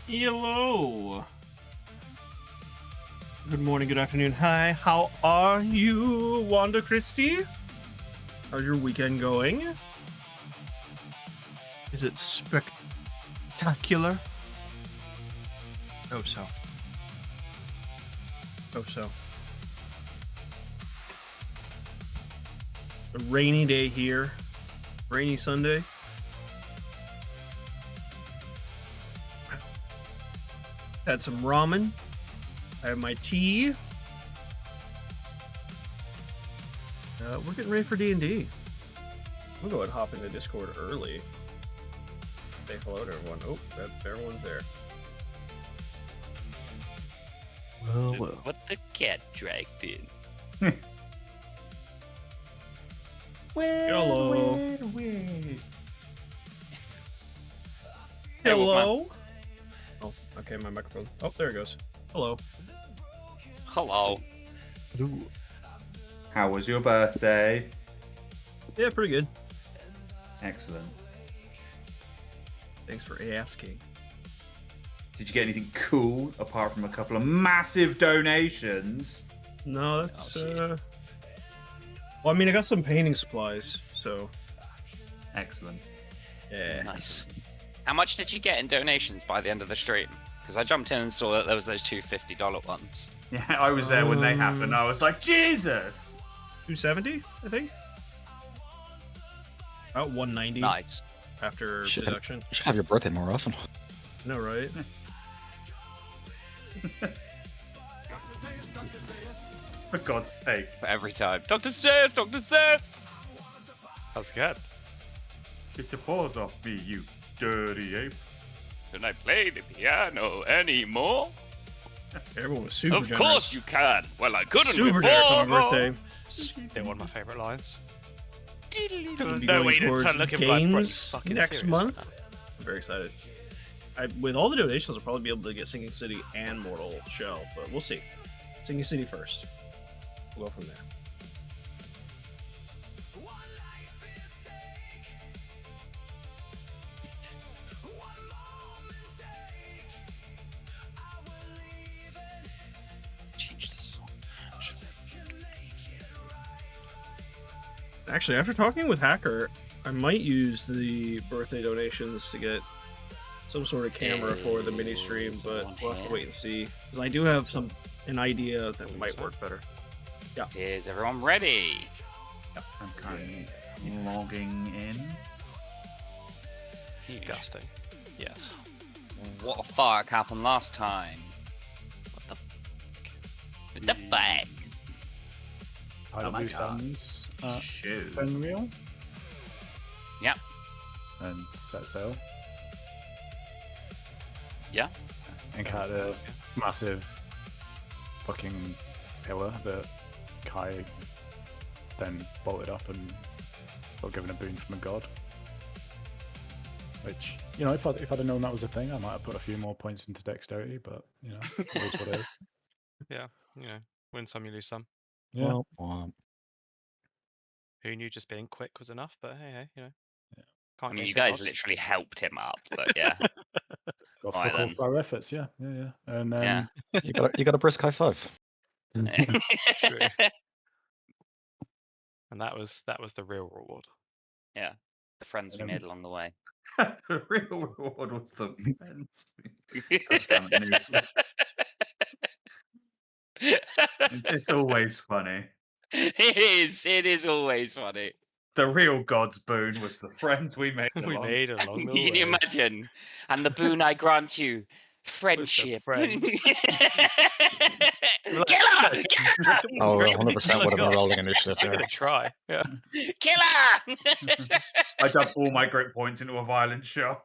Hello. Good morning, good afternoon, hi. How are you, Wanda Christie? How's your weekend going? Is it spectacular? Oh so. Oh so. A rainy day here. Rainy Sunday. Had some ramen. I have my tea. We're getting ready for D&D. We'll go ahead and hop into Discord early. Say hello to everyone. Oh, everyone's there. Well. What the cat dragged in. Hello. Hey, Hello. Oh, okay, my microphone. Oh, there it goes. Hello. Hello. How was your birthday? Yeah, pretty good. Excellent. Thanks for asking. Did you get anything cool apart from a couple of massive donations? No, that's well, I mean, I got some painting supplies, so Excellent. yeah. Nice. How much did you get in donations by the end of the stream? Because I jumped in and saw that there was those two $50 ones. Yeah, I was there when they happened. I was like, Jesus! 270, I think. About 190. Nice. After deduction. You should have your birthday more often. No, right? For God's sake. For every time. Dr. Says! Dr. Says! How's it going? Get your paws off me, you dirty ape. Can I play the piano anymore? Everyone was super Of generous. course you can. Well, I couldn't Super before. generous on my birthday. They're one of my favourite lines. We'll be No going way to towards turn looking like, bro, you games fucking next serious month. right now? I'm very excited. With all the donations, I'll probably be able to get Sinking City and Mortal Shell, but we'll see. Sinking City first. We'll go from there. Change the song. Actually, after talking with Hacker, I might use the birthday donations to get some sort of camera for the mini stream, but we'll have to wait and see. Because I do have an idea that might work better. Yeah. Is everyone ready? I'm currently logging in. Disgusting. Yes. What a fuck happened last time? What the What the fuck? Oh my Loose God. ends Shoes. pen reel Yeah. and set sail. Yeah. And had a massive fucking pillar that Kai then bolted up and got given a boon from a god. Which, you know, if I'd have known that was a thing, I might have put a few more points into dexterity, but, you know, it is what it is. Yeah, you know, win some, you lose some. Yeah. Who knew just being quick was enough? But hey, you know. Yeah. Can't I mean, gain you some guys loss. literally helped him up, but yeah. Got Alright fuck all then. for our efforts, yeah. And then Yeah. You got a brisk high five. True. And that was the real reward. Yeah. The friends we made along the way. The real reward was the fence. God damn it, Noob. It's always funny. It is always funny. The real God's boon was the friends we made. We along. made along the Can you way. imagine? And the boon I grant you, friendship. friends. Killer! Killer! Oh, 100% would have been rolling initiative Give there. it a try. Yeah. Killer! I dumped all my grit points into a violent shell.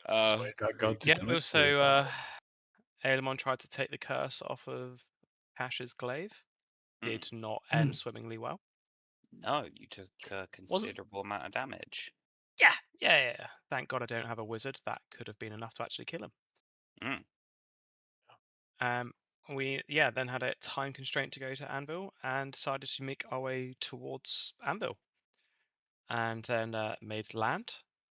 got god to Yeah, commit also, suicide. Aelemon tried to take the curse off of Hash's glaive. Did not end swimmingly well. No, you took a considerable amount of damage. Yeah. Thank God I don't have a wizard. That could have been enough to actually kill him. We then had a time constraint to go to Anvil and decided to make our way towards Anvil. And then made land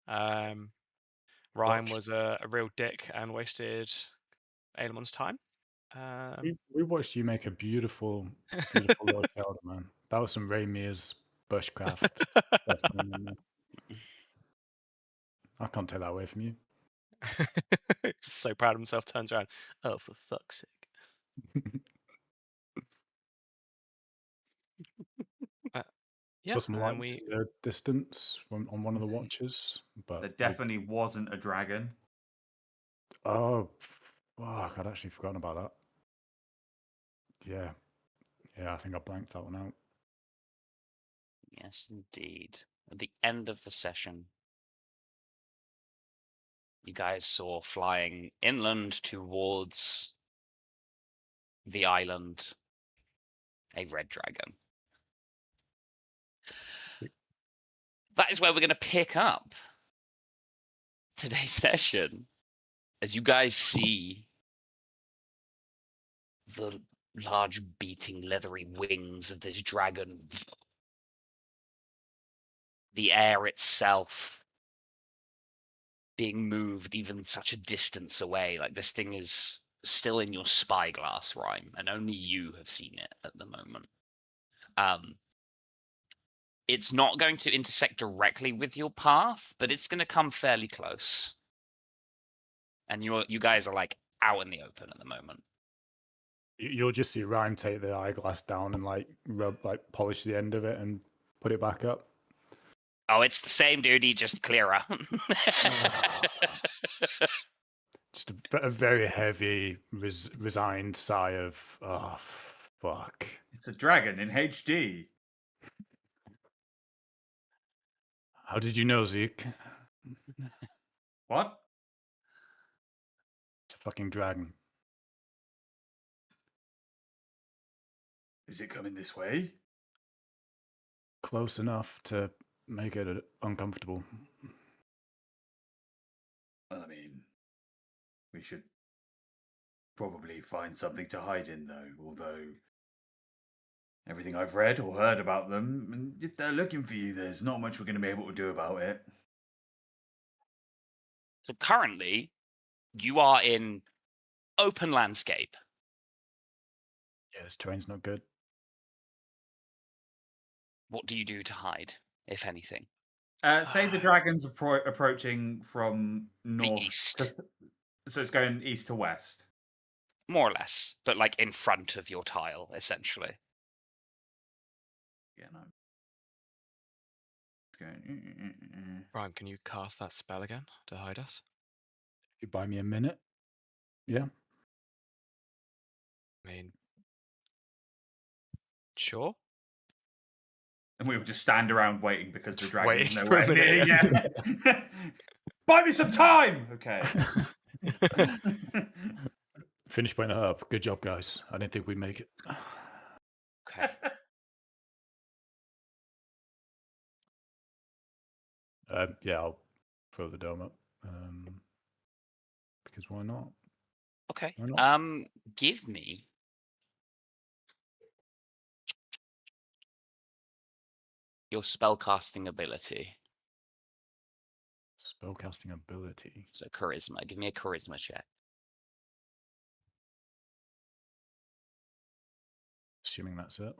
Ryan was a real dick and wasted 𝕯𝖒𝖒mon's time. We watched you make a beautiful little powder, man. That was some RemmyB bushcraft. I can't take that away from you. Just so proud of himself, turns around. Oh, for fuck's sake. Saw some lights at a distance on one of the watches, but there definitely wasn't a dragon. Oh, fuck! I'd actually forgotten about that. Yeah, I think I blanked that one out. Yes, indeed. At the end of the session, you guys saw flying inland towards the island a red dragon. That is where we're going to pick up today's session, as you guys see the large beating leathery wings of this dragon. The air itself being moved even such a distance away. Like, this thing is still in your spyglass, Rhyme, and only you have seen it at the moment. It's not going to intersect directly with your path, but it's going to come fairly close. And you guys are like out in the open at the moment. You'll just see Rhyme take the eyeglass down and like polish the end of it and put it back up. Oh, it's the same, dude. He just clearer. Just a very heavy, resigned sigh of, oh, fuck. It's a dragon in HD. How did you know, Zeke? What? It's a fucking dragon. Is it coming this way? Close enough to make it uncomfortable. Well, I mean, we should probably find something to hide in, though. Although, everything I've read or heard about them, and if they're looking for you, there's not much we're going to be able to do about it. So currently, you are in open landscape. Yeah, this terrain's not good. What do you do to hide, if anything? Say the dragon's approaching from north. East. So it's going east to west. More or less, but like in front of your tile, essentially. Yeah, no. Ryan, can you cast that spell again to hide us? You buy me a minute? Yeah. I mean, sure. And we will just stand around waiting because the dragon's Waiting for a nowhere near. minute. Yeah. Buy me some time! Okay. Finish putting it up. Good job, guys. I didn't think we'd make it. Okay. Yeah, I'll throw the dome up. Because why not? Okay. Why not? Give me your spellcasting ability. Spellcasting ability. So charisma. Give me a charisma check. Assuming that's it.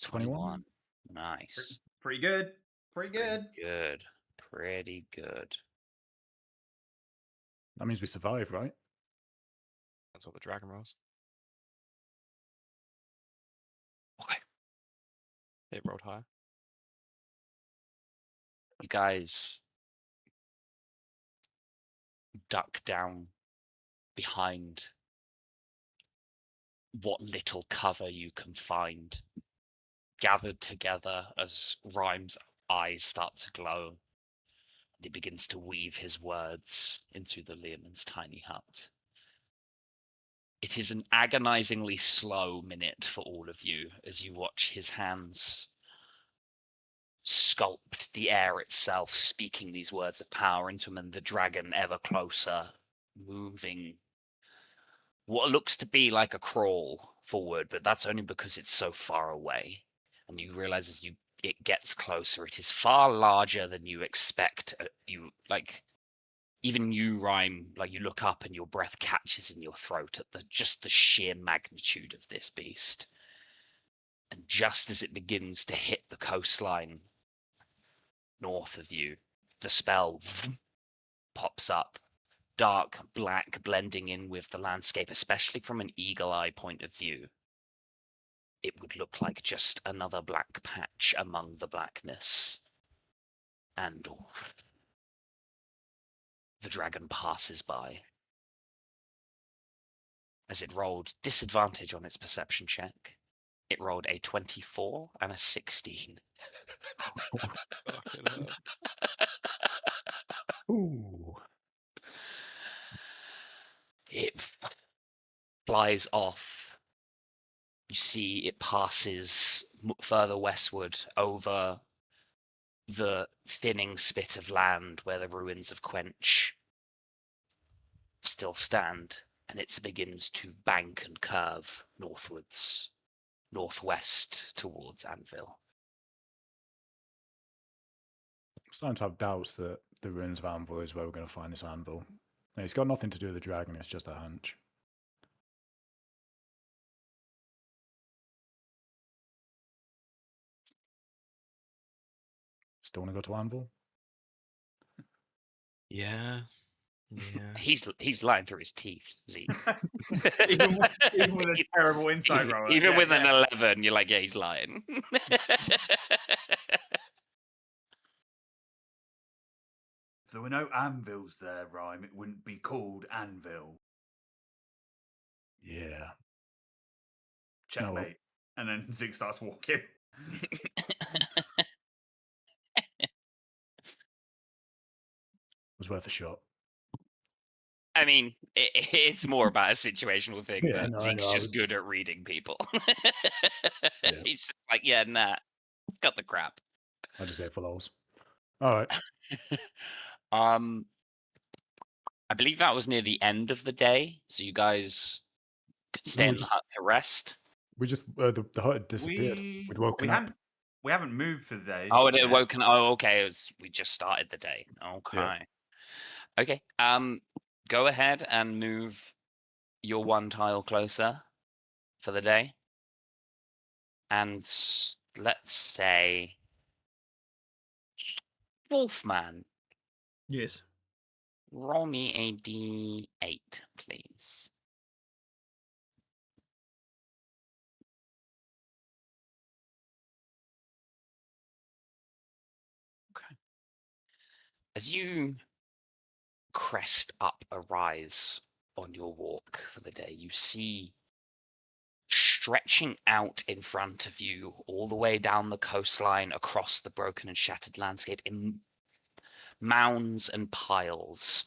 21. Nice. Pretty good. Pretty good. Good. Pretty good. That means we survive, right? That's what the dragon rolls. Okay. It rolled higher. You guys duck down behind what little cover you can find, gathered together as Rhyme's eyes start to glow, and he begins to weave his words into the Learman's tiny hut. It is an agonizingly slow minute for all of you as you watch his hands sculpt the air itself, speaking these words of power into him, and the dragon ever closer, moving what looks to be like a crawl forward, but that's only because it's so far away. And you realize as you it gets closer. It is far larger than you expect. Even you, Rhyme, like you look up and your breath catches in your throat at just the sheer magnitude of this beast. And just as it begins to hit the coastline north of you, the spell pops up, dark black blending in with the landscape, especially from an eagle eye point of view. It would look like just another black patch among the blackness. And the dragon passes by. As it rolled disadvantage on its perception check, it rolled a 24 and a 16. Fucking hell. Ooh. It flies off. You see it passes further westward over the thinning spit of land where the ruins of Quench still stand, and it begins to bank and curve northwards, northwest towards Anvil. I'm starting to have doubts that the ruins of Anvil is where we're going to find this anvil. No, it's got nothing to do with the dragon, it's just a hunch. Still want to go to Anvil? Yeah. Yeah. He's lying through his teeth, Zeke. even with a terrible inside roll. Even yeah, with yeah. an 11, you're like, yeah, he's lying. If there were no anvils there, Rhyme, it wouldn't be called Anvil. Yeah. Checkmate. And then Zeke starts walking. Was worth a shot. I mean, it's more about a situational thing, Yeah, but no, I Zeke's know, I just was- good at reading people. Yeah. He's just like, yeah, nah, cut the crap. I just say for lols. All right. I believe that was near the end of the day, so you guys could stay in the hut to rest. We just the hut had disappeared. We'd woken up. We haven't moved for the day. Oh, it had yet. woken. Oh, okay. We just started the day. Okay. Yeah. Okay. Go ahead and move your one tile closer for the day, and let's say Wolfman. Yes. Roll me a d8, please. Okay. As you crest up a rise on your walk for the day, you see stretching out in front of you all the way down the coastline across the broken and shattered landscape in mounds and piles,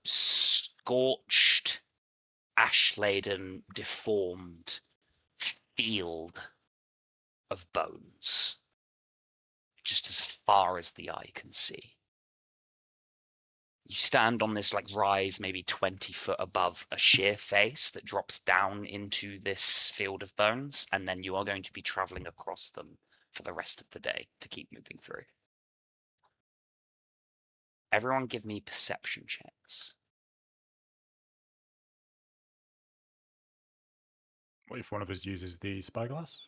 scorched, ash-laden, deformed field of bones, just as far as the eye can see. You stand on this rise maybe 20 foot above a sheer face that drops down into this field of bones, and then you are going to be traveling across them for the rest of the day to keep moving through. Everyone give me perception checks. What if one of us uses the spyglass?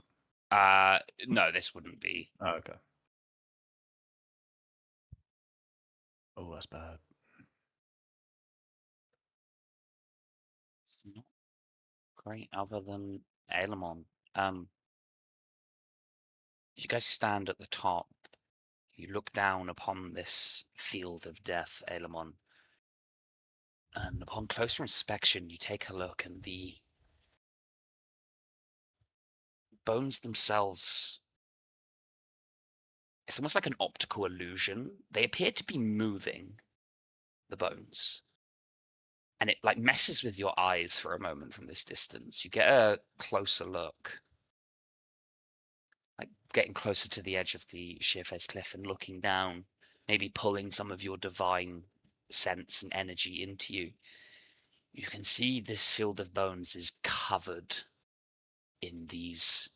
No, this wouldn't be. Oh, okay. Oh, that's bad. Not great other than Aelemon. You guys stand at the top. You look down upon this field of death, Aelemon. And upon closer inspection, you take a look, and the bones themselves, it's almost like an optical illusion. They appear to be moving, the bones. And it messes with your eyes for a moment from this distance. You get a closer look. Getting closer to the edge of the sheer-faced cliff and looking down, maybe pulling some of your divine sense and energy into you. You can see this field of bones is covered in these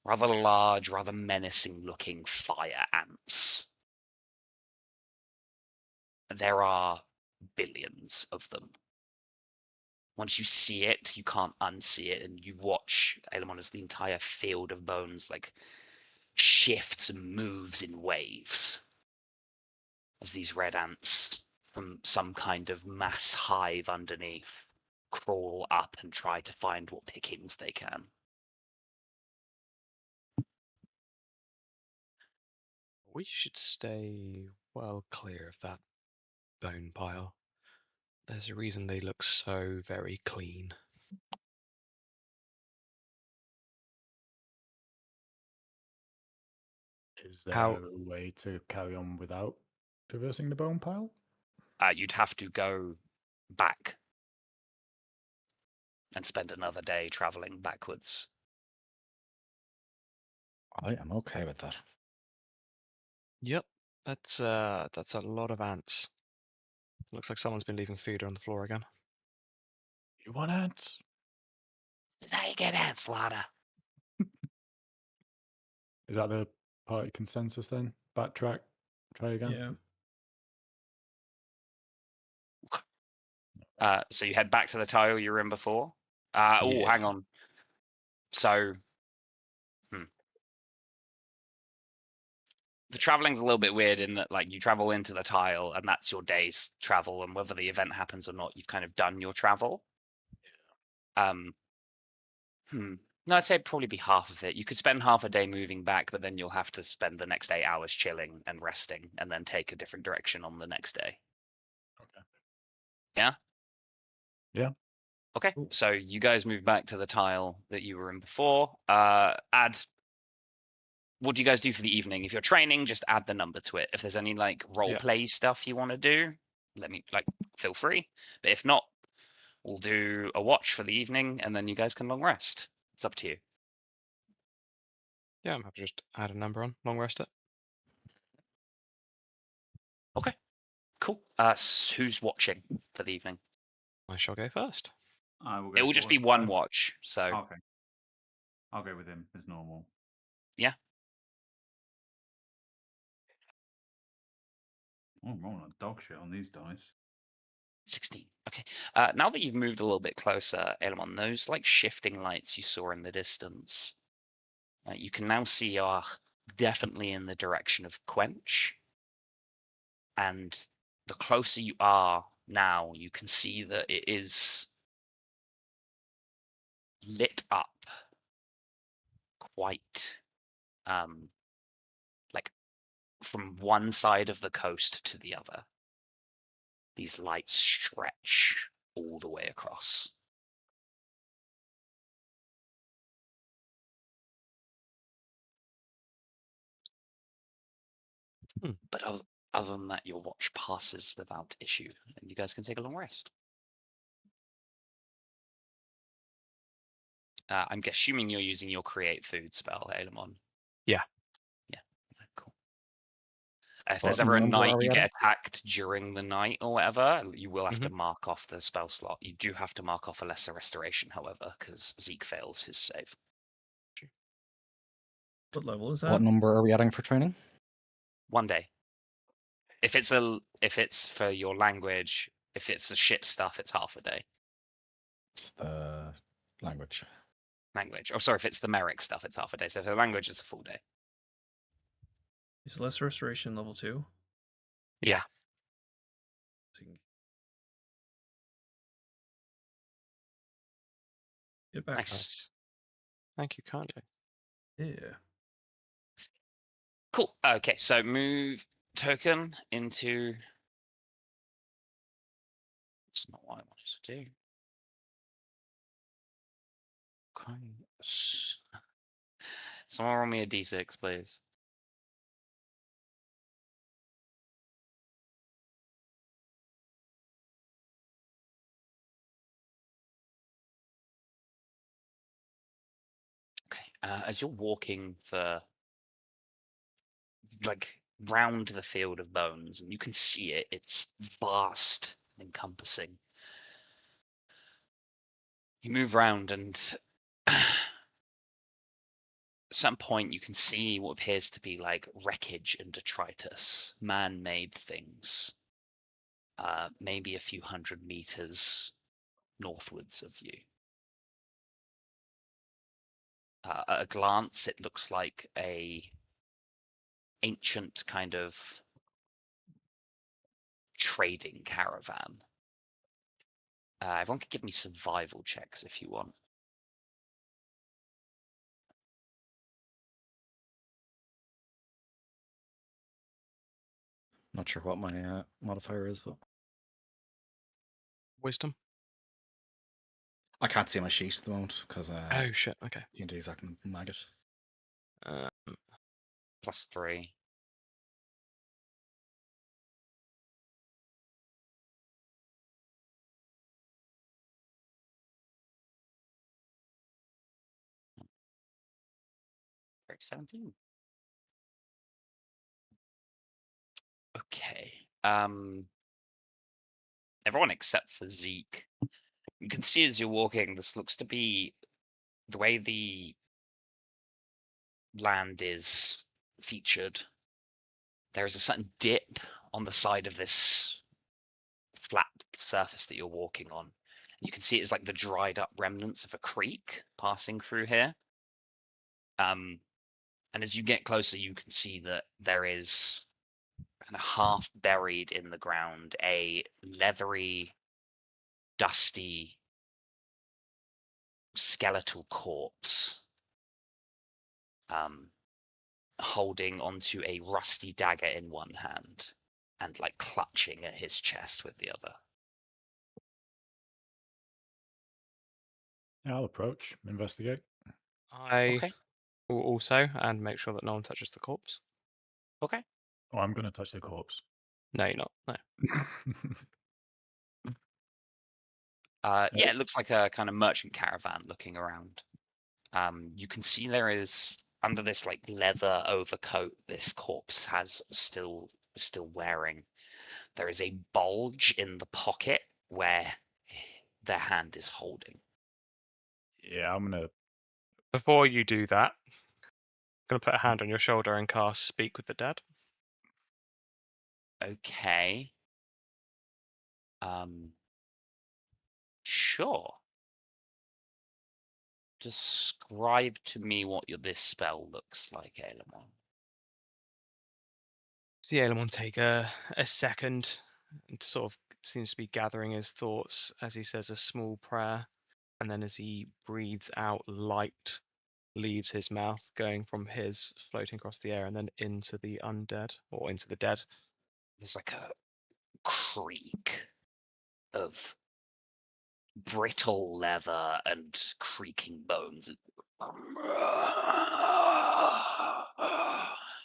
rather large, rather menacing-looking fire ants. There are billions of them. Once you see it, you can't unsee it, and you watch 𝕯𝖒𝖒 as the entire field of bones like shifts and moves in waves as these red ants from some kind of mass hive underneath crawl up and try to find what pickings they can. We should stay well clear of that bone pile. There's a reason they look so very clean. Is there How- a way to carry on without traversing the bone pile? You'd have to go back and spend another day traveling backwards. I am okay with that. Yep, that's a lot of ants. Looks like someone's been leaving food on the floor again. You want ants? This is how you get ants, Lada. Is that the party consensus then? Backtrack, try again. Yeah. So you head back to the tile you were in before. Oh, Yeah. hang on. So, the traveling's a little bit weird in that, like, you travel into the tile, and that's your day's travel, and whether the event happens or not, you've kind of done your travel. No, I'd say it'd probably be half of it. You could spend half a day moving back, but then you'll have to spend the next 8 hours chilling and resting, and then take a different direction on the next day. Okay. Yeah? Yeah. Okay, Cool. so you guys move back to the tile that you were in before. What do you guys do for the evening? If you're training, just add the number to it. If there's any like role play stuff you want to do, feel free. But if not, we'll do a watch for the evening, and then you guys can long rest. It's up to you. Yeah, I'm happy to just add a number on. Long rest it. Okay, cool. Who's watching for the evening? I shall go first. I will go It will just be forward. one watch. So Okay. I'll go with him as normal. Yeah. Oh, I'm rolling a dog shit on these dice. 16. Okay. Now that you've moved a little bit closer, 𝕯𝖒𝖒, those like shifting lights you saw in the distance, you can now see are definitely in the direction of Quench. And the closer you are now, you can see that it is lit up quite like from one side of the coast to the other. These lights stretch all the way across. But other than that, your watch passes without issue, and you guys can take a long rest. I'm assuming you're using your create food spell, 𝕯𝖒𝖒. Yeah. Yeah. Cool. If there's ever a night you get attacked during the night or whatever, you will have to mark off the spell slot. You do have to mark off a lesser restoration, however, because Zeke fails his save. What level is that? What number are we adding for training? 1 day. If it's for your language, if it's the ship stuff, it's half a day. It's the language. Oh, sorry, if it's the Merrick stuff, it's half a day. So for the language, it's a full day. Is lesser restoration level 2? Yeah. Get back. Nice. Thank you kindly. Yeah. Cool. Okay, so move token into. That's not what I wanted to do. Someone roll me a d6, please. Okay. As you're walking round the field of bones, and you can see it. It's vast and encompassing. You move round, and certain point, you can see what appears to be like wreckage and detritus, man-made things. Maybe a few 100 meters northwards of you. At a glance, it looks like a ancient kind of trading caravan. Everyone can give me survival checks if you want. Not sure what my modifier is, but Wisdom. I can't see my sheet at the moment because Oh shit. Okay. D&D's acting maggot. +3. Break 17. Okay. Everyone except for Zeke. You can see as you're walking, this looks to be the way the land is featured. There is a certain dip on the side of this flat surface that you're walking on. You can see it's like the dried up remnants of a creek passing through here. And as you get closer, you can see that there is kind of half buried in the ground a leathery, dusty, skeletal corpse, holding onto a rusty dagger in one hand and like clutching at his chest with the other. Yeah, I'll approach, investigate. I Okay. will also and make sure that no one touches the corpse. Okay. Oh, I'm going to touch the corpse. No, you're not. No. Yeah, it looks like a kind of merchant caravan looking around. You can see there is, under this like leather overcoat this corpse has still wearing, there is a bulge in the pocket where their hand is holding. Yeah, I'm going to... Before you do that, I'm gonna put a hand on your shoulder and cast Speak with the Dead. Okay. Sure. Describe to me what this spell looks like, 𝕯𝖊𝖒𝖒. See Aelemon take a second and sort of seems to be gathering his thoughts as he says a small prayer, and then as he breathes out, light leaves his mouth, going from his floating across the air and then into the undead or into the dead. There's like a creak of brittle leather and creaking bones.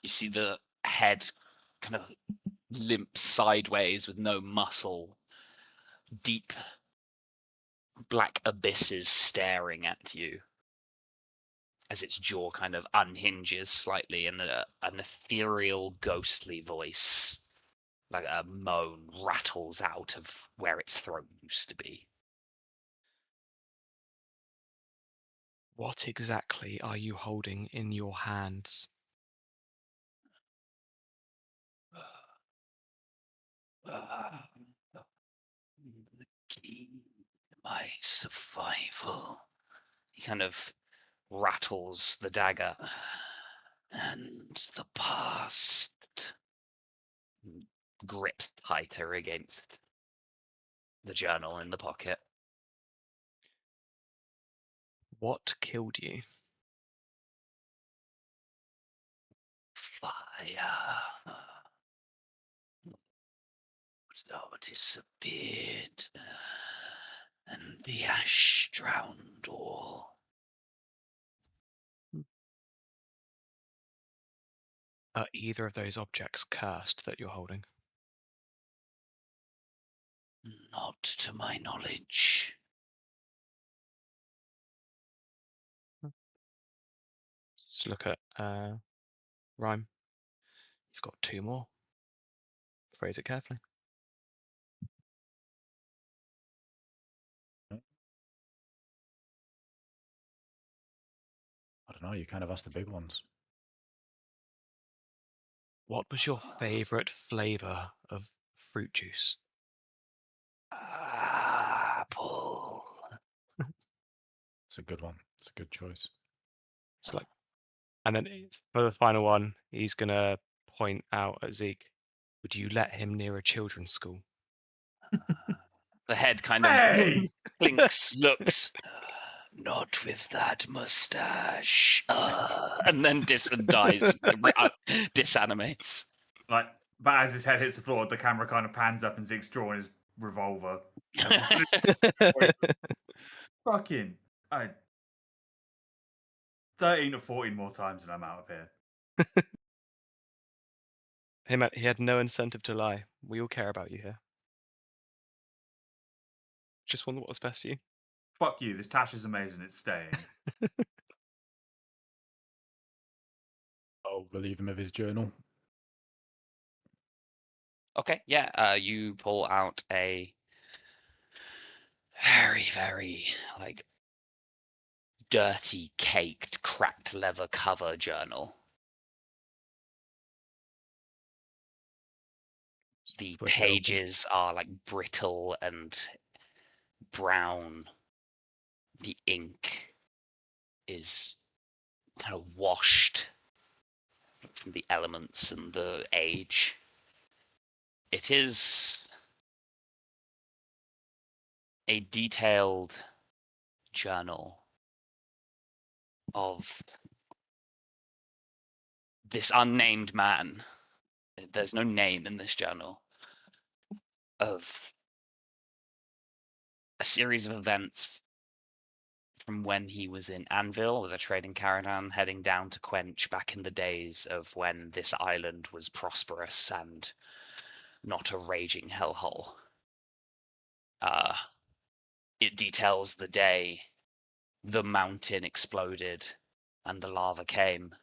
You see the head kind of limp sideways with no muscle. Deep black abysses staring at you as its jaw kind of unhinges slightly, and an ethereal, ghostly voice, like a moan, rattles out of where its throat used to be. What exactly are you holding in your hands? The key to my survival. He kind of rattles the dagger. And the past. Grips tighter against the journal in the pocket. What killed you? Fire. All disappeared, and the ash drowned all. Are either of those objects cursed that you're holding? Not to my knowledge. Let's look at Rhyme. You've got two more. Phrase it carefully. I don't know. You kind of asked the big ones. What was your favorite flavor of fruit juice? Apple. It's a good one. It's a good choice. It's like, and then for the final one, he's gonna point out at Zeke. Would you let him near a children's school? The head kind of Hey! blinks, looks. Not with that mustache. And then disanimates. Like, but as his head hits the floor, the camera kind of pans up and Zeke's drawing his revolver. Fucking, 13 or 14 more times and I'm out of here. He had no incentive to lie. We all care about you here. Just want what was best for you. Fuck you, this tash is amazing, it's staying. I'll relieve him of his journal. Okay, yeah. You pull out a very, very like dirty, caked, cracked leather cover journal. The Flip it open. pages are like brittle and brown. The ink is kind of washed from the elements and the age. It is a detailed journal of this unnamed man. There's no name in this journal. Of a series of events from when he was in Anvil with a trading caravan heading down to Quench back in the days of when this island was prosperous and not a raging hellhole. It details the day the mountain exploded and the lava came,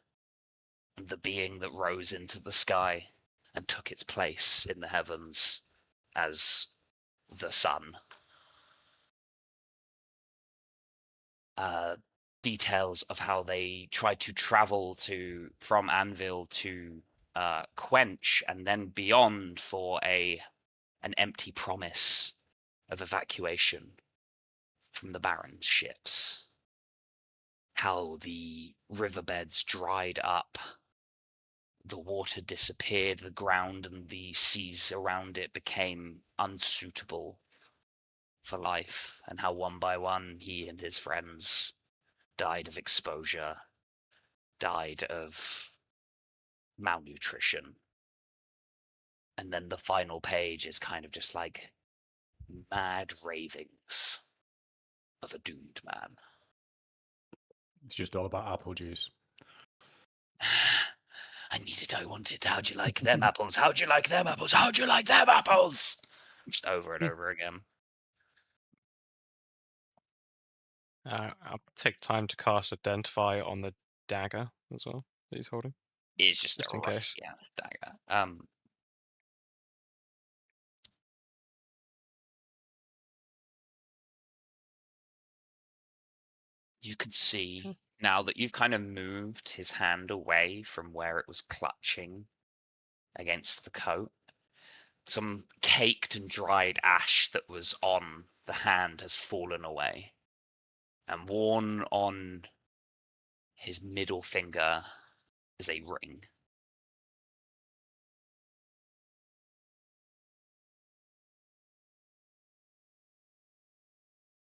and the being that rose into the sky and took its place in the heavens as the sun. Details of how they tried to travel from Anvil to Quench and then beyond for an empty promise of evacuation from the Baron's ships. How the riverbeds dried up, the water disappeared, the ground and the seas around it became unsuitable for life, and how one by one he and his friends died of exposure, died of malnutrition. And then the final page is kind of just like mad ravings of a doomed man. It's just all about apple juice. I need it, I want it. How'd you like them apples? How'd you like them apples? How'd you like them apples? Just over and over again. I'll take time to cast Identify on the dagger as well that he's holding. It's just Just a in case. rusty ass dagger. You can see now that you've kind of moved his hand away from where it was clutching against the coat. Some caked and dried ash that was on the hand has fallen away. And worn on his middle finger is a ring.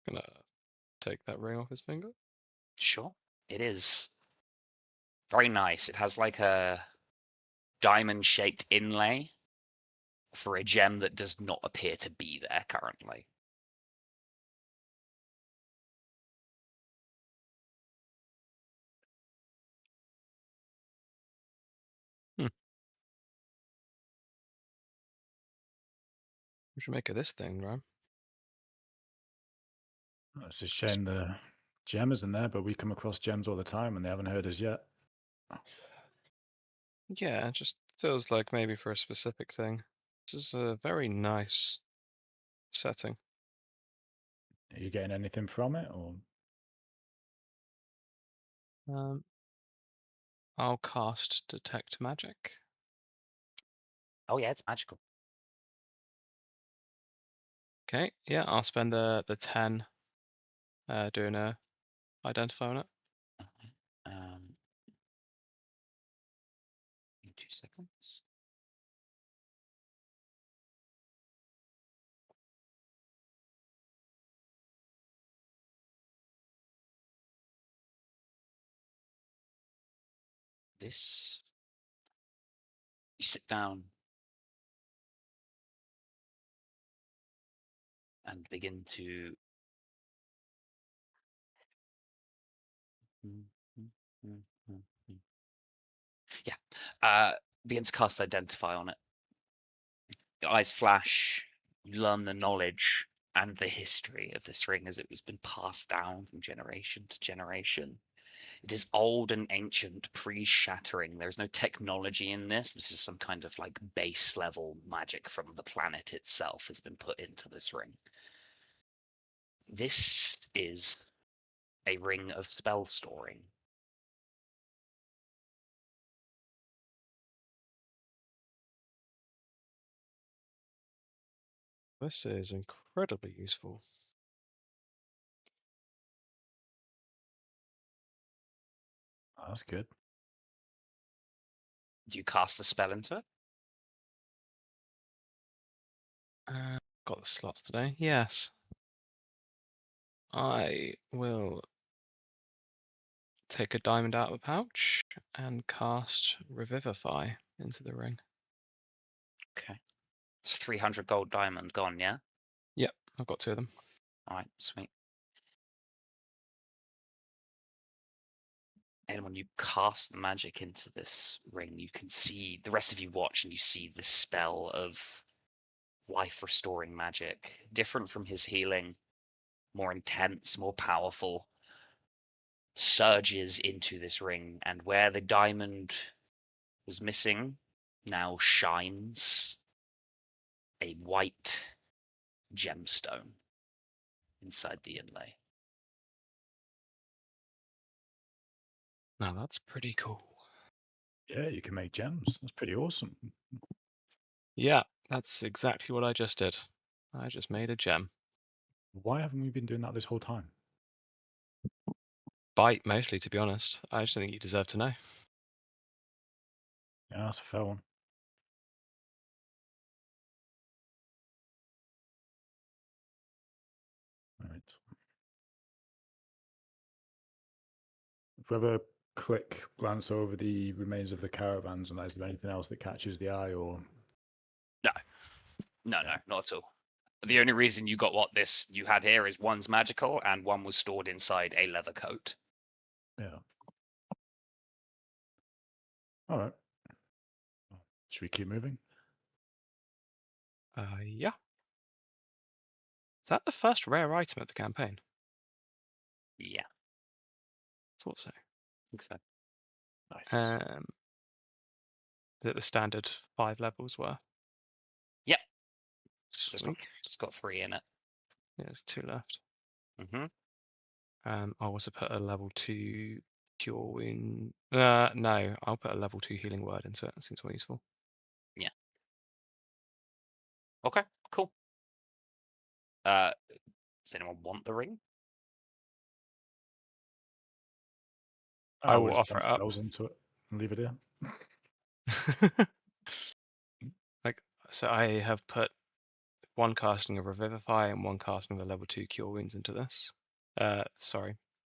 Gonna take that ring off his finger. Sure. It is very nice. It has like a diamond-shaped inlay for a gem that does not appear to be there currently. We should make of this thing, right? It's a shame the gem isn't there, but we come across gems all the time and they haven't heard us yet. Yeah, it just feels like maybe for a specific thing. This is a very nice setting. Are you getting anything from it, or I'll cast Detect Magic. Oh yeah, it's magical. Okay, yeah, I'll spend the 10 doing a identify on it. Um, in 2 seconds. This. You sit down and begin to. Yeah. Begin to cast Identify on it. Your eyes flash. You learn the knowledge and the history of this ring as it has been passed down from generation to generation. It is old and ancient, pre-shattering. There's no technology in this. This is some kind of like base level magic from the planet itself has been put into this ring. This is a ring of spell storing. This is incredibly useful. Oh, that's good. Do you cast the spell into it? Got the slots today. Yes. I will take a diamond out of a pouch and cast Revivify into the ring. Okay. It's 300 gold diamond gone, yeah? Yep, I've got 2 of them. All right, sweet. And when you cast the magic into this ring, you can see, the rest of you watch and you see the spell of life-restoring magic, different from his healing, more intense, more powerful, surges into this ring, and where the diamond was missing now shines a white gemstone inside the inlay. Now that's pretty cool. Yeah, you can make gems. That's pretty awesome. Yeah, that's exactly what I just did. I just made a gem. Why haven't we been doing that this whole time? Bite, mostly, to be honest. I just think you deserve to know. Yeah, that's a fair one. All right. If we have a quick glance over the remains of the caravans, and is there anything else that catches the eye, or No, not at all. The only reason you got what this you had here is one's magical and one was stored inside a leather coat. yeah? All right. Should we keep moving? Yeah. Is that the first rare item of the campaign? Yeah, Thought so. I think so. Nice. Is it the standard 5 levels worth? Yep. Sweet. It's got 3 in it. Yeah, there's 2 left. Mm-hmm. I'll also put a level 2 cure wound. No, I'll put a level 2 healing word into it. That seems more useful. Yeah. Okay, cool. Does anyone want the ring? I will will just offer dump it up. spells into it and leave it here. So I have put 1 casting of Revivify and 1 casting of a level 2 cure wounds into this. Sorry,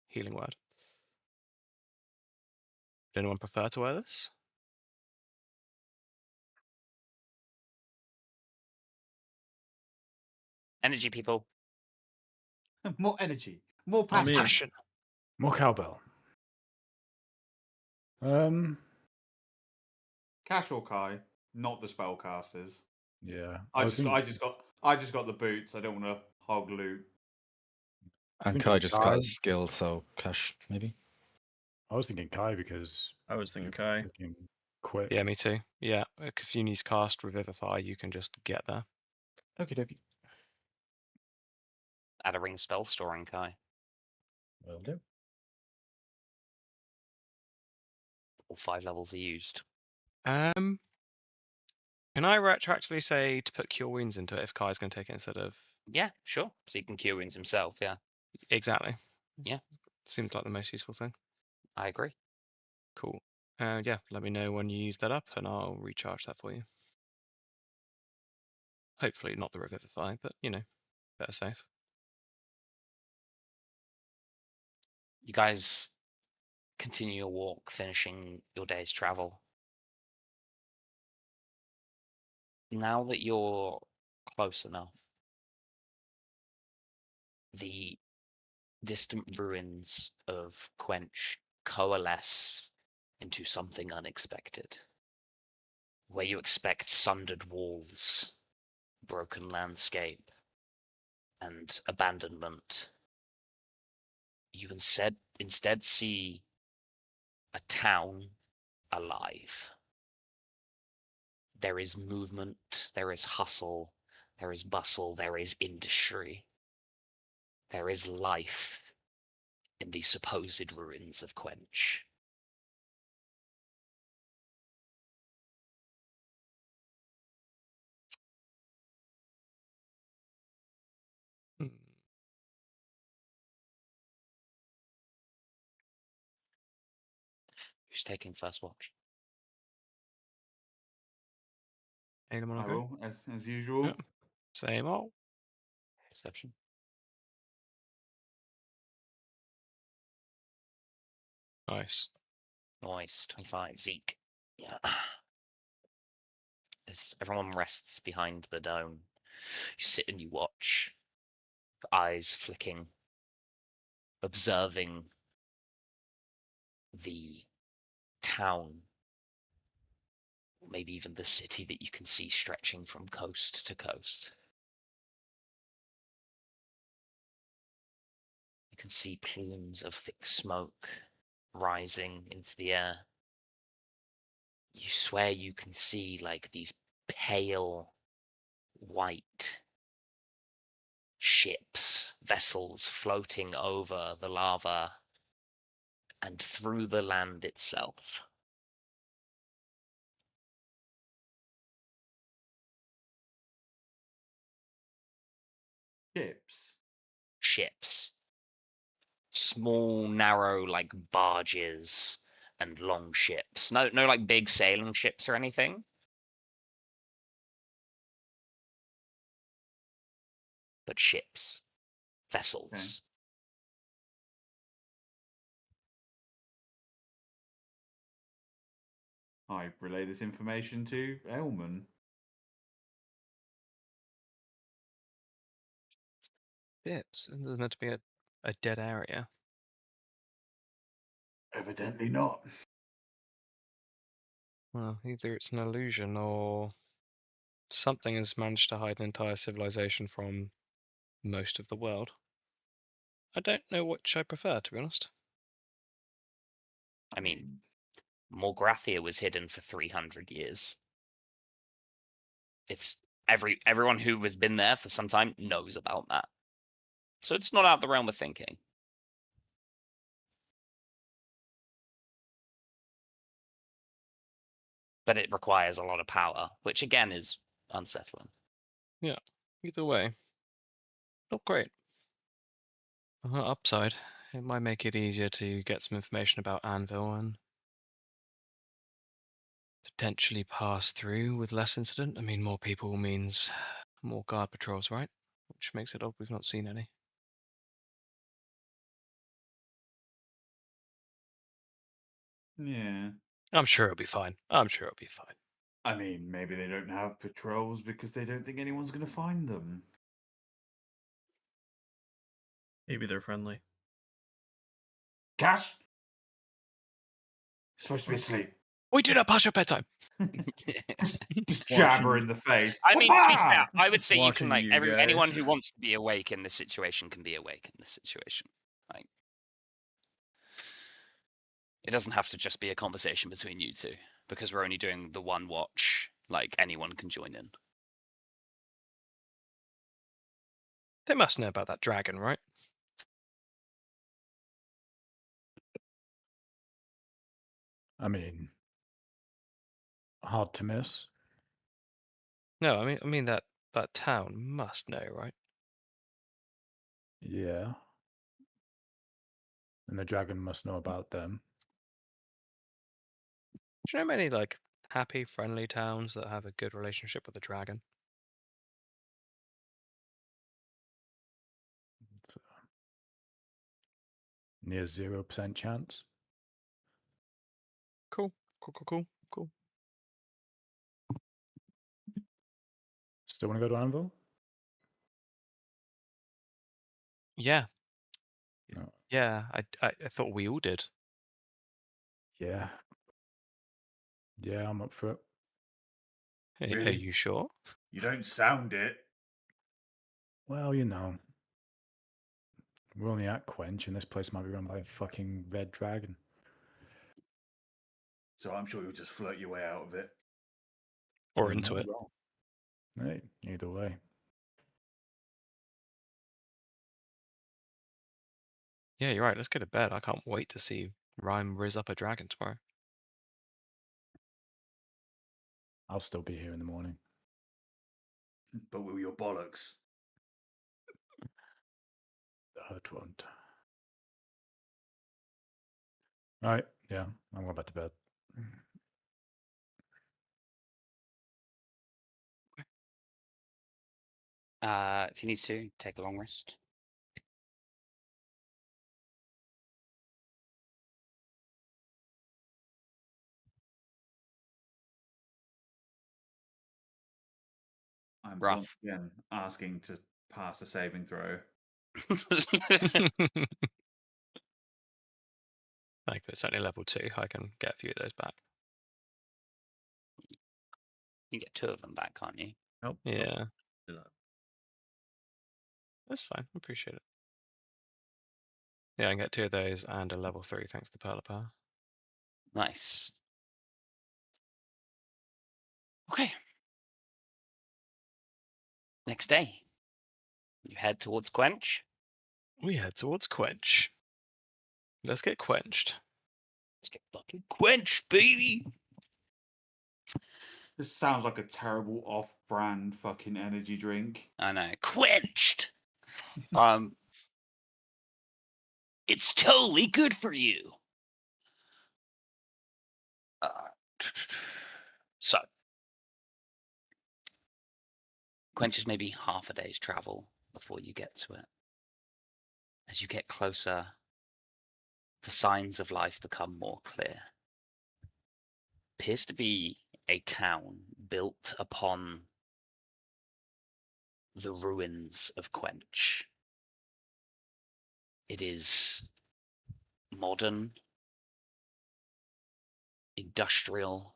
healing word. Would anyone prefer to wear this? Energy, people. More energy, more I'm in. passion. More cowbell. Cash or Kai, not the spellcasters. Yeah. I just got the boots. I don't want to hog loot. And thinking Kai just Kai. got a skill, so Cash, maybe? I was thinking Kai because I was thinking Kai. freaking quick. Yeah, me too. Yeah, if you need to cast Revivify, you can just get there. Okie dokie. Add a ring spell storing, Kai. Will do. all 5 levels are used. Can I retroactively say to put Cure Wounds into it if Kai's going to take it instead of... Yeah, sure. So he can cure wounds himself, yeah. Exactly. Yeah. Seems like the most useful thing. I agree. Cool. Yeah, let me know when you use that up and I'll recharge that for you. Hopefully not the Revivify, but, you know, better safe. You guys continue your walk, finishing your day's travel. Now that you're close enough, the distant ruins of Quench coalesce into something unexpected. Where you expect sundered walls, broken landscape, and abandonment, you instead see a town alive. There is movement, there is hustle, there is bustle, there is industry. There is life in the supposed ruins of Quench. Who's taking first watch? Anyone I okay? will, as usual. Yep. Same old. Perception. Nice. Nice. 25. Zeke. Yeah. As everyone rests behind the dome, you sit and you watch, eyes flicking, observing the town, maybe even the city that you can see stretching from coast to coast. You can see plumes of thick smoke rising into the air. You swear you can see like these pale white ships, vessels floating over the lava and through the land itself. Ships. Small, narrow, like barges and long ships. No, like big sailing ships or anything. But ships. Vessels. I relay this information to Elman. Ships. Isn't there meant to be a dead area? Evidently not. Well, either it's an illusion or something has managed to hide an entire civilization from most of the world. I don't know which I prefer, to be honest. I mean, Morgrathia was hidden for 300 years. It's everyone who has been there for some time knows about that. So it's not out of the realm of thinking. But it requires a lot of power, which again is unsettling. Yeah, either way, not great. Upside, it might make it easier to get some information about Anvil and potentially pass through with less incident. I mean, more people means more guard patrols, right? Which makes it odd we've not seen any. Yeah. I'm sure it'll be fine. I'm sure it'll be fine. I mean, maybe they don't have patrols because they don't think anyone's going to find them. Maybe they're friendly. Cash! You're supposed to be asleep. We do not pass your bedtime. Just jab her in the face. I mean, to be fair, I would say you can, Watching like, you guys. anyone who wants to be awake in this situation can be awake in this situation. Like, it doesn't have to just be a conversation between you two, because we're only doing the one watch. Like, anyone can join in. They must know about that dragon, right? I mean, hard to miss. No, I mean that town must know, right? Yeah. And the dragon must know about them. Do you know many like happy, friendly towns that have a good relationship with the dragon? Near 0% chance. Cool, cool, cool, cool, cool. Still want to go to Anvil? Yeah, No. yeah. I thought we all did. Yeah. Yeah, I'm up for it. Are Really? you sure? You don't sound it. Well, you know. We're only at Quench, and this place might be run by a fucking red dragon. So I'm sure you'll just flirt your way out of it. Or You're into not it? wrong. Hey, either way. Yeah, you're right. Let's go to bed. I can't wait to see Rhyme riz up a dragon tomorrow. I'll still be here in the morning. But will your bollocks? The hurt won't. Alright, yeah, I'm going back to bed. If you need to, take a long rest. I'm Rough. once again asking to pass a saving throw. Like, it's only level 2. I can get a few of those back. You get 2 of them back, can't you? Nope. Yeah, Do that. that's fine. Appreciate it. Yeah, I can get 2 of those and a level 3 thanks to Pearl of Power. Nice. Okay. Next day, you head towards Quench. We head towards Quench. Let's get quenched. Let's get fucking quenched, baby. This sounds like a terrible off-brand fucking energy drink. I know. Quenched. It's totally good for you. So, Quench is maybe half a day's travel before you get to it. As you get closer, the signs of life become more clear. Appears to be a town built upon the ruins of Quench. It is modern, industrial,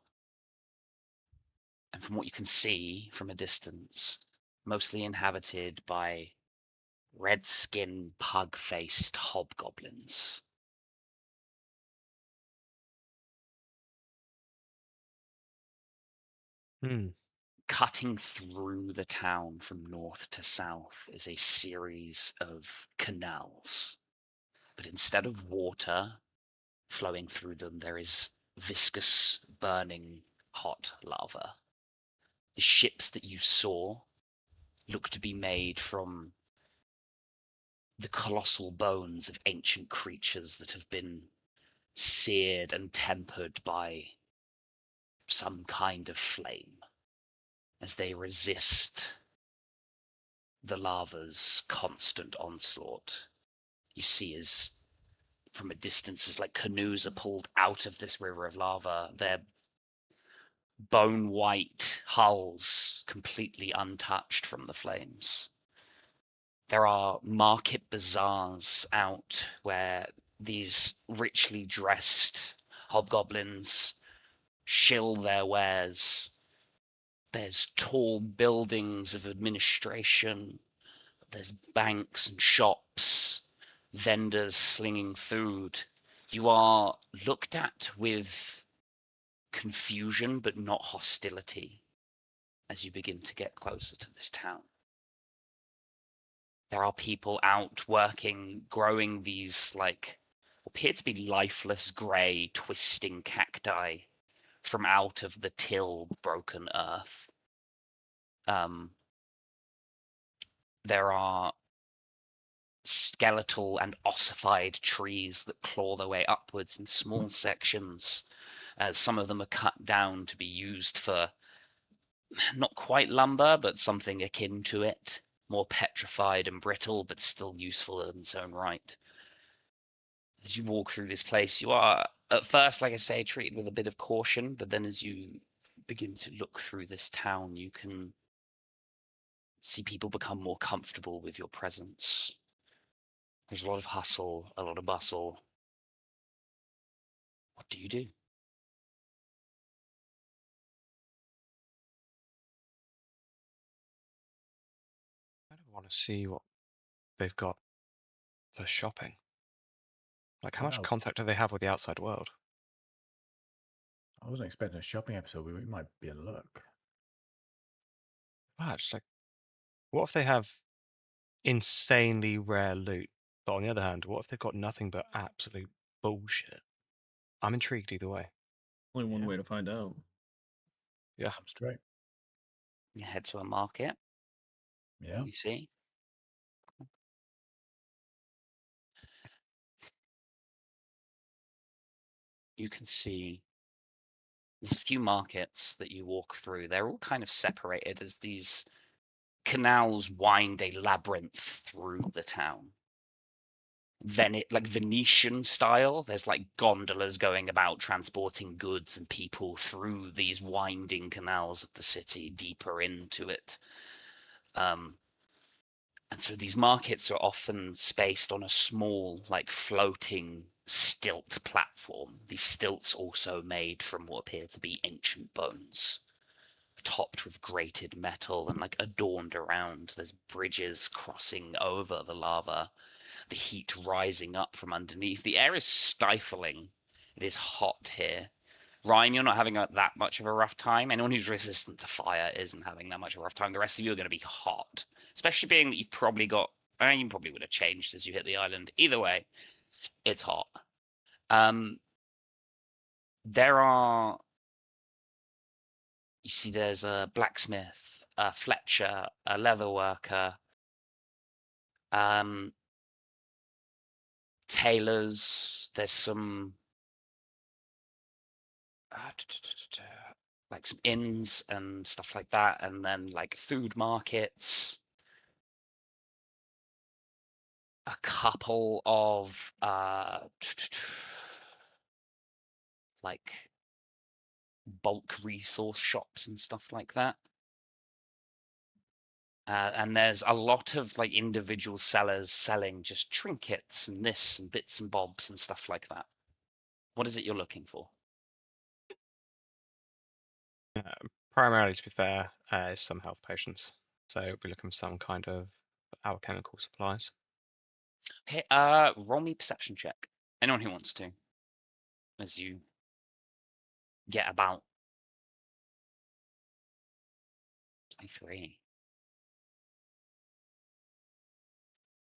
and from what you can see from a distance, mostly inhabited by red-skinned, pug-faced hobgoblins. Cutting through the town from north to south is a series of canals. But instead of water flowing through them, there is viscous, burning, hot lava. The ships that you saw look to be made from the colossal bones of ancient creatures that have been seared and tempered by some kind of flame as they resist the lava's constant onslaught. You see as from a distance as like canoes are pulled out of this river of lava, their bone white hulls completely untouched from the flames. There are market bazaars out where these richly dressed hobgoblins shill their wares. There's tall buildings of administration. There's banks and shops, vendors slinging food. You are looked at with confusion, but not hostility, as you begin to get closer to this town. There are people out working, growing these, appear to be lifeless grey twisting cacti from out of the till broken earth. There are skeletal and ossified trees that claw their way upwards in small sections, as some of them are cut down to be used for not quite lumber, but something akin to it, more petrified and brittle, but still useful in its own right. As you walk through this place, you are, at first, like I say, treated with a bit of caution, but then as you begin to look through this town, you can see people become more comfortable with your presence. There's a lot of hustle, a lot of bustle. What do you do? I don't want to see what they've got for shopping. Like, how much Wow. contact do they have with the outside world? I wasn't expecting a shopping episode. We might be in luck. Wow, just like, what if they have insanely rare loot? But on the other hand, what if they've got nothing but absolute bullshit? I'm intrigued either way. Only one Yeah. way to find out. Yeah. I'm straight. You head to a market. Yeah. You see. You can see there's a few markets that you walk through. They're all kind of separated as these canals wind a labyrinth through the town. Like Venetian style, there's like gondolas going about transporting goods and people through these winding canals of the city deeper into it. And so these markets are often spaced on a small, like floating stilt platform. These stilts also made from what appear to be ancient bones, topped with grated metal and like adorned around. There's bridges crossing over the lava, the heat rising up from underneath. The air is stifling. It is hot here. Ryan, you're not having that much of a rough time. Anyone who's resistant to fire isn't having that much of a rough time. The rest of you are going to be hot, especially being that you've probably got, you probably would have changed as you hit the island. Either way, it's hot. There are, you see there's a blacksmith, a fletcher, a leather worker, tailors, there's some like some inns and stuff like that, and then like food markets, a couple of like bulk resource shops and stuff like that. And there's a lot of like individual sellers selling just trinkets and this and bits and bobs and stuff like that. What is it you're looking for? Primarily, to be fair, is some health patients. So we're looking for some kind of alchemical supplies. Okay, roll me perception check. Anyone who wants to. As you get about 23.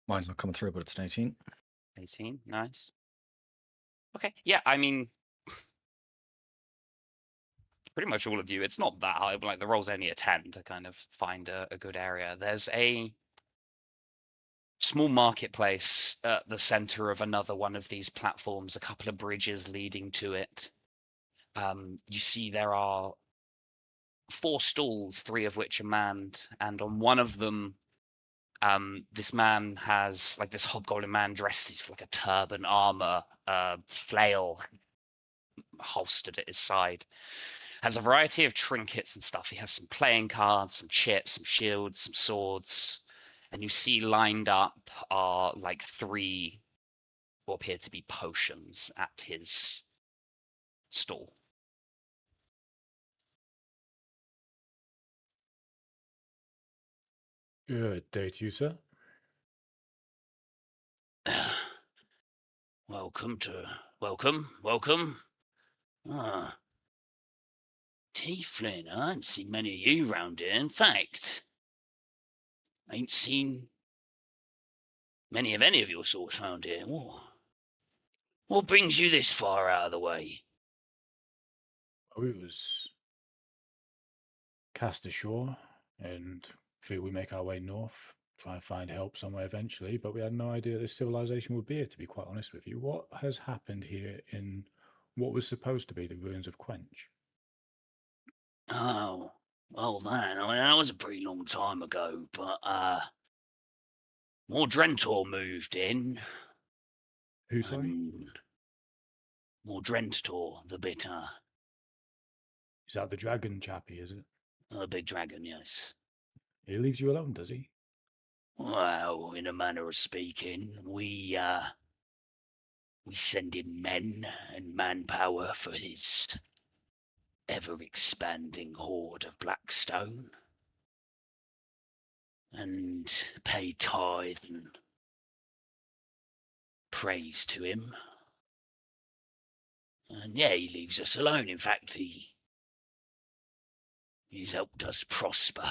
Mine's not coming through, but it's an 18. 18, nice. Okay, yeah, I mean, pretty much all of you. It's not that high, but like the roll's only a 10 to kind of find a good area. There's a small marketplace at the center of another one of these platforms, a couple of bridges leading to it. You see there are 4 stalls, 3 of which are manned, and on one of them, this man has, like this hobgoblin man dressed in like a turban, armor, flail holstered at his side. Has a variety of trinkets and stuff. He has some playing cards, some chips, some shields, some swords. And you see lined up are like 3 what appear to be potions at his stall. Good day to you, sir. Welcome. Ah, tiefling, I ain't seen many of you round here. In fact, I ain't seen many of any of your sorts round here. Ooh. What brings you this far out of the way? We was cast ashore, and figured we make our way north, try and find help somewhere eventually, but we had no idea this civilization would be here, to be quite honest with you. What has happened here in what was supposed to be the ruins of Quench? Oh, well, that was a pretty long time ago, but, more Drentor moved in. Who, sorry? More Drentor, the bitter. Is that the dragon chappie, is it? The big dragon, yes. He leaves you alone, does he? Well, in a manner of speaking, we send in men and manpower for his ever-expanding hoard of Blackstone, and pay tithe and praise to him. And yeah, he leaves us alone. In fact, he's helped us prosper.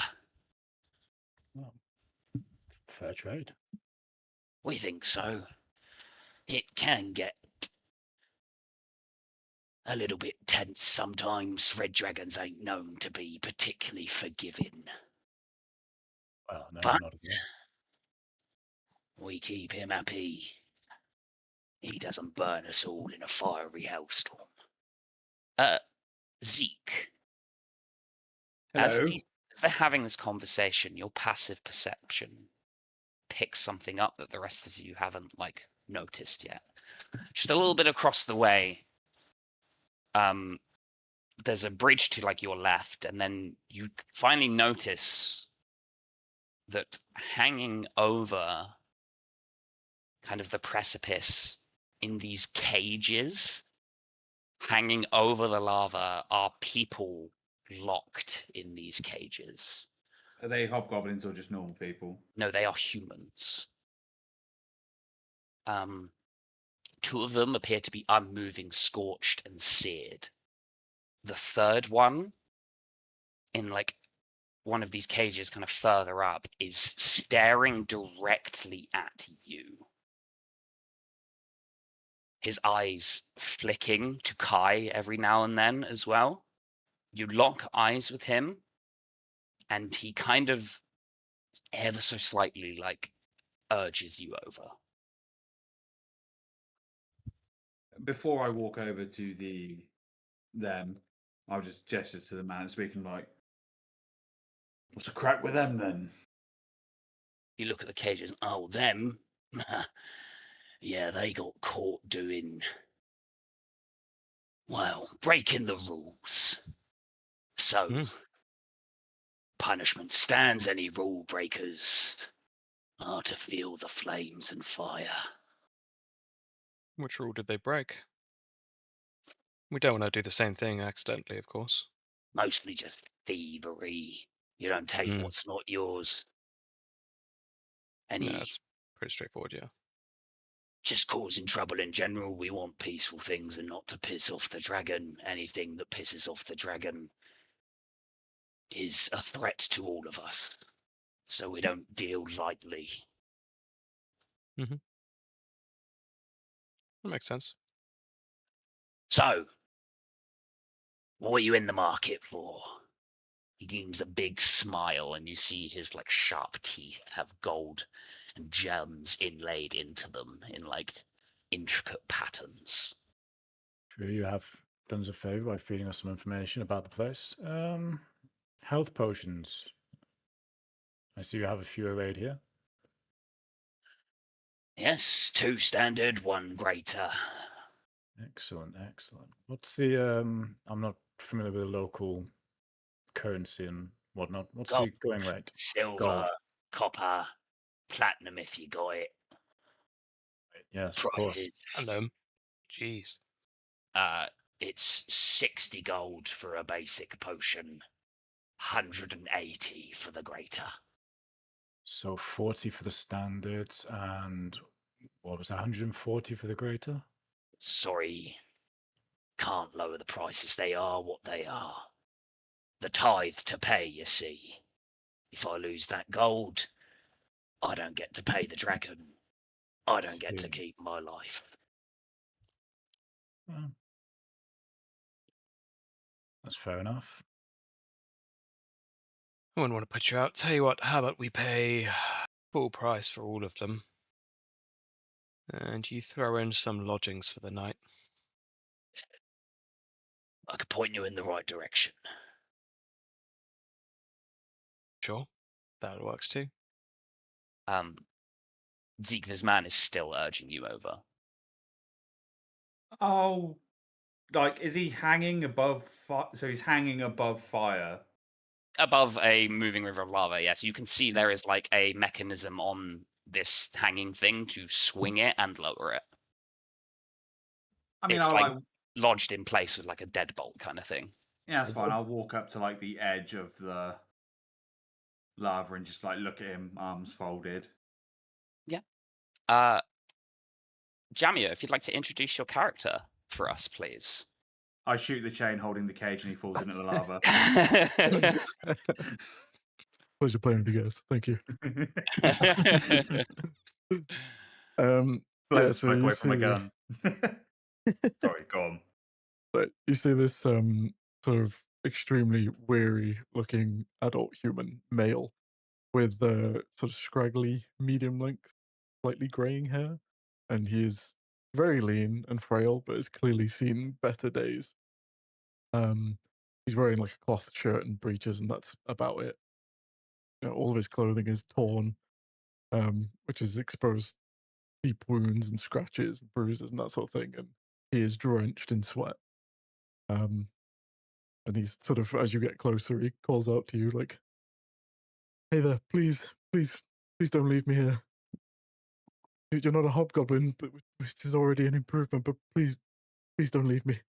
Well, fair trade. We think so. It can get a little bit tense sometimes. Red dragons ain't known to be particularly forgiving. Well, no, But not at all. we keep him happy. He doesn't burn us all in a fiery hailstorm. Zeke. As they're having this conversation, your passive perception picks something up that the rest of you haven't, noticed yet. Just a little bit across the way, there's a bridge to, your left, and then you finally notice that hanging over kind of the precipice in these cages, hanging over the lava, are people locked in these cages. Are they hobgoblins or just normal people? No, they are humans. Two of them appear to be unmoving, scorched, and seared. The third one, in one of these cages kind of further up, is staring directly at you. His eyes flicking to Kai every now and then as well. You lock eyes with him, and he kind of ever so slightly urges you over. Before I walk over to them, I'll just gesture to the man speaking what's the crack with them then? You look at the cages. Oh, them? Yeah, they got caught doing, well, breaking the rules. So, punishment stands. Any rule breakers are to feel the flames and fire. Which rule did they break? We don't want to do the same thing accidentally, of course. Mostly just thievery. You don't take what's not yours. Yeah, that's pretty straightforward, yeah. Just causing trouble in general. We want peaceful things and not to piss off the dragon. Anything that pisses off the dragon is a threat to all of us. So we don't deal lightly. Mm-hmm. That makes sense. So, what are you in the market for? He gives a big smile, and you see his sharp teeth have gold and gems inlaid into them in intricate patterns. Sure, you have done us a favor by feeding us some information about the place. Health potions. I see you have a few arrayed here. Yes, 2 standard, 1 greater. Excellent, excellent. What's the I'm not familiar with the local currency and whatnot. What's the going rate? Silver, Gold. copper, platinum if you got it. Yes, Prices. And them. Jeez. It's 60 gold for a basic potion, 180 for the greater. So 40 for the standards and what was that, 140 for the greater? Sorry, can't lower the prices. They are what they are. The tithe to pay, you see. If I lose that gold, I don't get to pay the dragon. I don't get to keep my life. Well, that's fair enough. I wouldn't want to put you out. Tell you what, how about we pay full price for all of them? And you throw in some lodgings for the night. I could point you in the right direction. Sure, that works too. Zeke, this man is still urging you over. Oh, like, is he hanging above fire? So he's hanging above fire. Above a moving river of lava, yes. You can see there is like a mechanism on this hanging thing to swing it and lower it. I mean, It's I'll like lodged in place with like a deadbolt kind of thing. yeah, that's fine. I'll walk up to like the edge of the lava and just like look at him, arms folded. Jamia, if you'd like to introduce your character for us, please. I shoot the chain holding the cage and he falls into the lava. Pleasure playing with you guys. Thank you. Blow Yeah, the so smoke you away from my see, gun. Sorry, go on. but you see this sort of extremely weary looking adult human male with sort of scraggly, medium length, slightly graying hair, and he is very lean and frail, but has clearly seen better days. He's wearing like a cloth shirt and breeches, and that's about it. You know, all of his clothing is torn, which has exposed deep wounds and scratches and bruises and that sort of thing, and he is drenched in sweat. And he's sort of, as you get closer, he calls out to you like, "Hey there, please, please, please don't leave me here. You're not a hobgoblin, but which is already an improvement, but please, please don't leave me.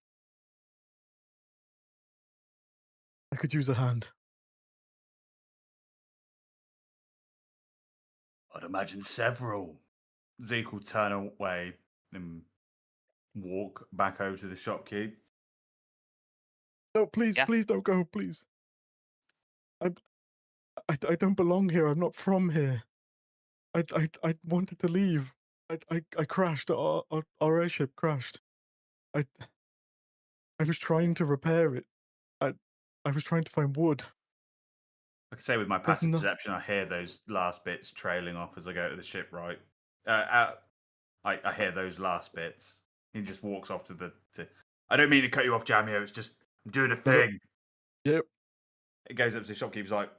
I could use a hand." I'd imagine several. Zeke will turn away and walk back over to the shopkeep. No, please, Yeah. please don't go, please. I don't belong here. I'm not from here. I wanted to leave. I crashed. Our airship crashed. I was trying to repair it. I was trying to find wood. I could say with my There's passive no- perception, I hear those last bits trailing off as I go to the shipwright. I hear those last bits. He just walks off to the. I don't mean to cut you off, Jamio. It's just I'm doing a thing. Yep. It goes up to the shopkeeper's like,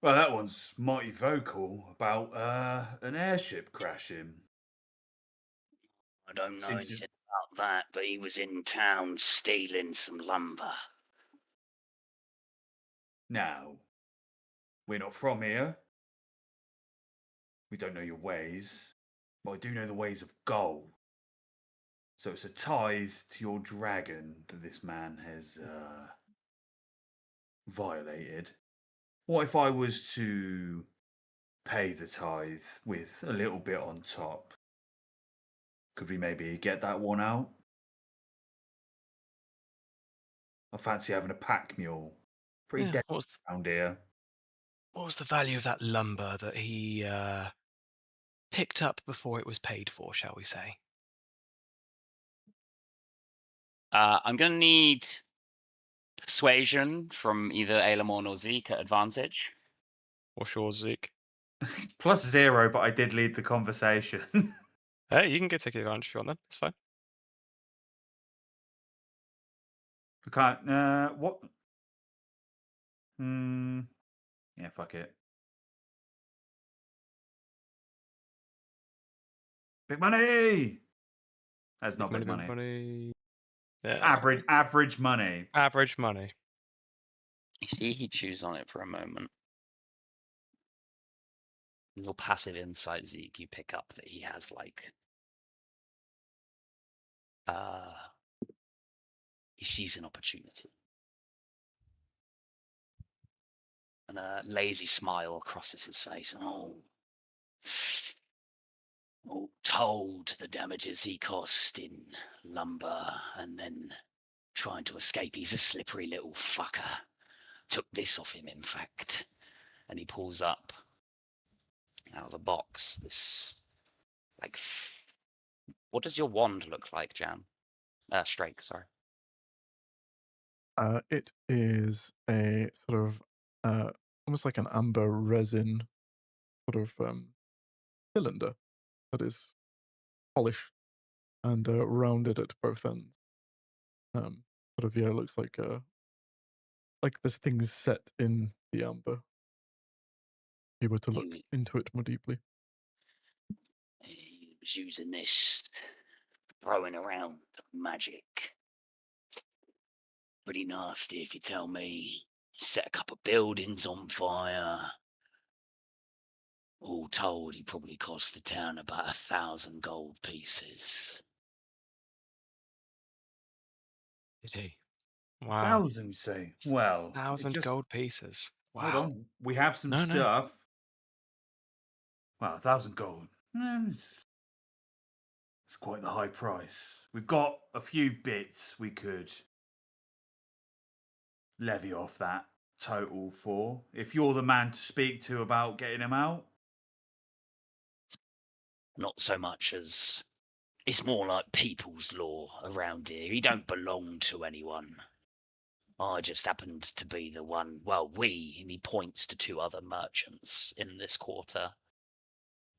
"Well, that one's mighty vocal about an airship crashing." I don't know Seems anything to- about that, but he was in town stealing some lumber. Now, we're not from here. We don't know your ways, but I do know the ways of gold. So it's a tithe to your dragon that this man has violated. What if I was to pay the tithe with a little bit on top? Could we maybe get that one out? I fancy having a pack mule. Pretty Yeah, dead what around here. was the value of that lumber that he picked up before it was paid for, shall we say? I'm going to need persuasion from either Alamorn or Zeke at advantage. What's yours, Zeke? +0, but I did lead the conversation. Hey, you can take advantage if you want then. It's fine. I can't. What? Yeah, fuck it. Big money. That's not big money. Money. It's Yeah. average money. Average money. You see, he chews on it for a moment. In your passive insight, Zeke, you pick up that he has like he sees an opportunity. And a lazy smile crosses his face. All told the damages he cost in lumber and then trying to escape. He's a slippery little fucker. Took this off him, in fact. And he pulls up out of the box this like What does your wand look like, Jam? Strake, sorry. It is a sort of almost like an amber resin sort of cylinder that is polished and rounded at both ends. Sort of, yeah, it looks like there's things set in the amber. If you were to look into it more deeply. He was using this, throwing around magic. Pretty nasty, if you tell me. Set a couple of buildings on fire. All told, he probably cost the town about 1,000 gold pieces. Is he? Wow. 1,000, you say? Well, it 1,000 just gold pieces. Wow. hold on. We have some No. stuff. Well, 1,000 gold. It's quite the high price. We've got a few bits we could levy off that total for. If you're the man to speak to about getting him out. Not so much as... It's more like people's law around here. He don't belong to anyone. I just happened to be the one... Well, we, and he points to 2 other merchants in this quarter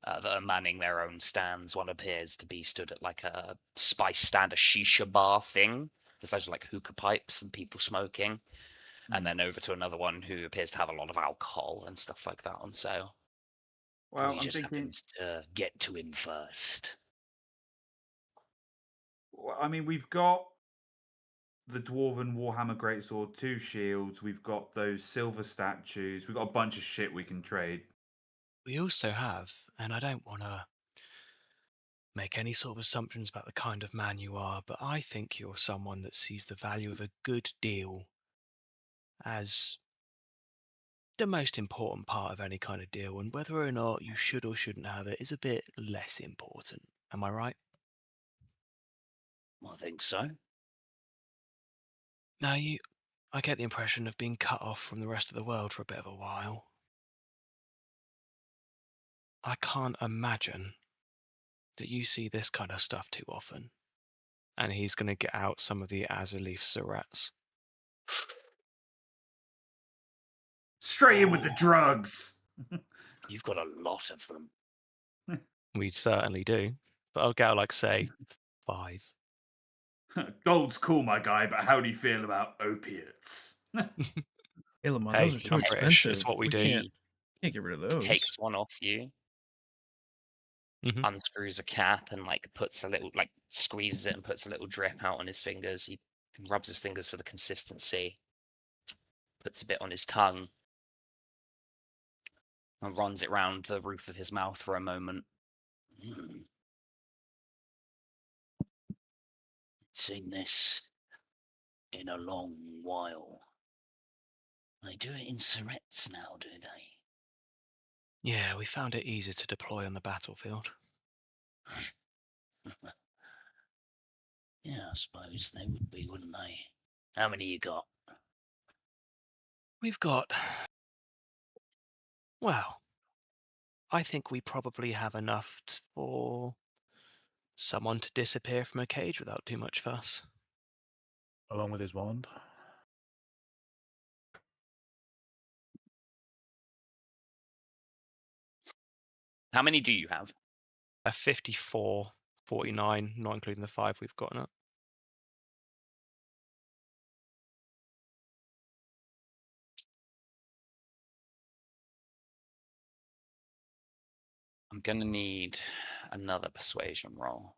that are manning their own stands. One appears to be stood at like a spice stand, a shisha bar thing. There's loads of like hookah pipes and people smoking. And then over to another one who appears to have a lot of alcohol and stuff like that on sale. Well, We just happened to get to him first. Well, I mean, we've got the Dwarven Warhammer Greatsword, 2 shields. We've got those silver statues. We've got a bunch of shit we can trade. We also have, and I don't want to make any sort of assumptions about the kind of man you are, but I think you're someone that sees the value of a good deal as the most important part of any kind of deal, and whether or not you should or shouldn't have it is a bit less important. Am I right? I think so. Now, I get the impression of being cut off from the rest of the world for a bit of a while. I can't imagine that you see this kind of stuff too often. And he's going to get out some of the IsALie 𝕯𝖒𝖒𝖓. Straight in with the drugs. You've got a lot of them. We certainly do. But I'll get out, like, say, 5. Gold's cool, my guy, but how do you feel about opiates? Hey, Lamont, Hey, those are too I'm British, expensive. it's what we do. Can't get rid of those. Takes one off you, unscrews a cap and like puts a little, like squeezes it and puts a little drip out on his fingers. He rubs his fingers for the consistency, puts a bit on his tongue, and runs it round the roof of his mouth for a moment. Seen this in a long while. They do it in 𝕯𝖃s now, do they? Yeah, we found it easier to deploy on the battlefield. Yeah, I suppose they would be, wouldn't they? How many you got? We've got... Well, I think we probably have enough for someone to disappear from a cage without too much fuss. Along with his wand. How many do you have? 54, 49, not including the 5 we've gotten up. I'm going to need another persuasion roll.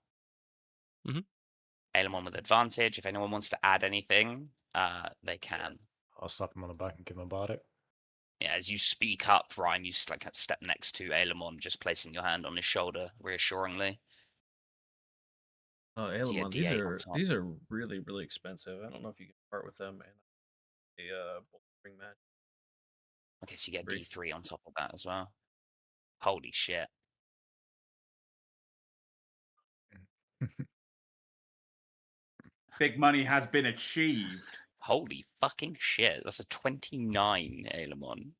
Mhm. Anyone with advantage. If anyone wants to add anything, they can. I'll slap him on the back and give him a bardic. Yeah, as you speak up, Ryan, you like step next to Aelemon, just placing your hand on his shoulder reassuringly. Oh, So you Aelemon, get D8 on top. these are really, really expensive. I don't know if you can part with them and a bring match. Okay, so you get Three. D3 on top of that as well. Holy shit. Big money has been achieved. Holy fucking shit. That's a 29, Aelemon.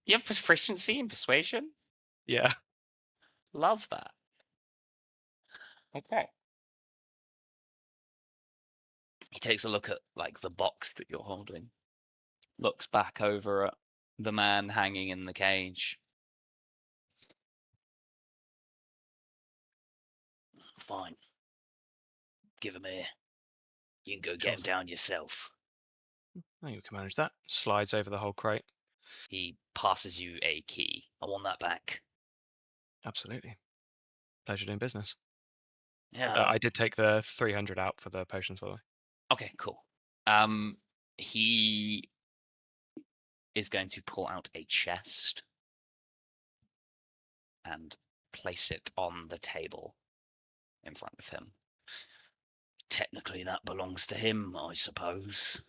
You have proficiency in persuasion? Yeah. Love that. Okay. He takes a look at like the box that you're holding, looks back over at the man hanging in the cage. Fine. Give him here. You can go get him down yourself. I think we can manage that. Slides over the whole crate. He passes you a key. I want that back. Absolutely. Pleasure doing business. Yeah. I did take the 300 out for the potions, by the way. Okay, cool. He is going to pull out a chest and place it on the table in front of him. Technically, that belongs to him, I suppose.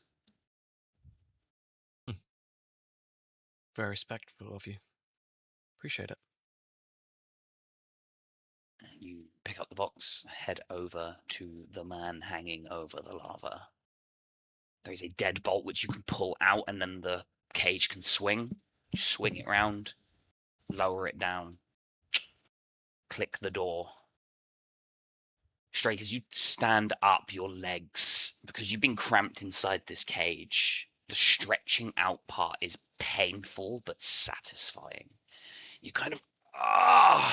Very respectful of you. Appreciate it. You pick up the box, head over to the man hanging over the lava. There is a deadbolt which you can pull out, and then the cage can swing. You swing it round, lower it down, click the door. Strake, as you stand up, your legs, because you've been cramped inside this cage, the stretching out part is painful but satisfying. You kind of,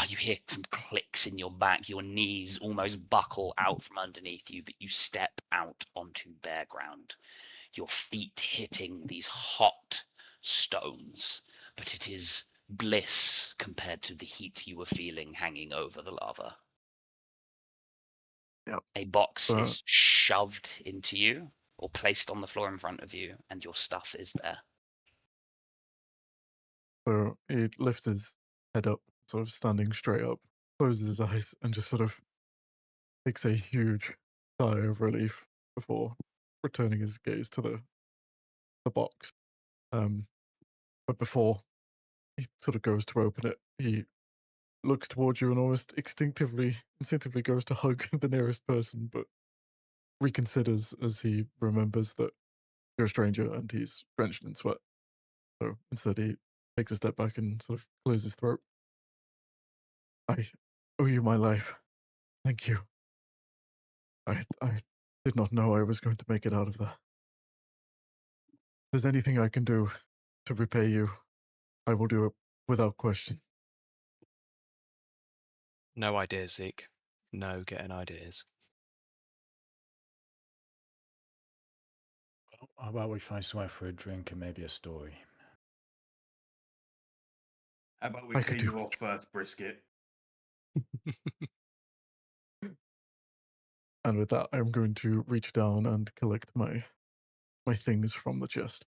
you hear some clicks in your back, your knees almost buckle out from underneath you, but you step out onto bare ground, your feet hitting these hot stones, but it is bliss compared to the heat you were feeling hanging over the lava. Yep. A box is shoved into you or placed on the floor in front of you, and your stuff is there. So he lifts his head up, sort of standing straight up, closes his eyes, and just sort of takes a huge sigh of relief before returning his gaze to the box. But before he sort of goes to open it, he looks towards you and almost instinctively goes to hug the nearest person, but reconsiders as he remembers that you're a stranger and he's drenched in sweat. So instead he takes a step back and sort of clears his throat. I owe you my life. Thank you. I did not know I was going to make it out of there. If there's anything I can do to repay you, I will do it without question. No ideas, Zeke. No getting ideas. Well, how about we find somewhere for a drink and maybe a story? How about we I could clean do you off first, Brisket? And with that, I'm going to reach down and collect my things from the chest.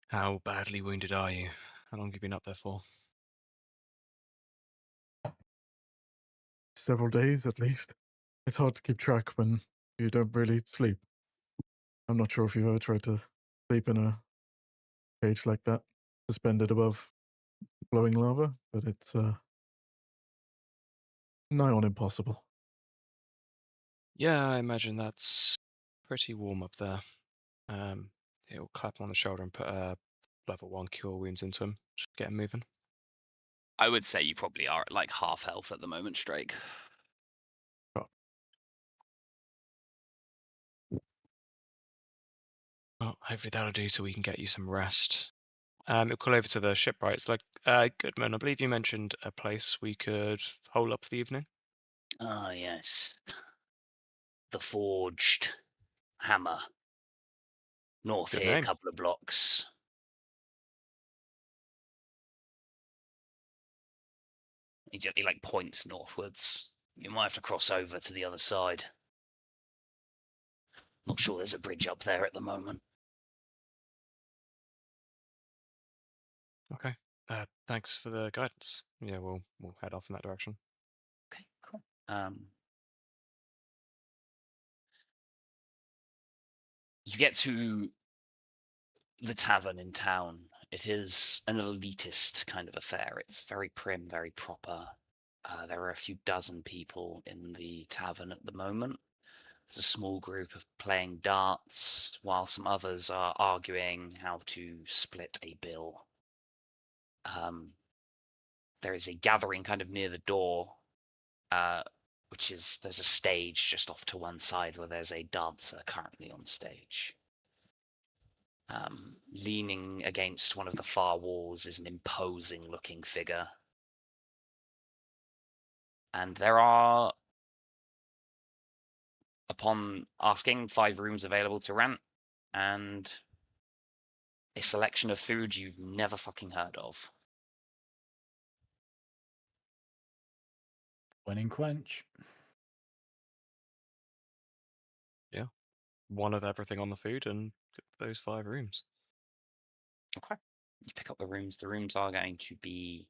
How badly wounded are you? How long have you been up there for? Several days at least. It's hard to keep track when you don't really sleep. I'm not sure if you've ever tried to sleep in a cage like that, suspended above glowing lava, but it's nigh on impossible. Yeah, I imagine that's pretty warm up there. He'll clap him on the shoulder and put level 1 cure wounds into him. Just get him moving. I would say you probably are at like half health at the moment, Strake. Well, hopefully that'll do so we can get you some rest. We'll call over to the shipwrights. Like, Goodman, I believe you mentioned a place we could hole up for the evening. Ah, yes. The Forged Hammer. North Good here, a name. couple of blocks. He like points northwards. You might have to cross over to the other side. Not sure there's a bridge up there at the moment. Okay. Thanks for the guidance. Yeah, we'll head off in that direction. Okay, cool. You get to the tavern in town. It is an elitist kind of affair. It's very prim, very proper. There are a few dozen people in the tavern at the moment. There's a small group of playing darts, while some others are arguing how to split a bill. there is a gathering kind of near the door, which is there's a stage just off to one side where there's a dancer currently on stage. Leaning against one of the far walls is an imposing-looking figure. And there are, upon asking, 5 rooms available to rent, and a selection of food you've never fucking heard of. Winning quench. One of everything on the food and those 5 rooms. Okay. You pick up the rooms. The rooms are going to be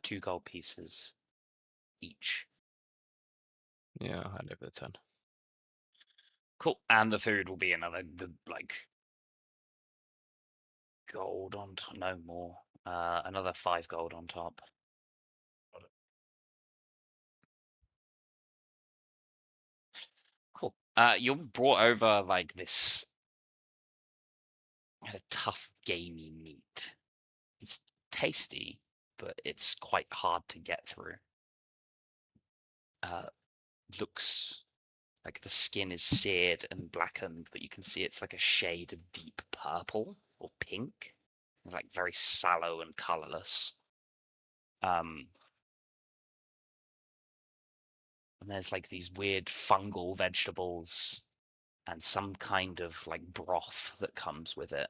2 gold pieces each. Yeah, I'll hand over the 10. Cool. And the food will be another, gold on top. No more. Another 5 gold on top. Cool. You're brought over like this kind of tough, gamey meat. It's tasty, but it's quite hard to get through. Looks like the skin is seared and blackened, but you can see it's like a shade of deep purple or pink. It's like very sallow and colorless. And there's like these weird fungal vegetables and some kind of like broth that comes with it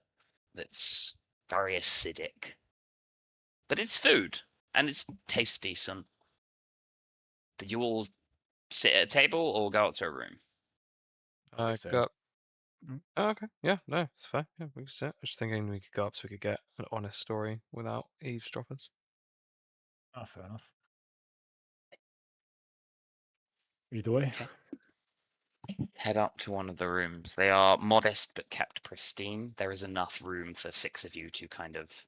that's very acidic. But it's food, and it tastes decent. But you all sit at a table or go out to a room? So- Go up. Oh, okay. Yeah, no, it's fair. Yeah, we can sit. I was just thinking we could go up so we could get an honest story without eavesdroppers. Ah, fair enough. Either way. Okay. Head up to one of the rooms. They are modest but kept pristine. There is enough room for 6 of you to kind of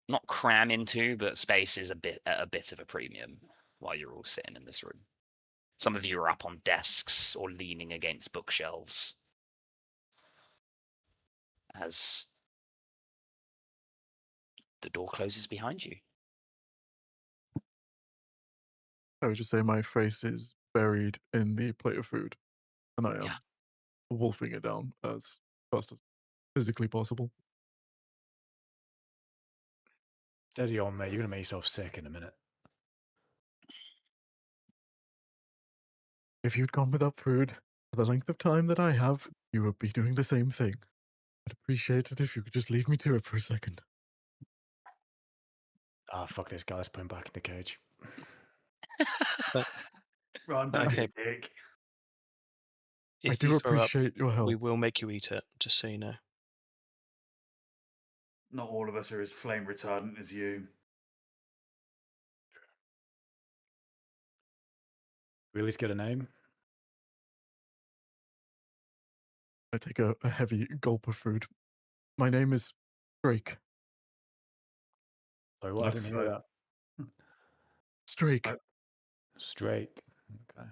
not cram into, but space is at a bit of a premium while you're all sitting in this room. Some of you are up on desks or leaning against bookshelves as the door closes behind you. I would just say my face is buried in the plate of food, and I am Yeah. wolfing it down as fast as physically possible. Steady on, mate. You're going to make yourself sick in a minute. If you'd gone without food for the length of time that I have, you would be doing the same thing. I'd appreciate it if you could just leave me to it for a second. Ah, fuck this guy. Let's put him back in the cage. Run, don't be Okay. a dick. I If do you throw up, appreciate your help. we will make you eat it, just so you know. Not all of us are as flame retardant as you. We at least get a name. I take a heavy gulp of food. My name is Drake. Sorry, what? I didn't hear that. Drake. Straight. Okay.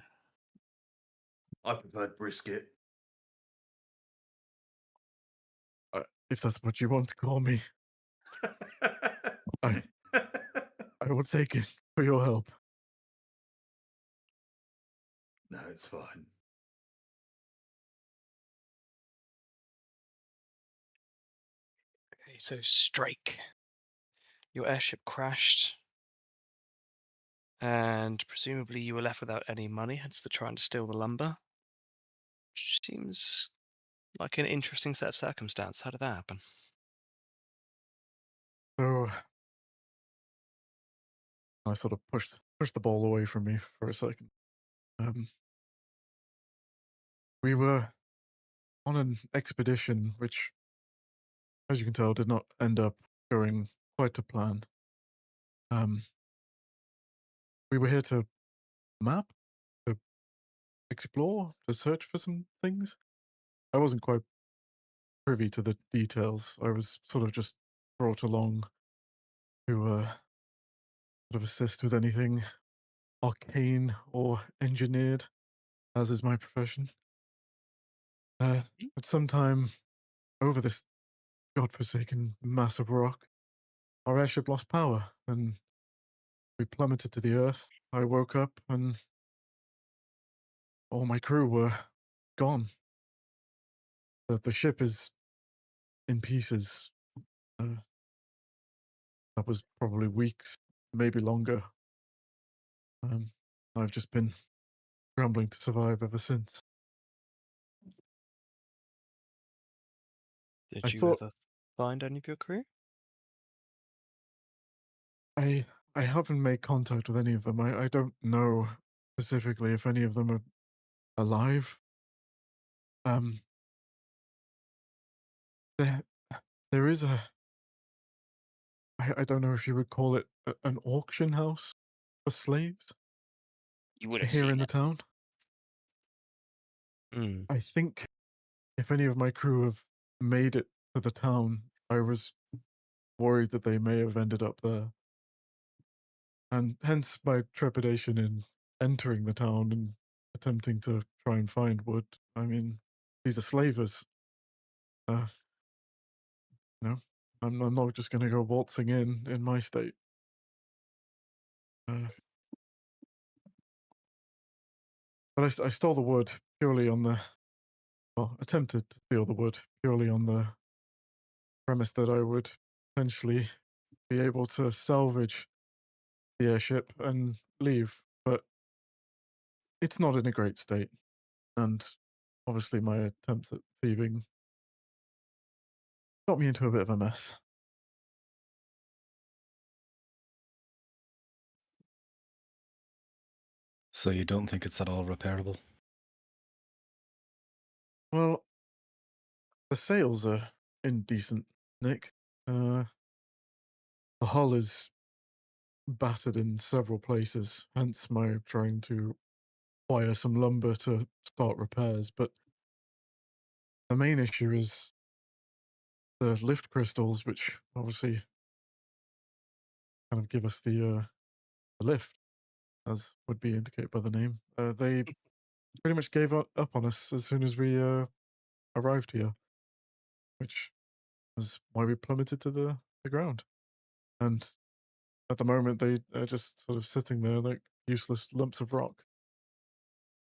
I preferred brisket. If that's what you want to call me, I will take it for your help. No, it's fine. Okay, so Strake. Your airship crashed. And presumably you were left without any money, hence the trying to steal the lumber. Which seems like an interesting set of circumstance. How did that happen? So I sort of pushed the ball away from me for a second. We were on an expedition, which, as you can tell, did not end up going quite to plan. We were here to map, to explore, to search for some things. I wasn't quite privy to the details. I was sort of just brought along to sort of assist with anything arcane or engineered, as is my profession. At some time over this godforsaken mass of rock, our airship lost power and we plummeted to the earth. I woke up and all my crew were gone. The ship is in pieces. That was probably weeks, maybe longer. I've just been scrambling to survive ever since. Did I you thought ever find any of your crew? I haven't made contact with any of them. I don't know specifically if any of them are alive. There is a I don't know if you would call it an auction house for slaves You would have here seen in the it. town. Mm. I think if any of my crew have made it to the town, I was worried that they may have ended up there. And hence my trepidation in entering the town and attempting to try and find wood. I mean, these are slavers. You know, I'm not just going to go waltzing in my state. But I stole the wood purely on the, well, attempted to steal the wood purely on the premise that I would potentially be able to salvage the airship and leave. But it's not in a great state. And obviously my attempts at thieving got me into a bit of a mess. So you don't think it's at all repairable? Well, the sails are in decent nick. The hull is battered in several places, hence my trying to acquire some lumber to start repairs. But the main issue is the lift crystals, which obviously kind of give us the lift, as would be indicated by the name. They pretty much gave up on us as soon as we arrived here, which is why we plummeted to the ground. And at the moment, they are just sort of sitting there like useless lumps of rock.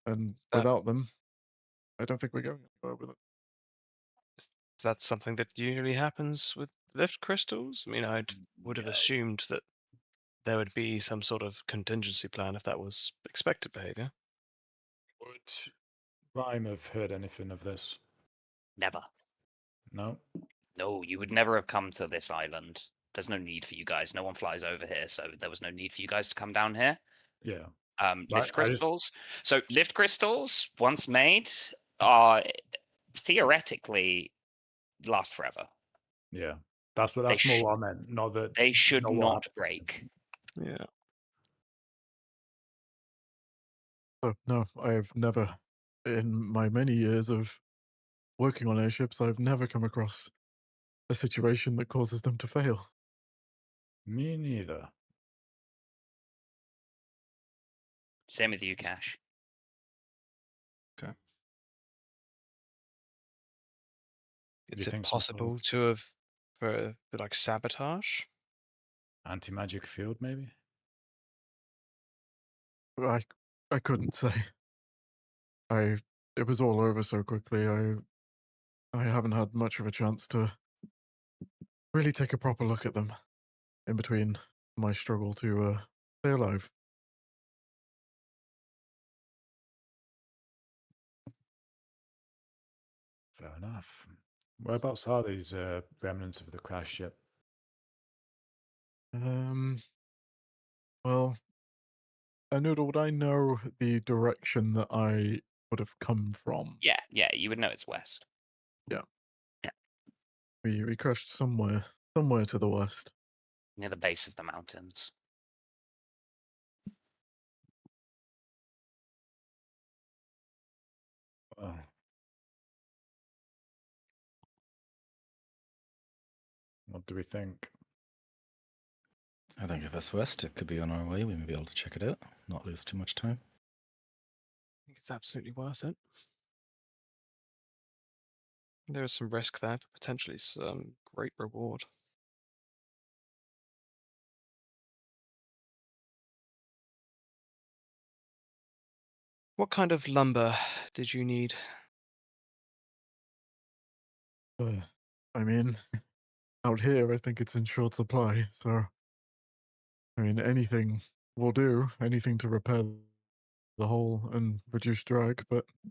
And without them, I don't think we're going anywhere with it. Is that something that usually happens with lift crystals? I mean, I would have No. assumed that there would be some sort of contingency plan if that was expected behavior. Would Rhyme have heard anything of this? Never. No? No, you would never have come to this island. There's no need for you guys. No one flies over here, so there was no need for you guys to come down here. Yeah. Lift crystals. So lift crystals, once made, are theoretically last forever. Yeah. That's more what I meant. Not that They should what not happened. break. Yeah. Oh, no, I've never, in my many years of working on airships, I've never come across a situation that causes them to fail. Me neither. Same with you, Cash. Is it think some sort possible of to have for like sabotage? anti-magic field, maybe? I couldn't say. It was all over so quickly. I haven't had much of a chance to really take a proper look at them in between my struggle to stay alive. Fair enough. Whereabouts are these remnants of the crash ship? Well, Noodle, would I know the direction that I would have come from? Yeah, you would know it's west. Yeah. Yeah. We crashed somewhere to the west. Near the base of the mountains. Oh. What do we think? I think if it's west, it could be on our way. We may be able to check it out, not lose too much time. I think it's absolutely worth it. There is some risk there, but potentially some great reward. What kind of lumber did you need? I mean, out here, I think it's in short supply, so I mean, anything will do. Anything to repair the hole and reduce drag, but I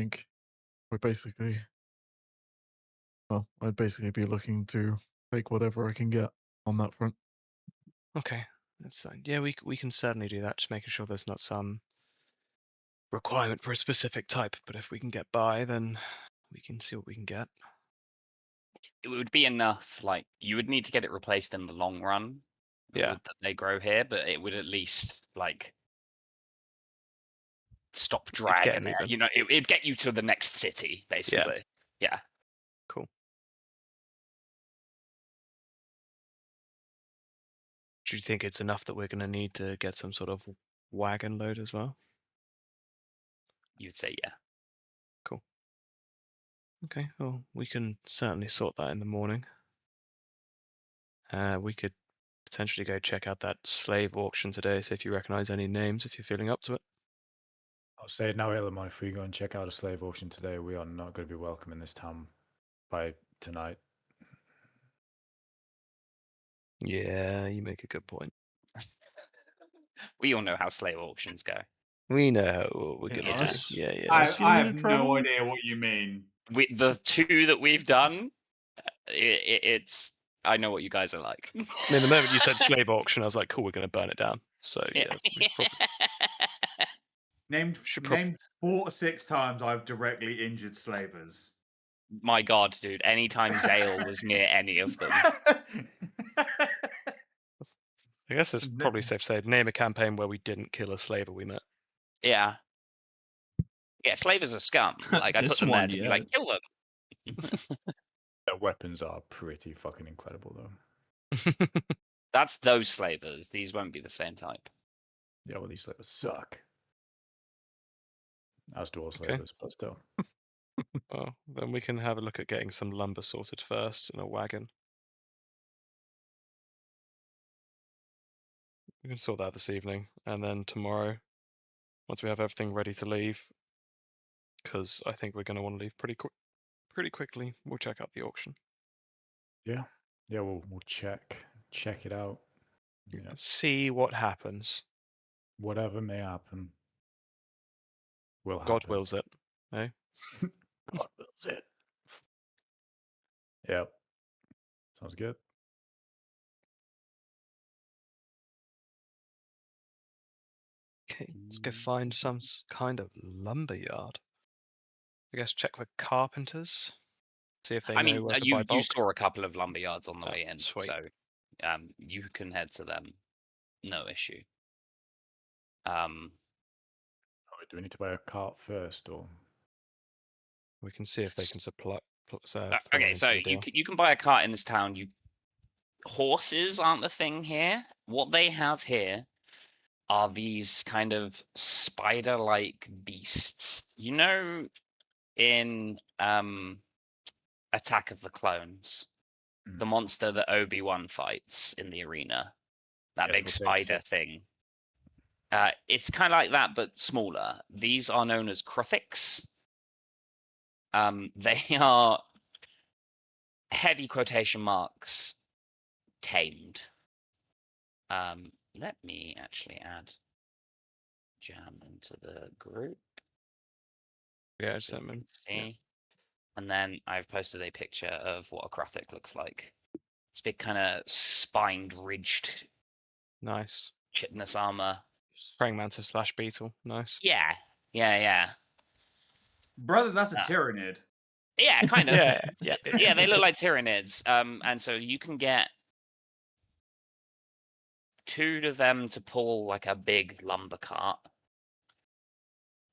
think we're basically, well, I'd basically be looking to take whatever I can get on that front. Okay, that's yeah. We can certainly do that. Just making sure there's not some requirement for a specific type. But if we can get by, then we can see what we can get. It would be enough. Like you would need to get it replaced in the long run. The Yeah. wood that they grow here, but it would at least like stop drag get and moving. you know it'd get you to the next city basically. Yeah. Cool. Do you think it's enough that we're going to need to get some sort of wagon load as well? You'd say yeah. Cool. Okay, well, we can certainly sort that in the morning. We could potentially go check out that slave auction today, see if you recognize any names, if you're feeling up to it. I'll say it now, Elamon. If we go and check out a slave auction today, we are not going to be welcome in this town by tonight. Yeah, you make a good point. We all know how slave auctions go. We know what we're Yeah, gonna us- do. Yeah, I yeah. have no travel? idea what you mean. The two that we've done, it's I know what you guys are like. I mean, the moment you said slave auction, I was like, cool, we're gonna burn it down. So yeah, we should probably, Named Should prob- named 4 or 6 times I've directly injured slavers. My God, dude! Anytime Zale was near any of them, I guess it's probably safe to say, name a campaign where we didn't kill a slaver we met. yeah, slavers are scum. Like I put This them there one, to be yeah. like, kill them. Their weapons are pretty fucking incredible, though. That's those slavers. These won't be the same type. Yeah, well, these slavers suck. As do all Okay. slavers, but still. Well, then we can have a look at getting some lumber sorted first in a wagon. We can sort that this evening, and then tomorrow, once we have everything ready to leave, because I think we're going to want to leave pretty quickly, we'll check out the auction. Yeah, we'll check it out. Yeah, See what happens. whatever may happen, will happen. God wills it. Eh? God wills it. Yep. Sounds good. Okay, let's go find some kind of lumber yard. I guess check for carpenters. See if they I know mean, where to buy you bulk. saw a couple of lumber yards on the Oh, way in, sweet. so you can head to them, no issue. Do we need to buy a cart first, or We can see if they can supply. Okay, so you can buy a cart in this town. Horses aren't the thing here. What they have here are these kind of spider-like beasts. You know, in Attack of the Clones, the monster that Obi-Wan fights in the arena, that Yes, big we'll take spider it. thing. It's kind of like that, but smaller. These are known as krothiks. They are heavy quotation marks tamed. Let me actually add Jam into the group. Yeah, so you can yeah. see. And then I've posted a picture of what a krothic looks like. It's big, kind of spined, ridged, Nice. chitinous armor. Praying mantis / beetle. Nice. Yeah. Brother, that's a tyrannid. Yeah, kind of. Yeah. Yeah, they look like tyrannids. And so you can get 2 of them to pull like a big lumber cart.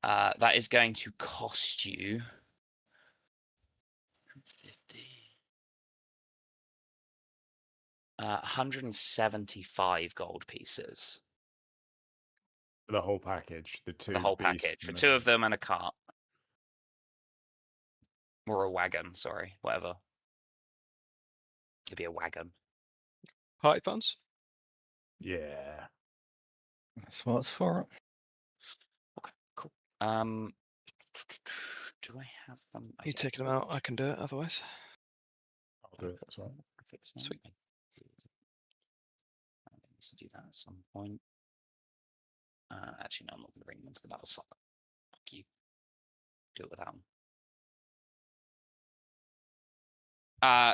That is going to cost you 175 gold pieces. the whole package? The whole package for 2 of them and a cart. Or a wagon, sorry, whatever. It'd be a wagon. Party funds? Yeah. That's what it's for. Do I have them? You taking them out? I can do it. Otherwise, I'll do it. That's all right. Fix them. Sweet. I need to do that at some point. Actually, no, I'm not going to bring them into the battles. Fuck you. Do it without them.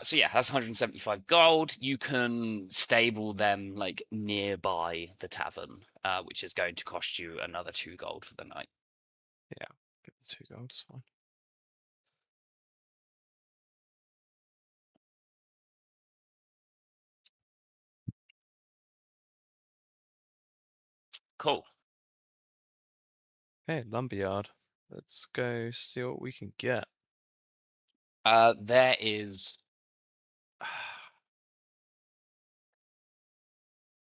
So yeah, that's 175 gold. You can stable them like nearby the tavern, which is going to cost you another 2 gold for the night. yeah, get the 2 gold. It's fine. Cool. Okay, lumberyard. Let's go see what we can get. There is,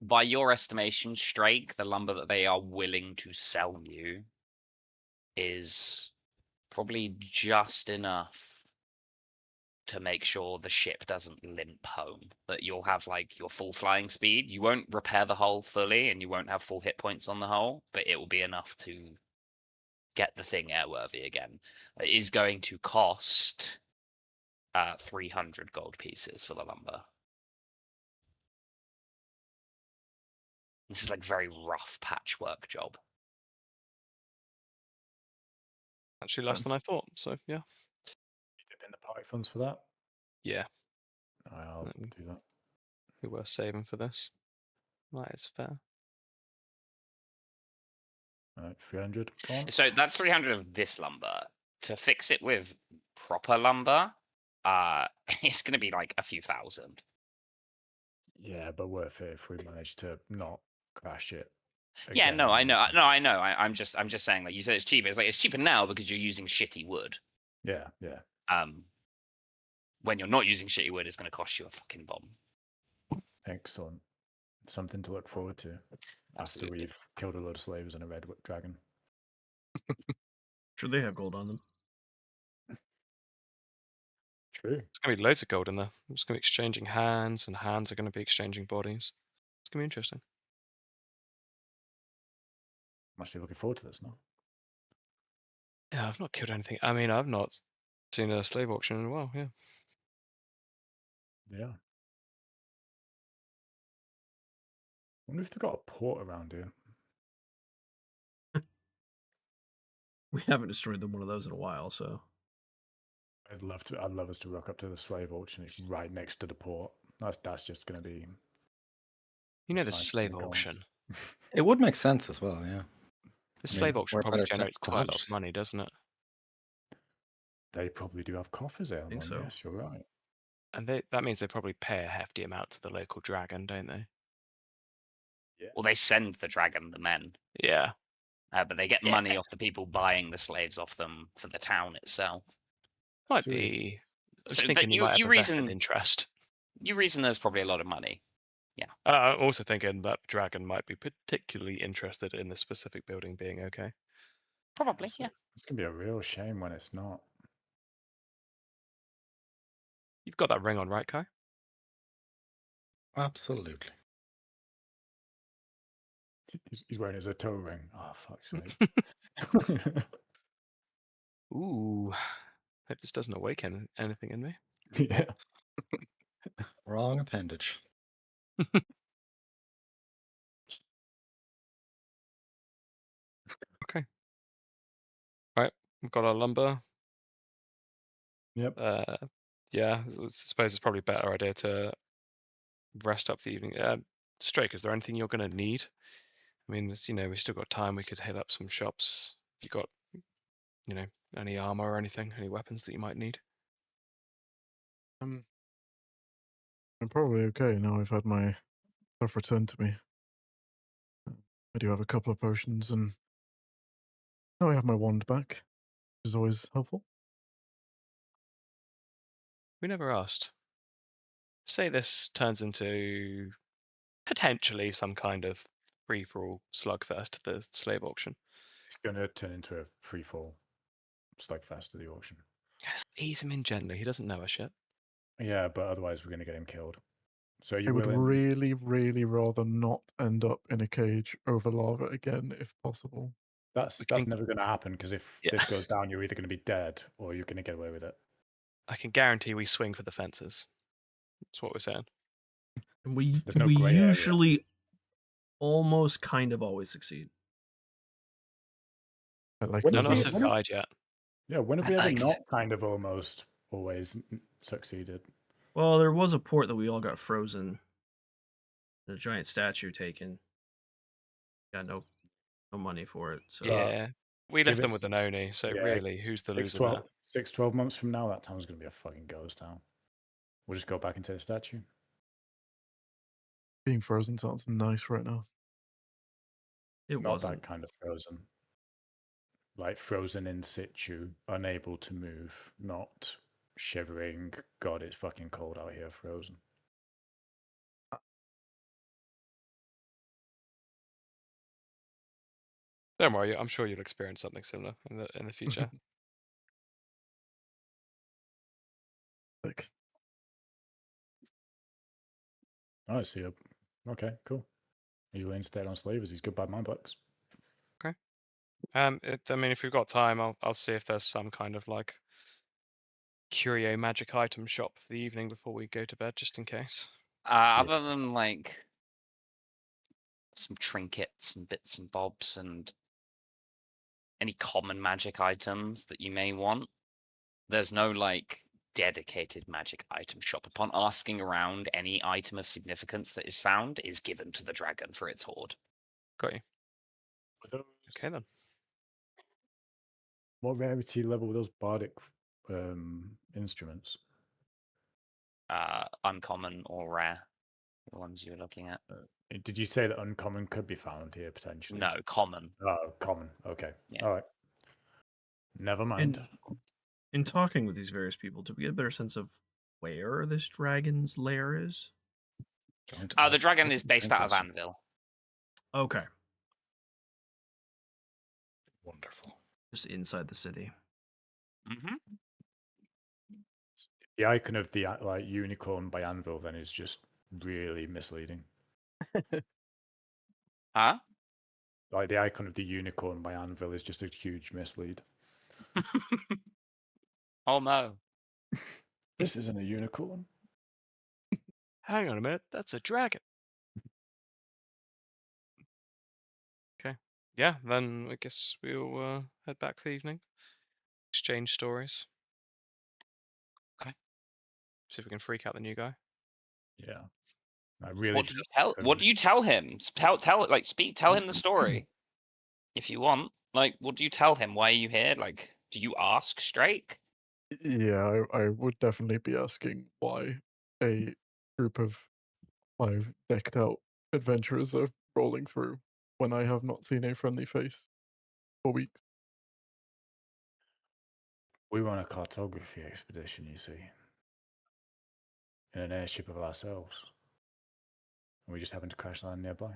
by your estimation, Strake, the lumber that they are willing to sell you is probably just enough to make sure the ship doesn't limp home. That you'll have like your full flying speed. You won't repair the hull fully, and you won't have full hit points on the hull, but it will be enough to get the thing airworthy again. It is going to cost 300 gold pieces for the lumber. This is like very rough patchwork job. Actually, less than I thought. So yeah, You dip in the party funds for that? yeah, I'll do that. be worth saving for this. That is fair. All right, 300. Go on. So that's 300 of this lumber. To fix it with proper lumber, it's going to be like a few thousand. Yeah, but worth it if we manage to not crash it. Yeah, again. no, I know. No, I know. I'm just saying, like you said, it's cheaper. It's like it's cheaper now because you're using shitty wood. Yeah, yeah. When you're not using shitty wood, it's going to cost you a fucking bomb. Excellent. Something to look forward to. Absolutely. After we've killed a load of slaves and a red dragon. Sure, they have gold on them. True. It's going to be loads of gold in there. It's going to be exchanging hands, and hands are going to be exchanging bodies. It's going to be interesting. I'm actually looking forward to this now. Yeah, I've not killed anything. I mean, I've not seen a slave auction in a while. Yeah. Yeah. I wonder if they've got a port around here. We haven't destroyed them one of those in a while, so I'd love us to rock up to the slave auction. It's right next to the port. That's just going to be. You know, the Besides slave the gold. auction. It would make sense as well, yeah. The I mean, slave auction where probably better generates chance to quite a lot hedge? of money, doesn't it? They probably do have coffers there. think so. Yes, you're right. And that means they probably pay a hefty amount to the local dragon, don't they? Yeah. Well, they send the dragon the men, Yeah. but they get Yeah. money off the people buying the slaves off them for the town itself. Might So be. I was So thinking that you might have you a vested reason interest. you reason there's probably a lot of money. I'm also thinking that dragon might be particularly interested in the specific building being okay. Probably, yeah. It's going to be a real shame when it's not. You've got that ring on, right, Kai? Absolutely. He's wearing his toe ring. Oh, fuck's sake. Ooh. Hope this doesn't awaken anything in me. Yeah. Wrong appendage. Okay. Right. We've got our lumber. Yep. Yeah, I suppose it's probably a better idea to rest up for the evening. Strake, is there anything you're going to need? I mean, we've still got time. We could hit up some shops. You got, any armor or anything, any weapons that you might need? I'm probably okay now I've had my stuff returned to me. I do have a couple of potions, and now I have my wand back, which is always helpful. We never asked. Say this turns into potentially some kind of free-for-all slugfest at the slave auction. It's going to turn into a free-fall slugfest at the auction. Just ease him in gently. He doesn't know us yet. Yeah, but otherwise we're going to get him killed. So are you I would willing? really, really rather not end up in a cage over lava again, if possible. That's We can, never going to happen because if Yeah. this goes down, you're either going to be dead or you're going to get away with it. I can guarantee we swing for the fences. That's what we're saying. And we There's no we grey area. usually almost kind of always succeed. I like When None of have us we- have when have- died yet. Yeah, when have I we ever like not kind of almost always succeeded? Well, there was a port that we all got frozen. The giant statue taken. Got no money for it. So Yeah. We give left them it with an Oni, so yeah, really, who's the 6, loser there? 12 months from now, that town's going to be a fucking ghost town. We'll just go back into the statue. Being frozen sounds nice right now. it Not wasn't. that kind of frozen. Like frozen in situ, unable to move, not shivering. God, it's fucking cold out here, frozen. Don't worry, I'm sure you'll experience something similar in the future. Like, Oh, I see. Okay, cool. He's instead on slavers. He's good by my books. I mean, if we've got time, I'll see if there's some kind of like curio magic item shop for the evening before we go to bed, just in case. Other than like some trinkets and bits and bobs and any common magic items that you may want, there's no like dedicated magic item shop. Upon asking around, any item of significance that is found is given to the dragon for its hoard. Got you. Okay then. What rarity level were those bardic instruments? Uncommon or rare, the ones you're looking at. Did you say that uncommon could be found here potentially? No, common. Oh, common. Okay. Yeah. All right. Never mind. And in talking with these various people, did we get a better sense of where this dragon's lair is? The dragon is based out of Anvil. Okay, Wonderful. just inside the city. Mm-hmm. The icon of the like unicorn by Anvil then is just really misleading. Huh? Like the icon of the unicorn by Anvil is just a huge mislead. Oh no. This isn't a unicorn. Hang on a minute, that's a dragon. Okay. Yeah, then I guess we'll head back for the evening. Exchange stories. Okay. See if we can freak out the new guy. Yeah. I really What do you just tell? What couldn't- do you tell him? Tell him the story, if you want. Like, what do you tell him? Why are you here? Like, do you ask straight? yeah, I would definitely be asking why a group of 5 decked out adventurers are rolling through when I have not seen a friendly face for weeks. We were on a cartography expedition, you see. In an airship of ourselves. And we just happened to crash land nearby.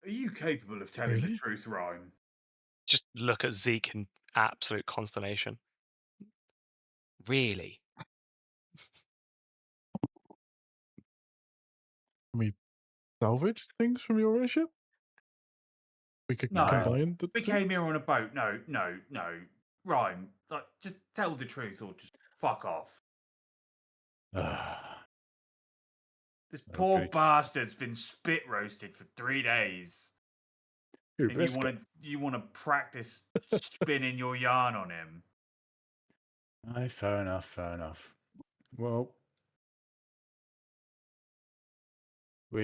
Are you capable of telling the Really? truth, Rhyme? Just look at Zeke in absolute consternation. Really? Can we salvage things from your airship? We could No. combine the We two? came here on a boat. No. Rhyme, like, just tell the truth or just fuck off. This poor Okay. bastard's been spit roasted for 3 days. Ooh, And brisket. you wanna practice spinning your yarn on him. Aye, fair enough. Well, where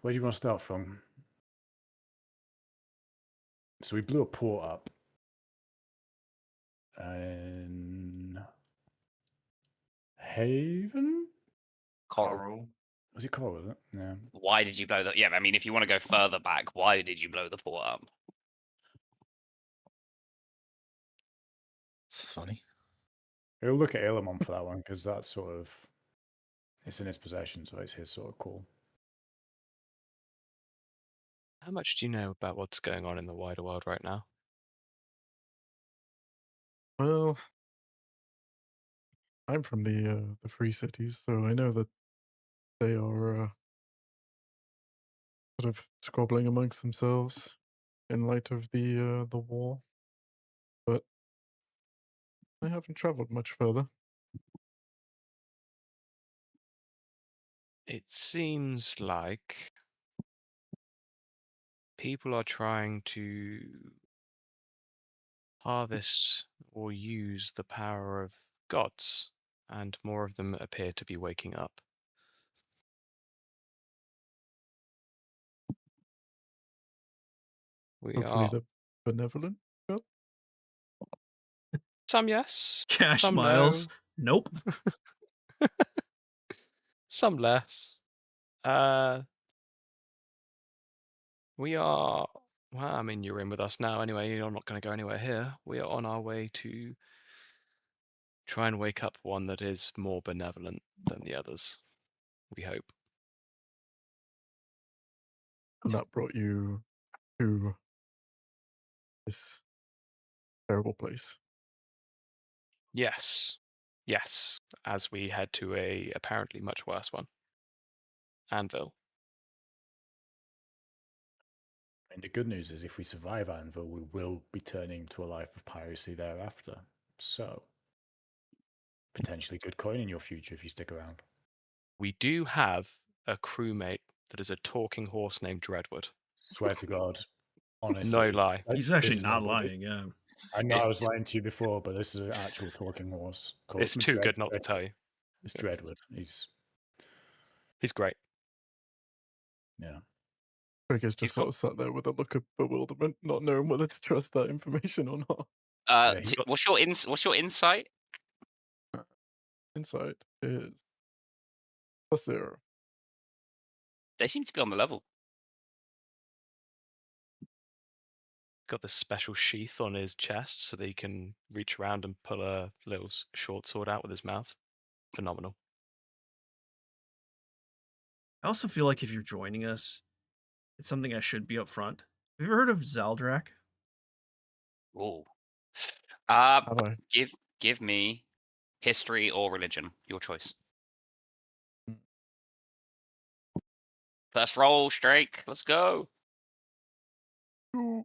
do you want to start from? So we blew a port up. And Haven? Coral. Was it Coral, was it? Yeah. Why did you blow the? Yeah, I mean, if you want to go further back, why did you blow the port up? It's funny. We'll look at Ilamon for that one, because that's sort of it's in his possession, so it's his sort of call. How much do you know about what's going on in the wider world right now? Well, I'm from the Free Cities, so I know that they are sort of squabbling amongst themselves. in light of the war, but I haven't traveled much further. It seems like people are trying to harvest or use the power of gods, and more of them appear to be waking up. We Hopefully, are the benevolent god. some yes, Cash some smiles. Nope. no, some less. We are. Well, I mean, you're in with us now anyway. You're not going to go anywhere here. We are on our way to try and wake up one that is more benevolent than the others. We hope. And that brought you to this terrible place. Yes. Yes. As we head to a apparently much worse one. Anvil. And the good news is, if we survive Anvil, we will be turning to a life of piracy thereafter. So, potentially good coin in your future if you stick around. We do have a crewmate that is a talking horse named Dreadwood. Swear to God, honestly. No lie. He's this actually is not what we'll do. lying, yeah. I know I was lying to you before, but this is an actual talking horse. Called It's too good not to tell you. It's Dreadwood. He's great. yeah. Greg has just He's sort got- of sat there with a look of bewilderment, not knowing whether to trust that information or not. Yeah, he- What's your insight? Insight is +0. They seem to be on the level. Got this special sheath on his chest so that he can reach around and pull a little short sword out with his mouth. Phenomenal. I also feel like if you're joining us, it's something I should be up front. Have you ever heard of Zaldrak? Oh. Have I? Give me history or religion. Your choice. First roll, Strake. Let's go. Ooh.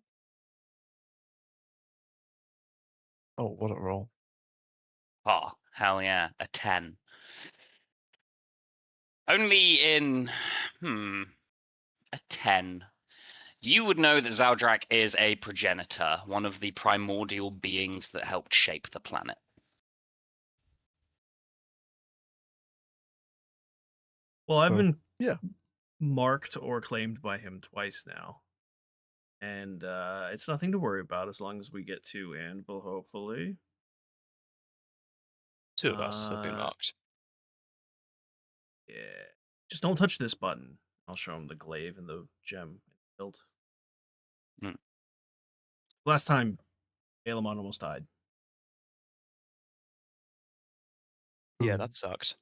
Oh, what a roll. Oh, hell yeah. A 10. Only in a 10. You would know that Zaldrak is a progenitor, one of the primordial beings that helped shape the planet. Well, I've Oh, been yeah. marked or claimed by him twice now. And it's nothing to worry about as long as we get to Anvil, hopefully. Two of us have been marked. Yeah. Just don't touch this button. I'll show him the glaive and the gem hilt. Hmm. Last time, Aelamon almost died. Yeah, Ooh. that sucked.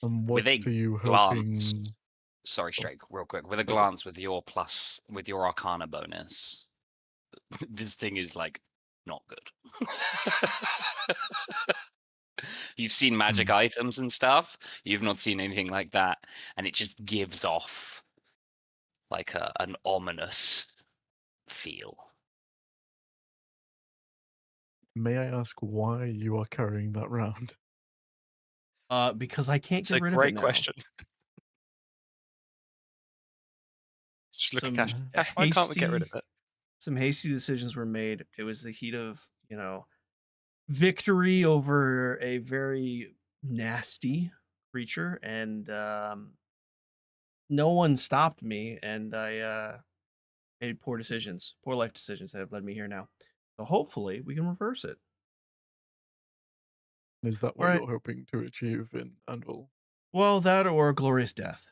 And what With a are you glance, hoping? sorry, Oh, Strake, real quick. With a go. glance with your Arcana bonus, this thing is like not good. You've seen magic items and stuff. You've not seen anything like that, and it just gives off like an ominous feel. May I ask why you are carrying that round? Because I can't It's get a rid of it great now. question. Just look at Some Cash. Why can't we get rid of hasty- it? Some hasty decisions were made. It was the heat of, victory over a very nasty creature, and no one stopped me, and I made poor life decisions that have led me here now. So hopefully we can reverse it. Is that what Alright. you're hoping to achieve in Anvil? Well, that or a glorious death.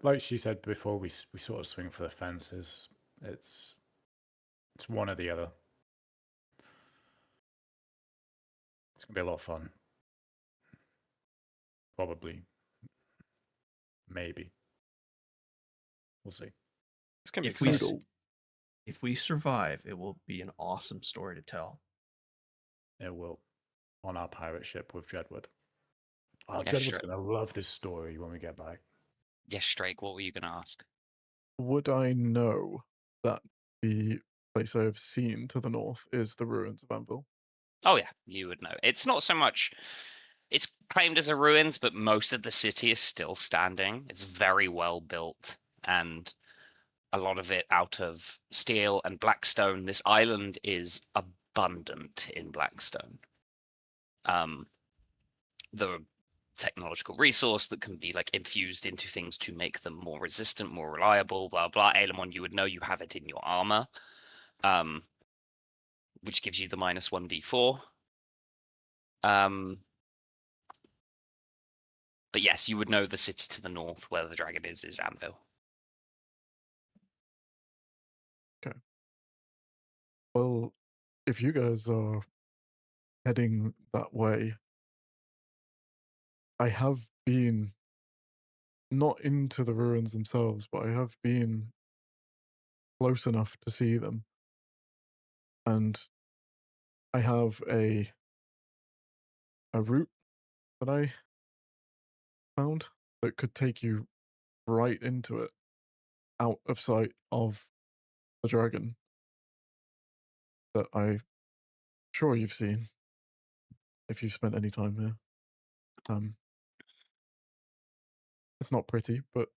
Like she said before, we sort of swing for the fences. It's one or the other. It's gonna be a lot of fun. Probably. Maybe. We'll see. It's gonna be If we exciting. if we survive, it will be an awesome story to tell. It will. On our pirate ship with Dreadwood. Oh, Yeah, Dreadwood's sure. gonna love this story when we get back. Yes, Strake, what were you going to ask? would I know that the place I have seen to the north is the ruins of Anvil? Oh yeah, you would know. It's not so much. It's claimed as a ruins, but most of the city is still standing. It's very well built, and a lot of it out of steel and blackstone. This island is abundant in blackstone. The technological resource that can be like infused into things to make them more resistant, more reliable, blah blah. Aelemon, you would know, you have it in your armor, which gives you the -1d4. But yes, you would know the city to the north where the dragon is Anvil. Okay. Well, if you guys are heading that way, I have been not into the ruins themselves, but I have been close enough to see them. And I have a route that I found that could take you right into it, out of sight of the dragon that I'm sure you've seen if you've spent any time here. It's not pretty, but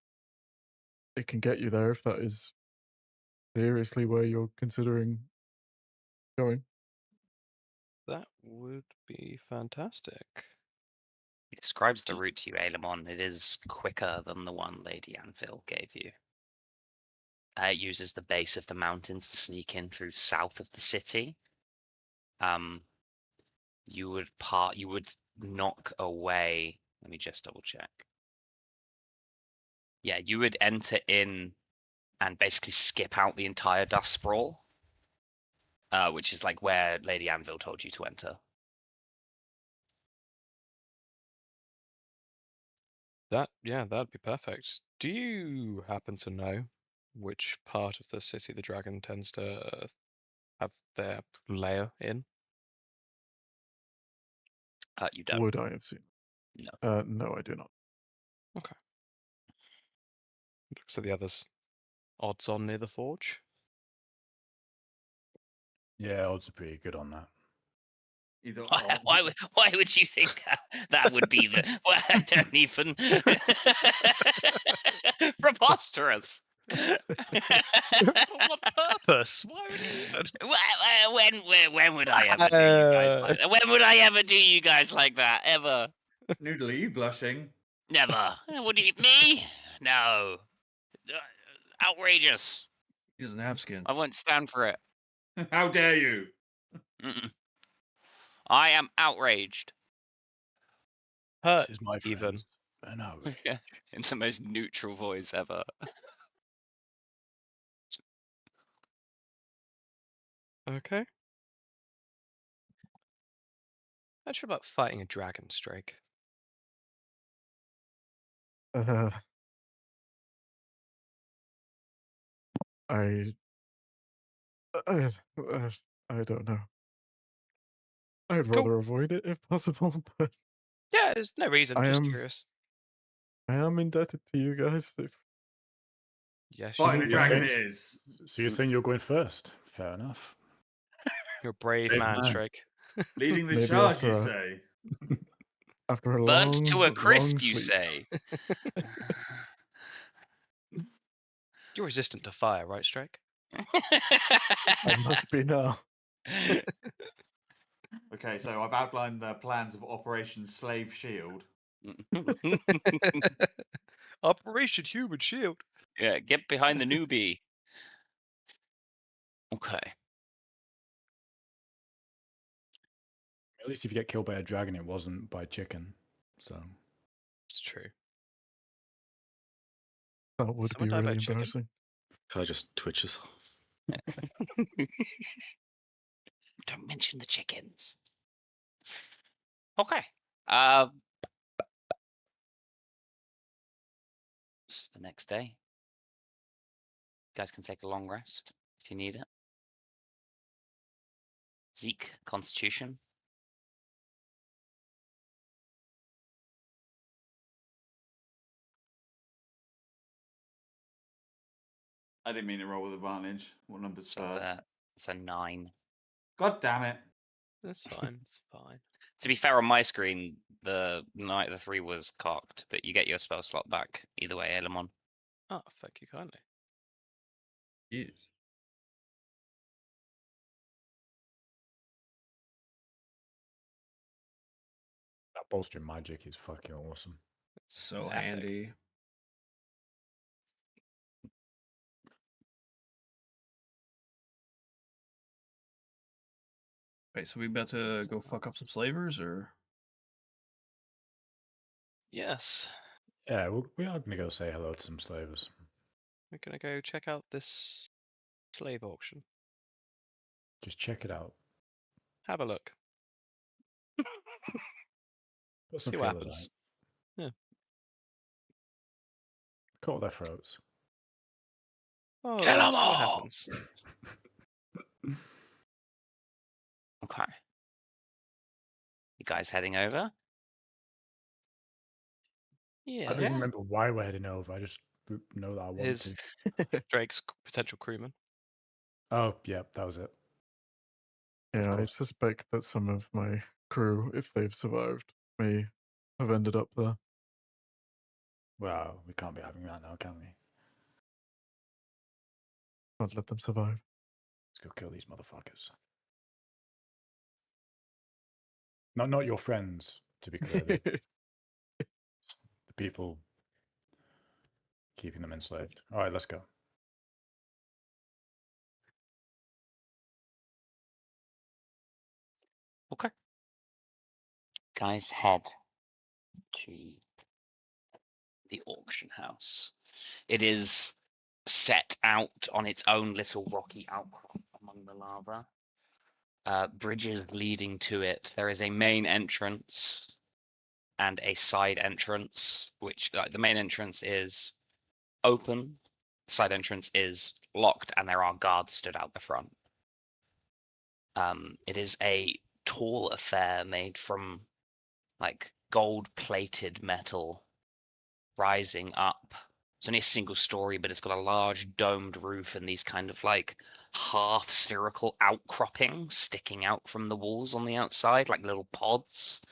it can get you there if that is seriously where you're considering going. That would be fantastic. He describes the route to you, Aelemon. It is quicker than the one Lady Anvil gave you. It uses the base of the mountains to sneak in through south of the city. You would knock away. Let me just double check. Yeah, you would enter in and basically skip out the entire dust sprawl, which is like where Lady Anvil told you to enter. That'd be perfect. Do you happen to know which part of the city the dragon tends to have their lair in? You don't. Would I have seen? No. No, I do not. Okay. So the others, odds on near the forge? Yeah, odds are pretty good on that. Either Why would you think that would be the? Well, I don't even. Preposterous. For what purpose? Why would he even? When would I ever do you guys like that? When would I ever do you guys like that? Ever? Noodle, are you blushing? Never. What do you me? No. Outrageous. He doesn't have skin. I won't stand for it. How dare you? Mm-mm. I am outraged. Hurt This is my even. friends. No. Yeah, in the most neutral voice ever. Okay. Not sure about fighting a dragon, Strake. I don't know. I'd Cool. rather avoid it if possible, but Yeah, there's no reason. I Just am- curious. I am indebted to you guys. If Yes, Fighting you the you're dragon saying- it is. So you're saying you're going first? Fair enough. You're a brave Brave man, man. Strake. Leading the Maybe charge, after you a- say? after a Burnt long, to a crisp, long you sleep, say. You're resistant to fire, right, Strake? I must be now. Okay, so I've outlined the plans of Operation Slave Shield. Operation Human Shield. Yeah, get behind the newbie. Okay. At least if you get killed by a dragon, it wasn't by chicken. So It's true. That would Someone be die by really chicken? embarrassing. Kai just twitches. Don't mention the chickens. Okay. It's the next day. You guys can take a long rest if you need it. Zeke, Constitution. I didn't mean to roll with advantage. What number's So first? it's a 9. God damn it. That's fine. It's fine. To be fair, on my screen, the 3 was cocked, but you get your spell slot back either way, Elamon. Oh, thank you kindly. Yes. That bolstering magic is fucking awesome. It's So epic. handy. Wait, so we about to go fuck up some slavers, or? Yes. Yeah, we are going to go say hello to some slavers. We're gonna go check out this slave auction. Just check it out. Have a look. Put some See what feelers happens. out. Yeah. Cut their throats. Oh, Kill 'em see what all! happens. Okay. You guys heading over? Yeah. I don't even remember why we're heading over. I just know that I want His Drake's potential crewman. Oh, yeah, that was it. Yeah, I course. suspect that some of my crew, if they've survived, may have ended up there. Well, we can't be having that now, can we? Can't let them survive. Let's go kill these motherfuckers. Not your friends, to be clear. The people keeping them enslaved. All right, let's go. Okay. Guys, head to the auction house. It is set out on its own little rocky outcrop among the lava. Bridges leading to it. There is a main entrance and a side entrance, which the main entrance is open, side entrance is locked, and there are guards stood out the front. It is a tall affair made from like gold-plated metal rising up. It's only a single story, but it's got a large domed roof and these kind of like half spherical outcroppings sticking out from the walls on the outside, like little pods.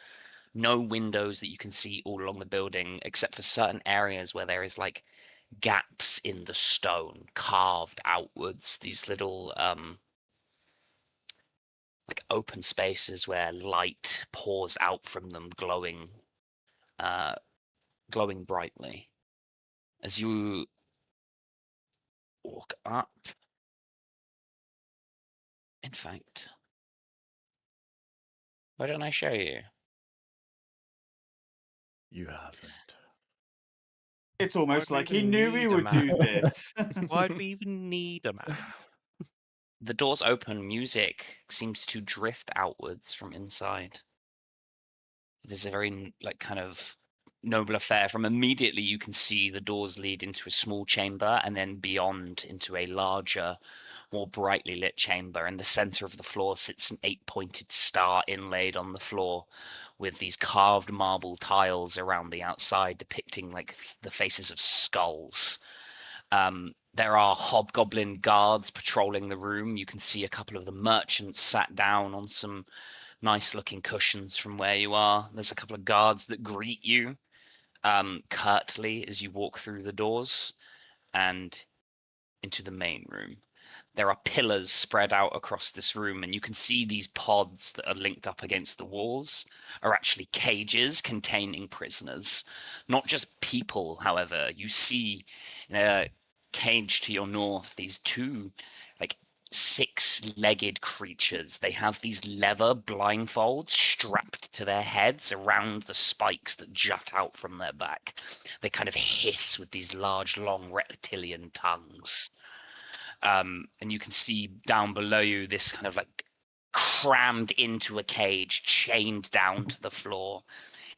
No windows that you can see all along the building, except for certain areas where there is like gaps in the stone carved outwards. These little like open spaces where light pours out from them, glowing brightly. As you walk up, in fact, why don't I show you? You haven't. It's almost Why'd we like he even knew we need a would do map? this. Why'd we even need a map? The doors open, music seems to drift outwards from inside. It is a very like kind of noble affair. From immediately you can see the doors lead into a small chamber and then beyond into a larger, more brightly lit chamber. In the center of the floor sits an 8-pointed star inlaid on the floor with these carved marble tiles around the outside depicting like the faces of skulls. There are hobgoblin guards patrolling the room. You can see a couple of the merchants sat down on some nice looking cushions from where you are. There's a couple of guards that greet you curtly as you walk through the doors and into the main room. There are pillars spread out across this room, and you can see these pods that are linked up against the walls are actually cages containing prisoners. Not just people, however. You see in a cage to your north these two like 6-legged creatures. They have these leather blindfolds strapped to their heads around the spikes that jut out from their back. They kind of hiss with these large, long reptilian tongues. And you can see down below you this kind of like crammed into a cage, chained down to the floor,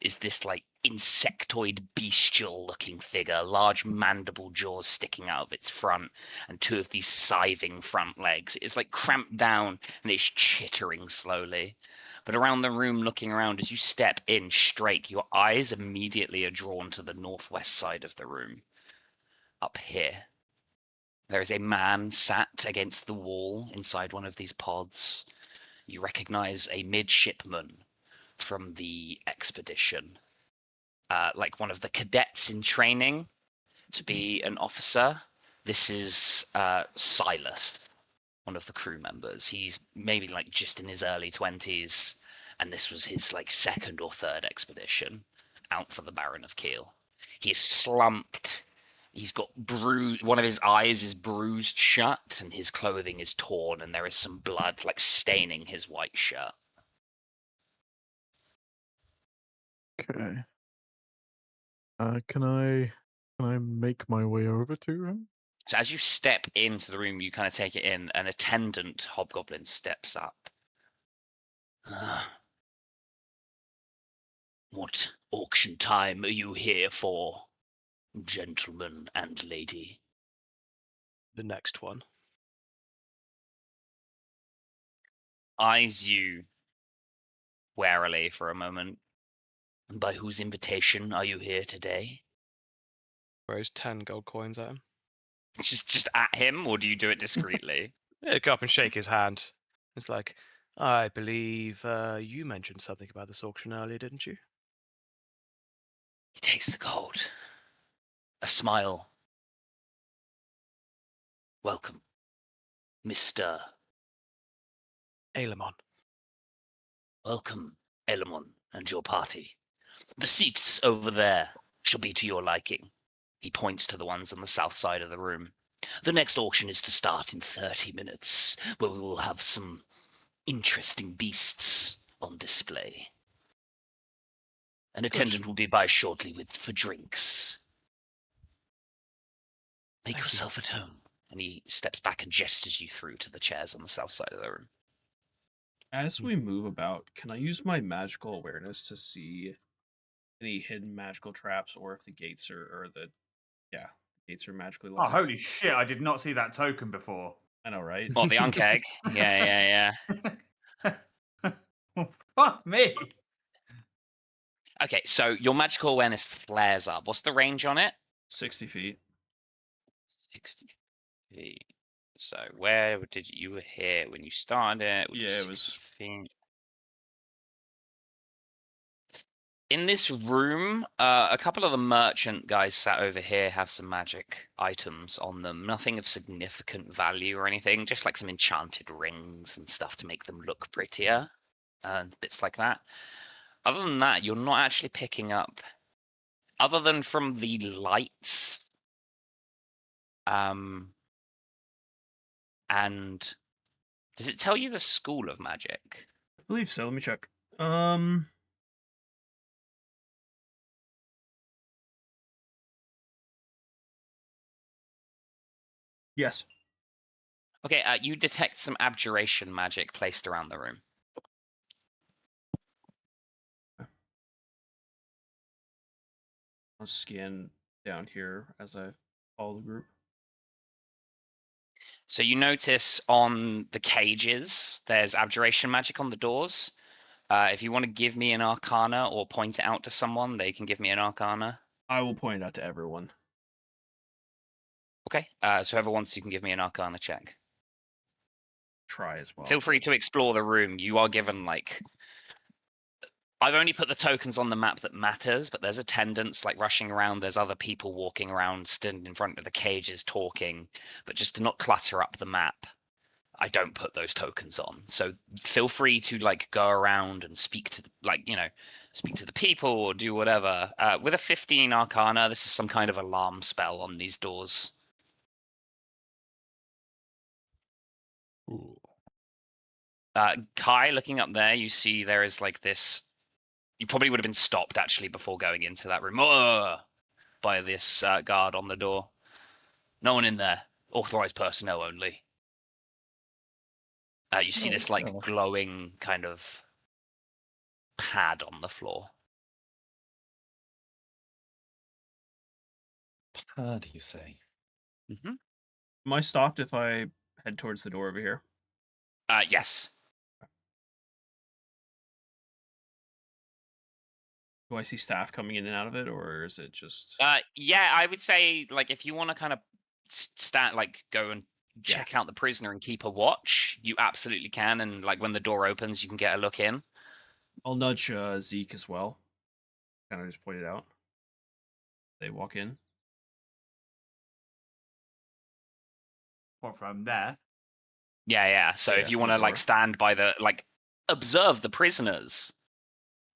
is this like insectoid bestial looking figure, large mandible jaws sticking out of its front and two of these scything front legs. It's like cramped down and it's chittering slowly. But around the room, looking around, as you step in straight, your eyes immediately are drawn to the northwest side of the room. Up here. There is a man sat against the wall inside one of these pods. You recognize a midshipman from the expedition, like one of the cadets in training to be an officer. This is Silas, one of the crew members. He's maybe like just in his early 20s, and this was his like second or third expedition out for the Baron of Kiel. He is slumped. He's got bruised. One of his eyes is bruised shut, and his clothing is torn, and there is some blood like staining his white shirt. Okay. Can I make my way over to him? So as you step into the room, you kind of take it in. An attendant hobgoblin steps up. What auction time are you here for, gentleman and lady? The next one. Eyes you warily for a moment. And by whose invitation are you here today? Throws 10 gold coins at him. Just at him, or do you do it discreetly? Yeah, go up and shake his hand. It's like, I believe you mentioned something about this auction earlier, didn't you? He takes the gold. A smile. Welcome, Mr. Ailemon. Welcome, Ailemon, and your party. The seats over there shall be to your liking. He points to the ones on the south side of the room. The next auction is to start in 30 minutes, where we will have some interesting beasts on display. An attendant will be by shortly for drinks. Make yourself at home. And he steps back and gestures you through to the chairs on the south side of the room. As we move about, can I use my magical awareness to see any hidden magical traps, or if the gates are gates are magically Oh, locked? holy shit! I did not see that token before. I know, right? Well, the unkeg. Yeah. Fuck me. Okay, so your magical awareness flares up. What's the range on it? 60 feet. 60 feet. So where did you were here when you started it? Which Yeah, is it was 60 feet. In this room, a couple of the merchant guys sat over here have some magic items on them. Nothing of significant value or anything, just like some enchanted rings and stuff to make them look prettier and bits like that. Other than that, you're not actually picking up, other than from the lights, and does it tell you the school of magic? I believe so. Let me check. Yes. Okay, you detect some abjuration magic placed around the room. I'll scan down here as I follow the group. So you notice on the cages, there's abjuration magic on the doors. If you want to give me an arcana or point it out to someone, they can give me an arcana. I will point it out to everyone. Okay, so whoever wants, you can give me an arcana check. Try as well. Feel free to explore the room. You are given, like... I've only put the tokens on the map that matters, but there's attendants, like, rushing around. There's other people walking around, standing in front of the cages, talking. But just to not clutter up the map, I don't put those tokens on. So feel free to, like, go around and speak to, speak to the people or do whatever. With a 15 arcana, this is some kind of alarm spell on these doors. Ooh. Kai, looking up there, you see there is like this. You probably would have been stopped actually before going into that room by this guard on the door. No one in there. Authorized personnel only. You see this like glowing kind of pad on the floor. Pad, you say? Mm-hmm. Am I stopped if I head towards the door over here? Yes. Do I see staff coming in and out of it, or is it just... Yeah, I would say, like, if you want to kind of stand, like, go and check out the prisoner and keep a watch, you absolutely can. And like when the door opens, you can get a look in. I'll nudge Zeke as well. Kind of just point it out. They walk in. What, from there? Yeah. So Yeah, if you from want the to like door. stand by the observe the prisoners,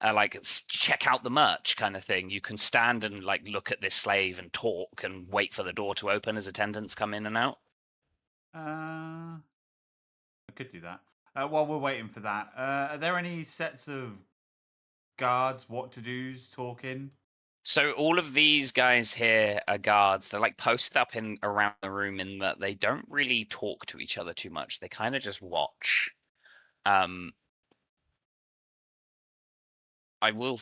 like check out the merch kind of thing, you can stand and like look at this slave and talk and wait for the door to open as attendants come in and out. I could do that. While we're waiting for that, are there any sets of guards, what-to-dos talking? So all of these guys here are guards. They're like posted up in around the room in that they don't really talk to each other too much. They kind of just watch. I will,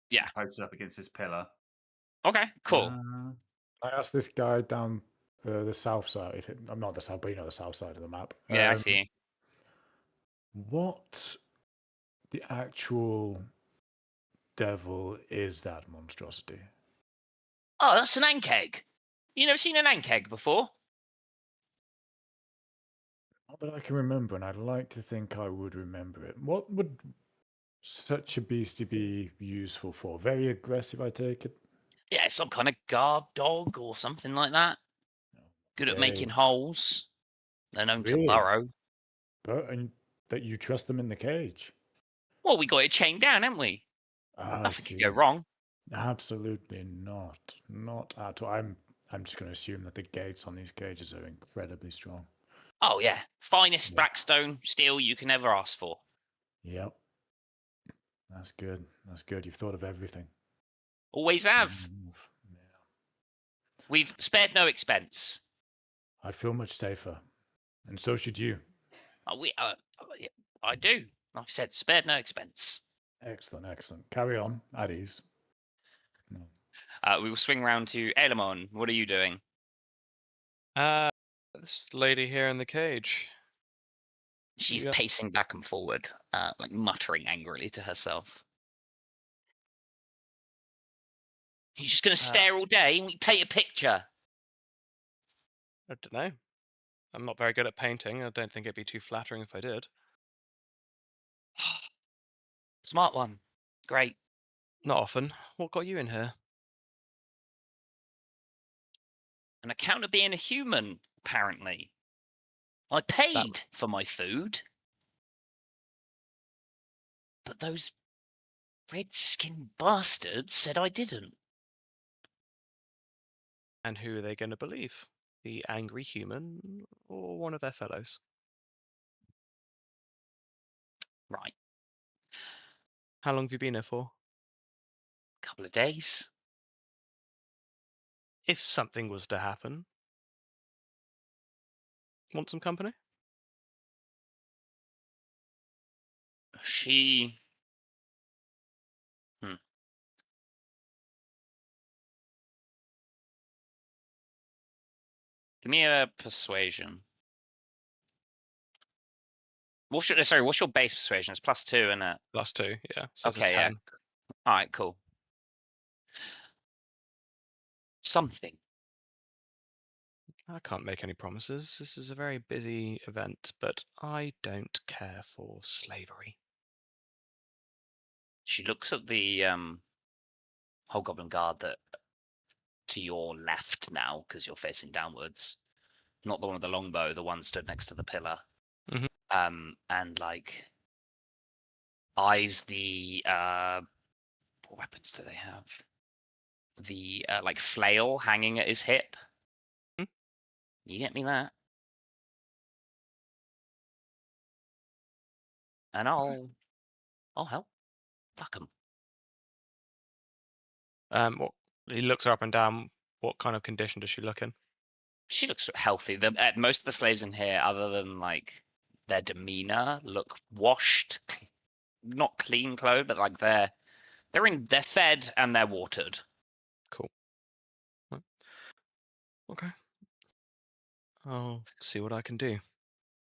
yeah. Posted up against this pillar. Okay, cool. I asked this guy down the south side, I'm not the south, but the south side of the map. Yeah, I see. What the actual devil is that monstrosity? Oh, that's an ankeg. You never seen an ankeg before? Not that I can remember, and I'd like to think I would remember it. What would such a beastie be useful for? Very aggressive, I take it? Yeah, some kind of guard dog or something like that. Good at making holes. They're known to burrow. And that you trust them in the cage? Well, we got it chained down, haven't we? Nothing could go wrong. Absolutely not. Not at all. I'm just going to assume that the gates on these cages are incredibly strong. Oh, yeah. Finest blackstone steel you can ever ask for. Yep. That's good. That's good. You've thought of everything. Always have. We've spared no expense. I feel much safer. And so should you. I do. Like I said, spared no expense. Excellent. Carry on, at ease. We will swing round to Elamon. What are you doing? This lady here in the cage. She's pacing back and forward, like muttering angrily to herself. You're just going to stare all day and we paint a picture? I don't know. I'm not very good at painting. I don't think it'd be too flattering if I did. Smart one. Great. Not often. What got you in here? An account of being a human, apparently. I paid for my food. But those red-skinned bastards said I didn't. And who are they going to believe? The angry human or one of their fellows? Right. How long have you been here for? A couple of days. If something was to happen, want some company? She... Give me a persuasion. What's your base persuasion? It's +2, isn't it? +2, yeah. So okay, yeah. All right, cool. Something. I can't make any promises. This is a very busy event, but I don't care for slavery. She looks at the hobgoblin guard that to your left now, because you're facing downwards. Not the one with the longbow, the one stood next to the pillar. Mm-hmm. And like eyes the what weapons do they have? The like flail hanging at his hip. You get me that? And I'll help. Fuck him. He looks her up and down. What kind of condition does she look in? She looks healthy. Most of the slaves in here, other than like their demeanor, look washed, not clean clothed, but like they're fed and they're watered. Cool. Okay. I'll see what I can do.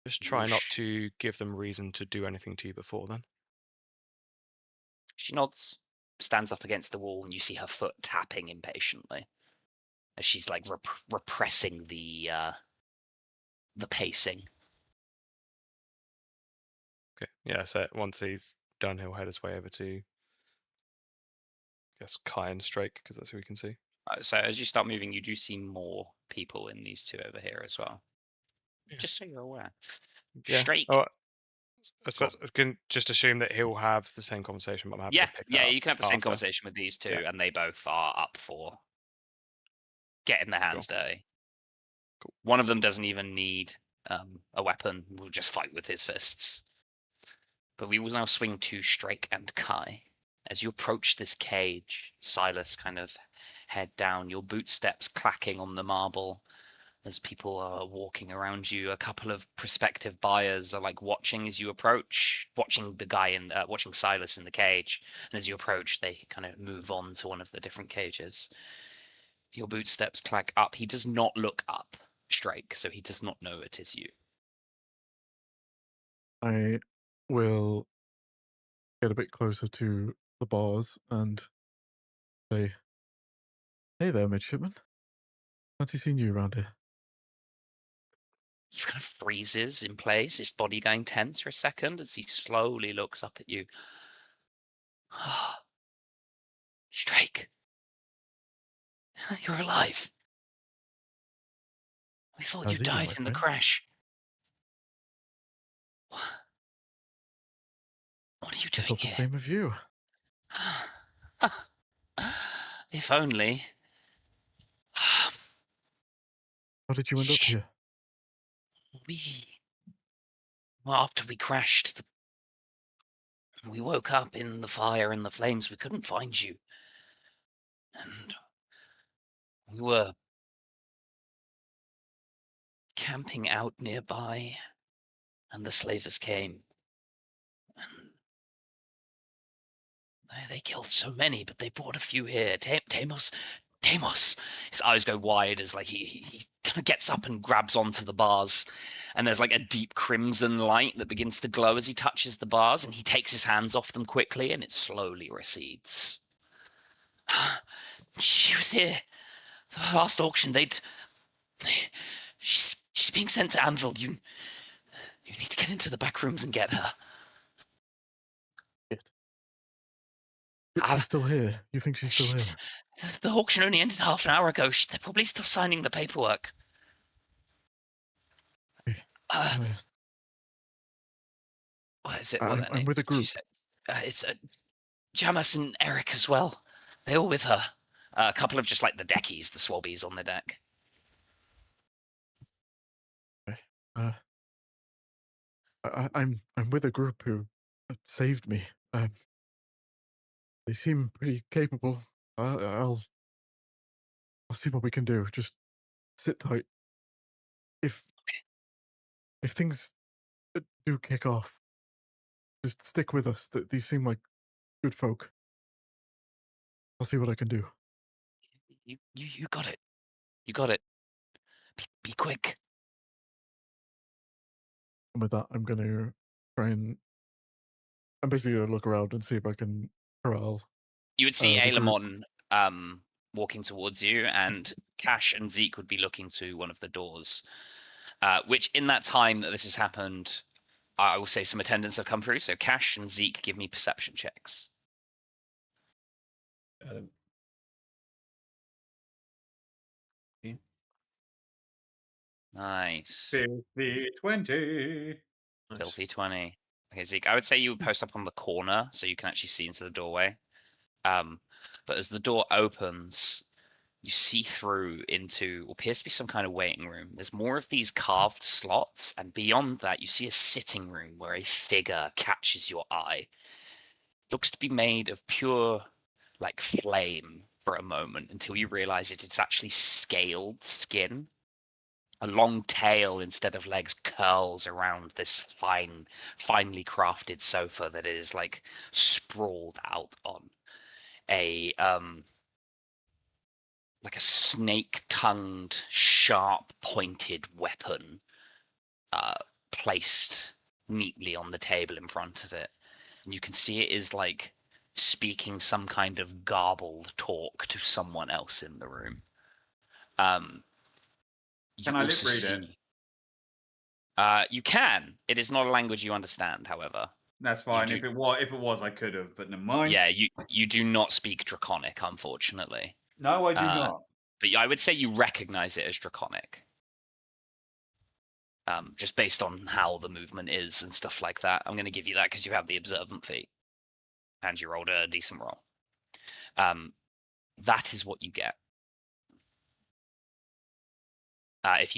Just try not to give them reason to do anything to you before then. She nods, stands up against the wall, and you see her foot tapping impatiently. as she's like repressing the pacing. Okay. Yeah. So once he's done, he'll head his way over to, I guess, Kai and Strake, because that's who we can see. So as you start moving, you do see more people in these two over here as well. Yeah. Just so you're aware. Yeah. Strake. Oh, I suppose I can just assume that he'll have the same conversation, but I'm happy to pick that Yeah, up you can have the same after. conversation with these two, Yeah. and they both are up for getting their hands dirty. Cool. One of them doesn't even need a weapon; will just fight with his fists. But we will now swing to Strake and Kai. As you approach this cage, Silas kind of head down, your boot steps clacking on the marble. As people are walking around you, a couple of prospective buyers are like watching as you approach, watching the guy in, watching Silas in the cage. And as you approach, they kind of move on to one of the different cages. Your boot steps clack up. He does not look up, Strake, so he does not know it is you. I will get a bit closer to the bars and say, "Hey there, midshipman. Fancy seeing you around here." He kind of freezes in place, his body going tense for a second as he slowly looks up at you. Strake, you're alive. We thought you How's it going, died my in the friend? crash. What are you I doing thought the here? same of you. If only. How did you end up here? Well, after we crashed, we woke up in the fire and the flames. We couldn't find you. And we were camping out nearby, and the slavers came. And they killed so many, but they brought a few here. Tamos. His eyes go wide as like he kind of gets up and grabs onto the bars, and there's like a deep crimson light that begins to glow as he touches the bars, and he takes his hands off them quickly, and it slowly recedes. She was here. The last auction, she's being sent to Anvil. You need to get into the back rooms and get her. She's still here. You think she's still here? The auction only ended half an hour ago. They're probably still signing the paperwork. What is it? I'm with a group. It's Jamas and Eric as well. They're all with her. A couple of just like the deckies, the swabbies on the deck. Okay. I'm with a group who saved me. They seem pretty capable. I'll see what we can do. Just sit tight. If things do kick off, just stick with us. These seem like good folk. I'll see what I can do. You got it. You got it. Be quick. And with that, I'm gonna try and I'm basically gonna look around and see if I can corral. You would see the group. Ailemon walking towards you, and Cash and Zeke would be looking to one of the doors. Which, in that time that this has happened, I will say some attendants have come through. So Cash and Zeke, give me perception checks. Nice. Filthy 20. Filthy 20. Okay, Zeke, I would say you would post up on the corner so you can actually see into the doorway. But as the door opens, you see through into what appears to be some kind of waiting room. There's more of these carved slots, and beyond that, you see a sitting room where a figure catches your eye. Looks to be made of pure, like, flame for a moment until you realize it's actually scaled skin. A long tail instead of legs curls around this finely crafted sofa that it is like sprawled out on. Like a snake-tongued, sharp-pointed weapon placed neatly on the table in front of it. And you can see it is like speaking some kind of garbled talk to someone else in the room. You Can I lip also read see- you can. It is not a language you understand, however. That's fine. do- If it was, I could have, but never mind. Yeah, you do not speak Draconic, unfortunately. No, I do not. But I would say you recognize it as Draconic. Just based on how the movement is and stuff like that. I'm going to give you that because you have the observant feat. And you rolled a decent roll. That is what you get. If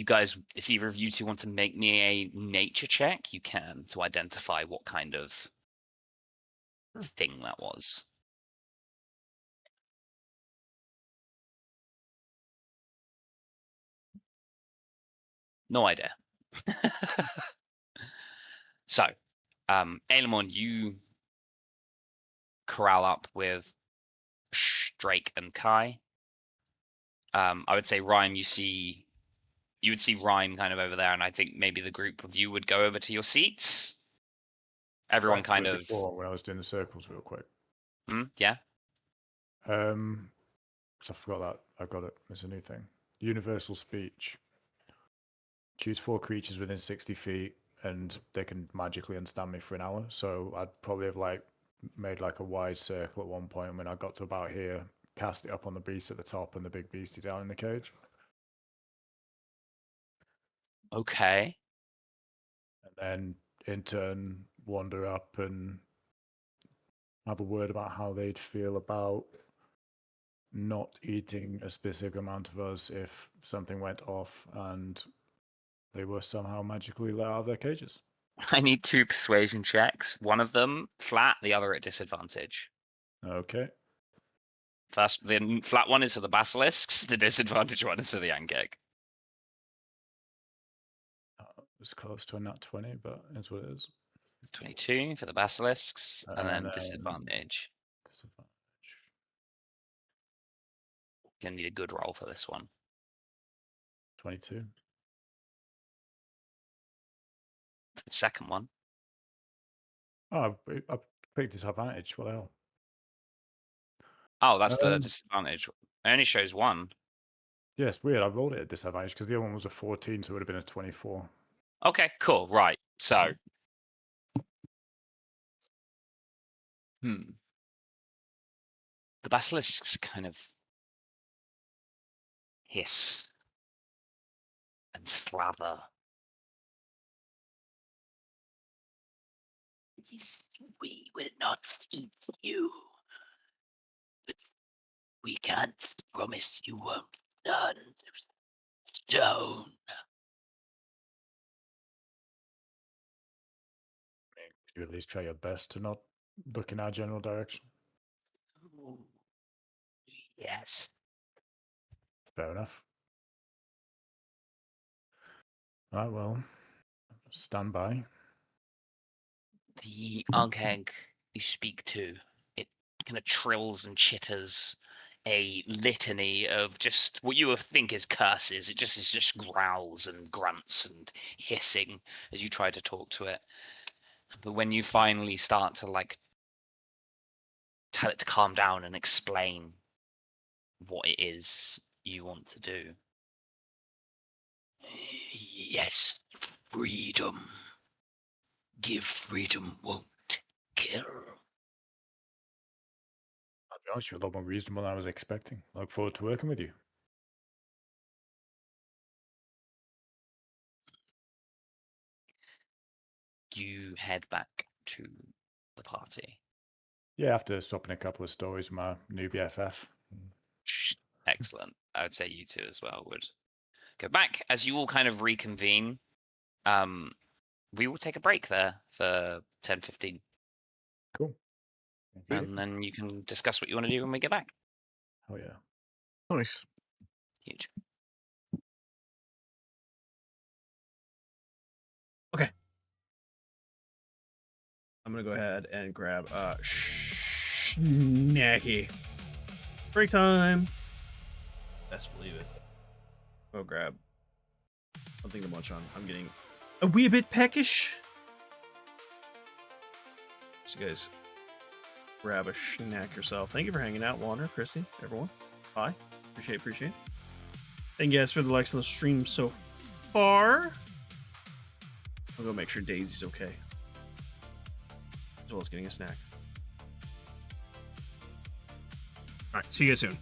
either of you two want to make me a nature check, you can, to identify what kind of thing that was. No idea. So, Aelemon, you corral up with Drake and Kai. I would say Rhyme, you would see Rhyme kind of over there, and I think maybe the group of you would go over to your seats. Everyone kind of. Before, when I was doing the circles real quick. Yeah. Because I forgot that. I got it. It's a new thing. Universal speech. Choose 4 creatures within 60 feet, and they can magically understand me for an hour. So I'd probably have made a wide circle at one point. And when I got to about here, cast it up on the beast at the top and the big beastie down in the cage. Okay. And then in turn wander up and have a word about how they'd feel about not eating a specific amount of us if something went off and they were somehow magically let out of their cages. I need 2 persuasion checks. One of them flat, the other at disadvantage. Okay. First, the flat one is for the basilisks. The disadvantage one is for the Angek. It was close to a nat 20, but it's what it is. 22 for the basilisks, and then then disadvantage. Gonna need a good roll for this one. 22. For the second one. Oh, I picked disadvantage. What the hell? Oh, that's the disadvantage. It only shows 1. Yeah, it's weird. I rolled it at disadvantage because the other one was a 14, so it would have been a 24. Okay, cool. Right. So. The basilisks kind of hiss and slather. We will not eat you. But we can't promise you won't turn to stone. Could you at least try your best to not look in our general direction? Yes. Fair enough. Right, well, stand by. The Arkheg you speak to, it kind of trills and chitters a litany of just what you would think is curses. It just is just growls and grunts and hissing as you try to talk to it. But when you finally start to tell it to calm down and explain what it is you want to do. Yes, freedom. Give freedom won't kill. I'll be honest, you're a lot more reasonable than I was expecting. I look forward to working with you. You head back to the party. Yeah, after swapping a couple of stories with my new BFF. Excellent. I would say you two as well would go back. As you all kind of reconvene, we will take a break there for 10-15. Cool. And then you can discuss what you want to do when we get back. Oh, yeah. Nice. Huge. Okay. I'm gonna go ahead and grab snacky. Break time. Best believe it. Go grab something to munch on. I'm getting a wee bit peckish. So you guys grab a snack yourself. Thank you for hanging out, Wander, Christy, everyone. Bye. Appreciate. Thank you guys for the likes on the stream so far. I'll go make sure Daisy's okay. As well as getting a snack. Alright, see you guys soon.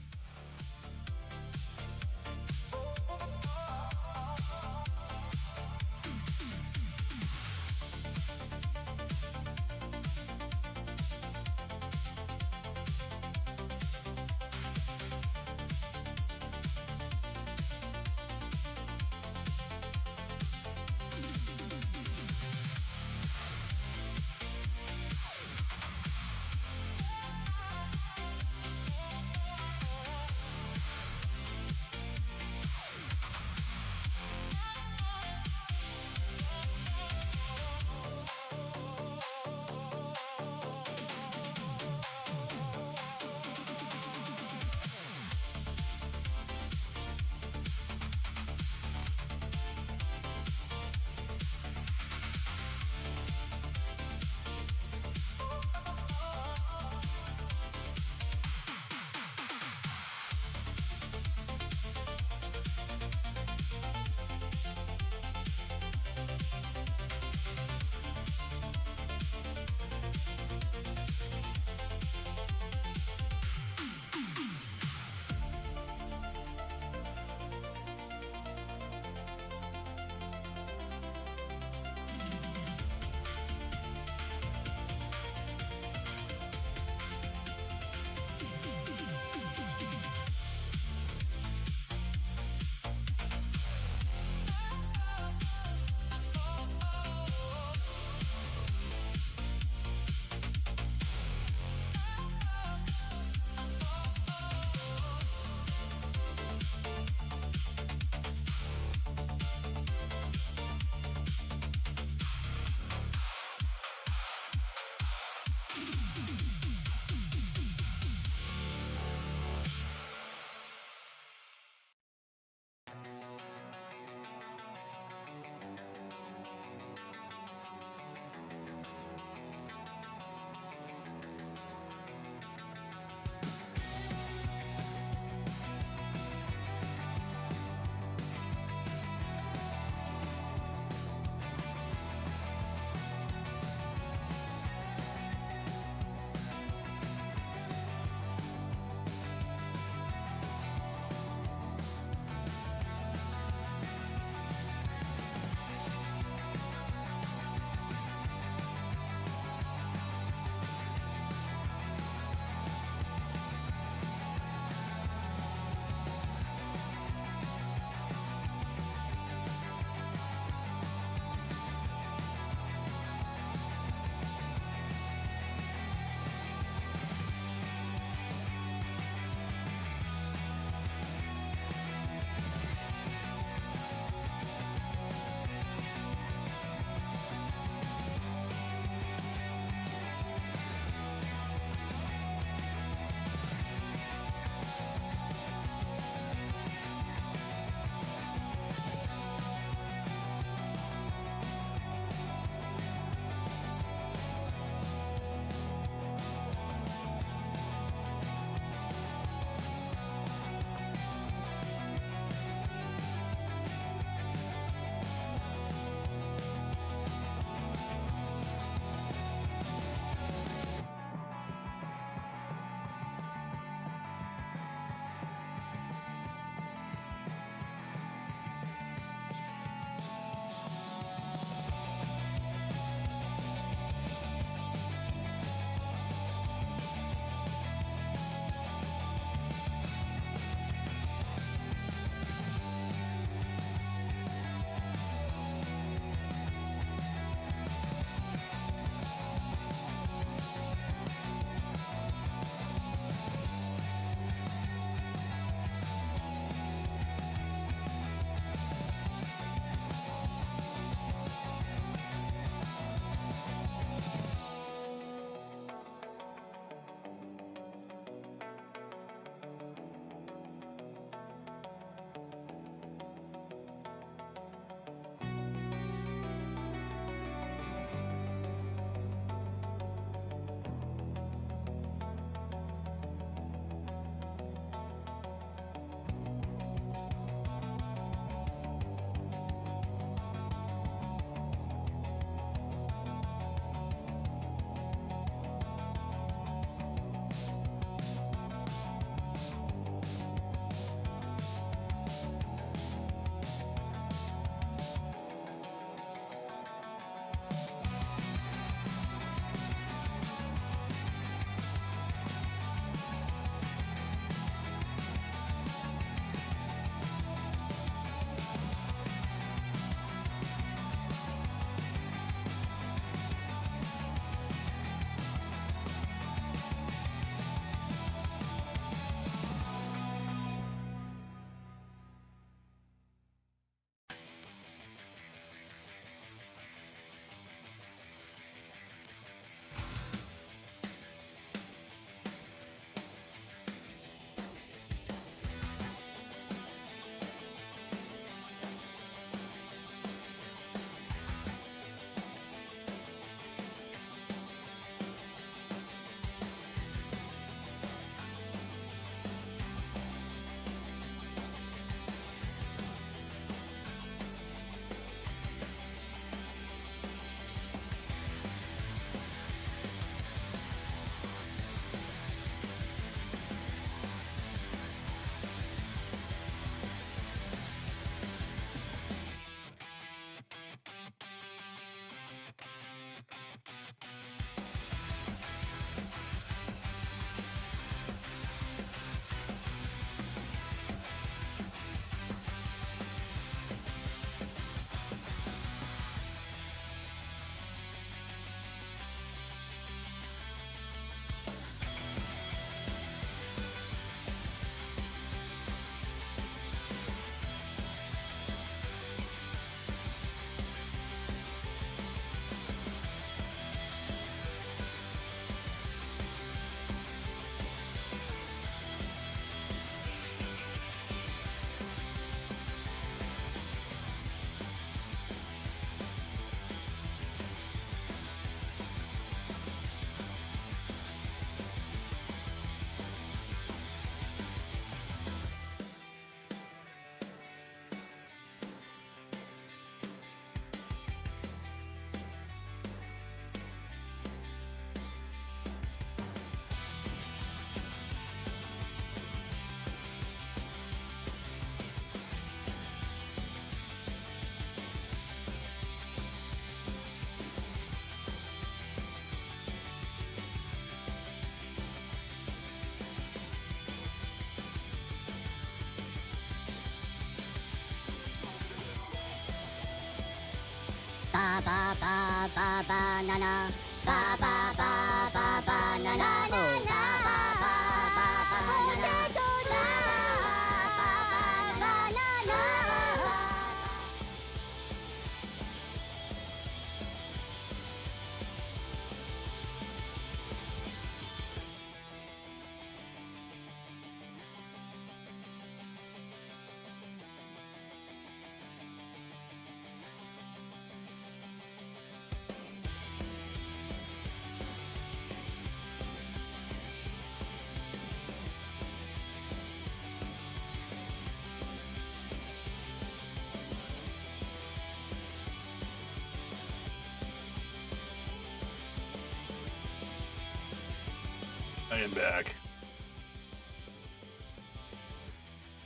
I am back.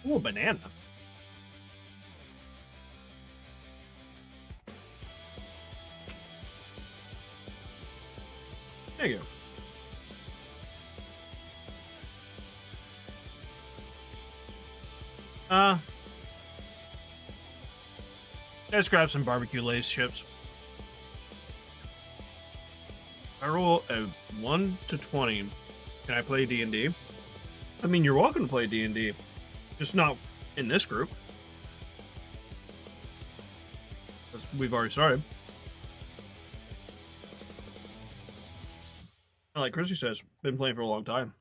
Ooh, a banana. There you go. Let's grab some barbecue Lay's chips. I roll a 1 to 20. Can I play D&D? I mean, you're welcome to play D&D, just not in this group. Because we've already started. Like Chrissy says, been playing for a long time.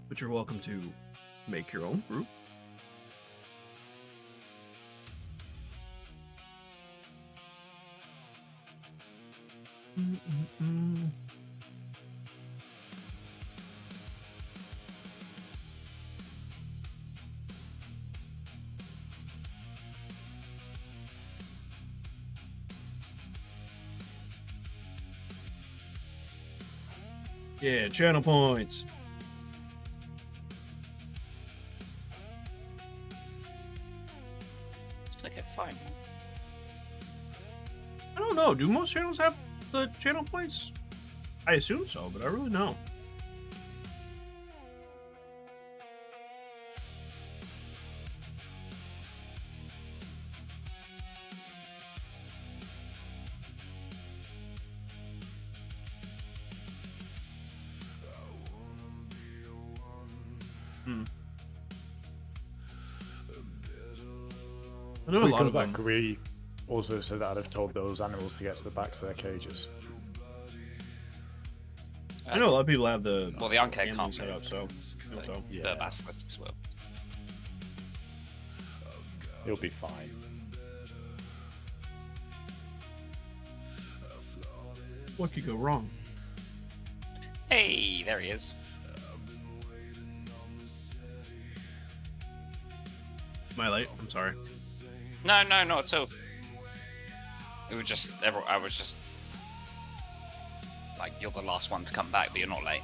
But you're welcome to make your own group. Yeah, channel points. Okay, fine. I don't know. Do most channels have the channel points? I assume so, but I really don't. I know a We lot come of back. them. We also said that I'd have told those animals to get to the backs of their cages. I know a lot of people have the Well, the Anke animals can't set move, up, so. but so. the basilisks will. He'll be fine. What could go wrong? Hey, there he is. Am I late? I'm sorry. No, not at all. It was just, I was just like, you're the last one to come back, but you're not late.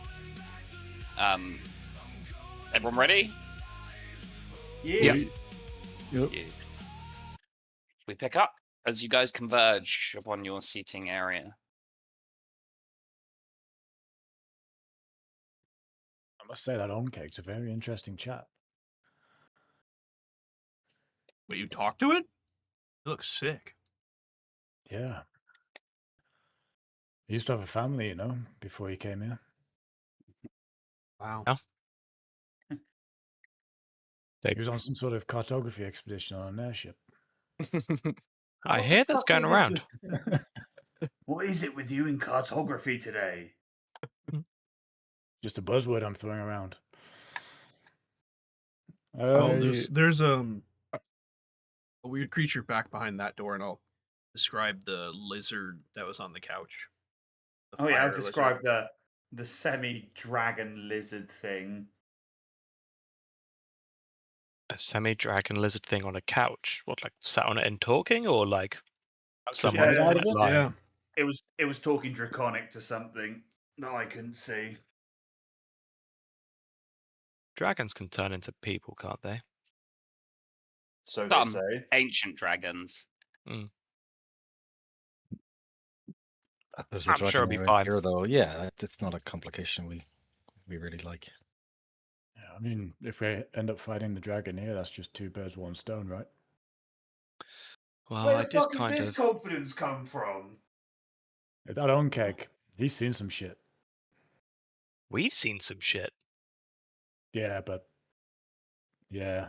Everyone ready? Yeah. Yep. Yeah. We pick up as you guys converge upon your seating area. I must say that Oncake's a very interesting chap. But you talk to it? It looks sick. Yeah. He used to have a family, you know, before he came here. Wow. Yeah. He was on some sort of cartography expedition on an airship. I What hear the that's fuck going is it around. What is it with you in cartography today? Just a buzzword I'm throwing around. Oh, I- there's a weird creature back behind that door, and I'll describe the lizard that was on the couch. The Oh yeah, I'll fire lizard. describe the semi-dragon lizard thing. A semi-dragon lizard thing on a couch. What, like sat on it and talking, or like someone's yeah, on it lying? Yeah. It was talking draconic to something that I couldn't see. Dragons can turn into people, can't they? So they Some say. ancient dragons. There's a I'm sure dragon it'll be around fine. here, though. Yeah, it's not a complication we really like. Yeah, I mean, if we end up fighting the dragon here, that's just 2 birds, 1 stone, right? Well, Where I the did fuck has kind this of. confidence come from? That Onkeg, he's seen some shit. We've seen some shit. Yeah, but yeah,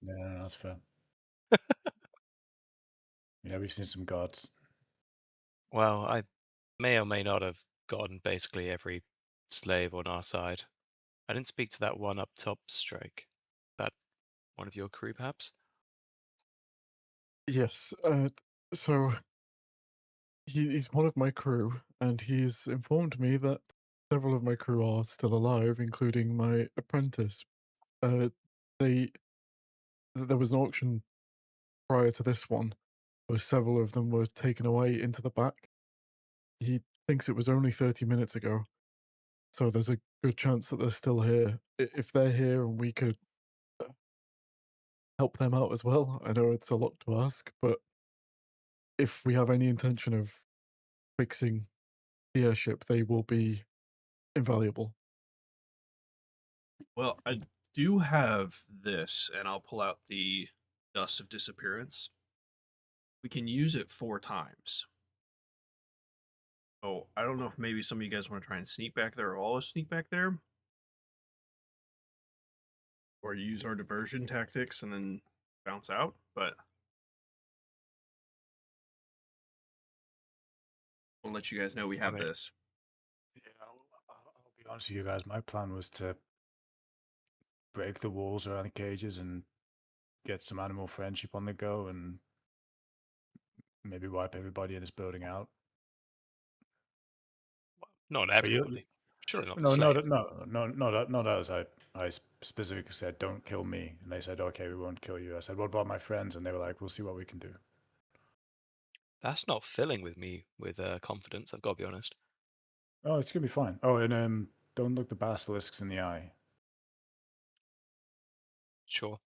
no, that's fair. Yeah, we've seen some gods. Well, I may or may not have gotten basically every slave on our side. I didn't speak to that one up top, Strike. That one of your crew, perhaps? Yes. So he's one of my crew, and he's informed me that several of my crew are still alive, including my apprentice. They there was an auction prior to this one where several of them were taken away into the back. He thinks it was only 30 minutes ago, so there's a good chance that they're still here. If they're here and we could help them out as well, I know it's a lot to ask, but if we have any intention of fixing the airship, they will be invaluable. Well, I do have this, and I'll pull out the Dust of Disappearance. We can use it 4 times. Oh, I don't know if maybe some of you guys want to try and sneak back there or all sneak back there. Or use our diversion tactics and then bounce out, but we'll let you guys know we have this. Yeah, I'll be honest with you guys. My plan was to break the walls around the cages and get some animal friendship on the go and maybe wipe everybody in this building out. Not But everybody. Surely not the no, slave. not us. I specifically said, don't kill me. And they said, okay, we won't kill you. I said, what about my friends? And they were like, we'll see what we can do. That's not filling with me with confidence, I've got to be honest. Oh, it's going to be fine. Oh, and don't look the basilisks in the eye. Sure.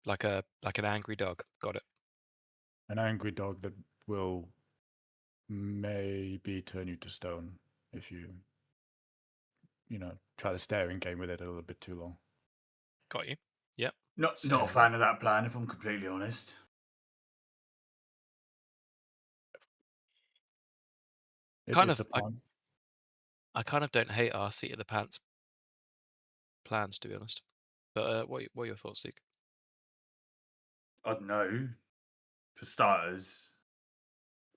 Like an angry dog. Got it. An angry dog that will maybe turn you to stone if you try the staring game with it a little bit too long. Got you. Yep. Not So- a fan of that plan, if I'm completely honest. I kind of don't hate our seat of the pants plans, to be honest. But what are your thoughts, Zeke? I don't know. For starters,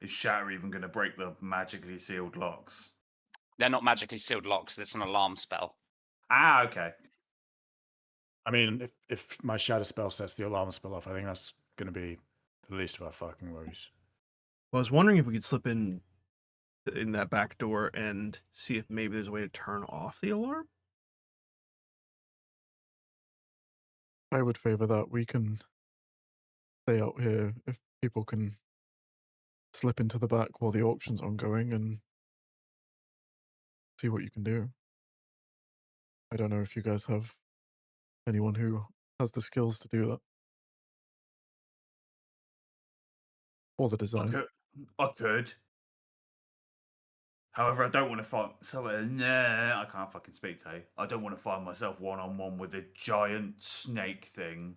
is Shatter even going to break the magically sealed locks? They're not magically sealed locks. That's an alarm spell. Ah, okay. I mean, if my shadow spell sets the alarm spell off, I think that's going to be the least of our fucking worries. Well, I was wondering if we could slip in that back door and see if maybe there's a way to turn off the alarm. I would favor that. We can stay out here if people can slip into the back while the auction's ongoing and see what you can do. I don't know if you guys have anyone who has the skills to do that. Or the design. I could. However, I don't want to fight. I can't fucking speak today. I don't want to find myself one-on-one with a giant snake thing.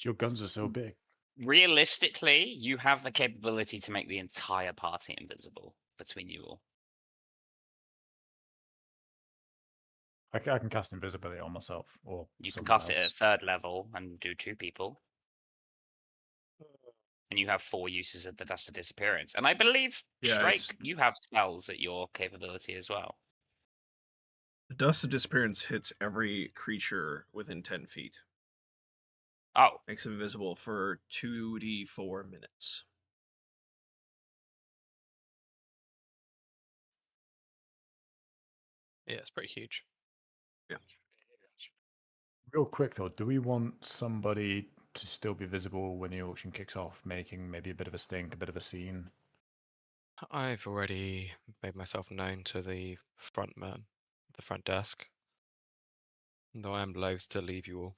Your guns are so big. Realistically, you have the capability to make the entire party invisible between you all. I can cast invisibility on myself, or you can someone cast it else. at 3rd level and do 2 people. And you have 4 uses of the Dust of Disappearance. And I believe, Strike, you have spells at your capability as well. The Dust of Disappearance hits every creature within 10 feet. Oh. Makes them invisible for 2d4 minutes. Yeah, it's pretty huge. Yeah. Real quick though, do we want somebody to still be visible when the auction kicks off, making maybe a bit of a stink, a bit of a scene? I've already made myself known to the front man, the front desk. Though I am loath to leave you all.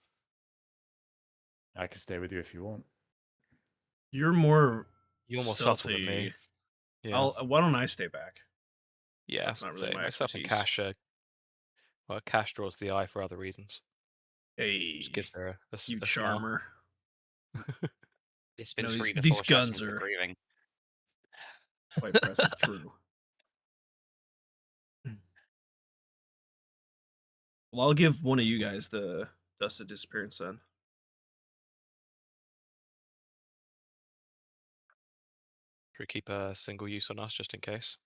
I can stay with you if you want. You're more subtle than me. Yeah. Why don't I stay back? Yeah, That's not really my myself and expertise. Cash are Well, Cash draws the eye for other reasons. Hey, Just gives her a you smile. charmer. It's been No, free the these foreshadowing guns for are grieving. quite impressive. True. Well, I'll give one of you guys the Dust of Disappearance then. Should we keep a single use on us just in case?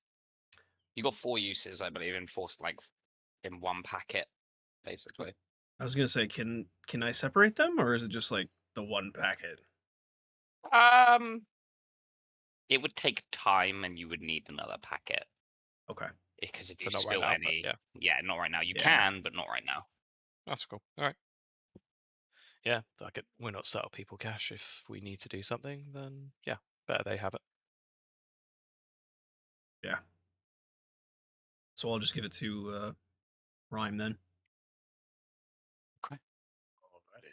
You got 4 uses, I believe, enforced like in one packet, basically. I was gonna say, can I separate them, or is it just like the one packet? It would take time, and you would need another packet. Okay. Because if So you not right spill now, but any, yeah. not right now. You Yeah. can, but not right now. That's cool. All right. Yeah, fuck it. We're not subtle people, Cash. If we need to do something, then yeah, better they have it. Yeah. So I'll just give it to Rhyme then. Okay. Alrighty.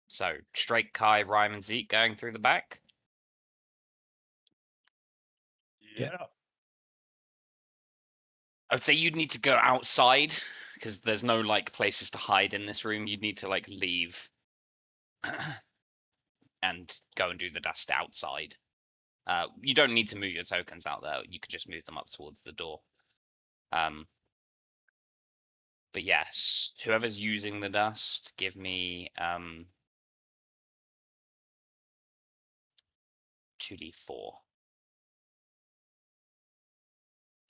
So straight Kai, Rhyme, and Zeke going through the back. Yeah. I would say you'd need to go outside because there's no like places to hide in this room. You'd need to like leave and go and do the dust outside. You don't need to move your tokens out there. You could just move them up towards the door. But yes, whoever's using the dust, give me 2d4.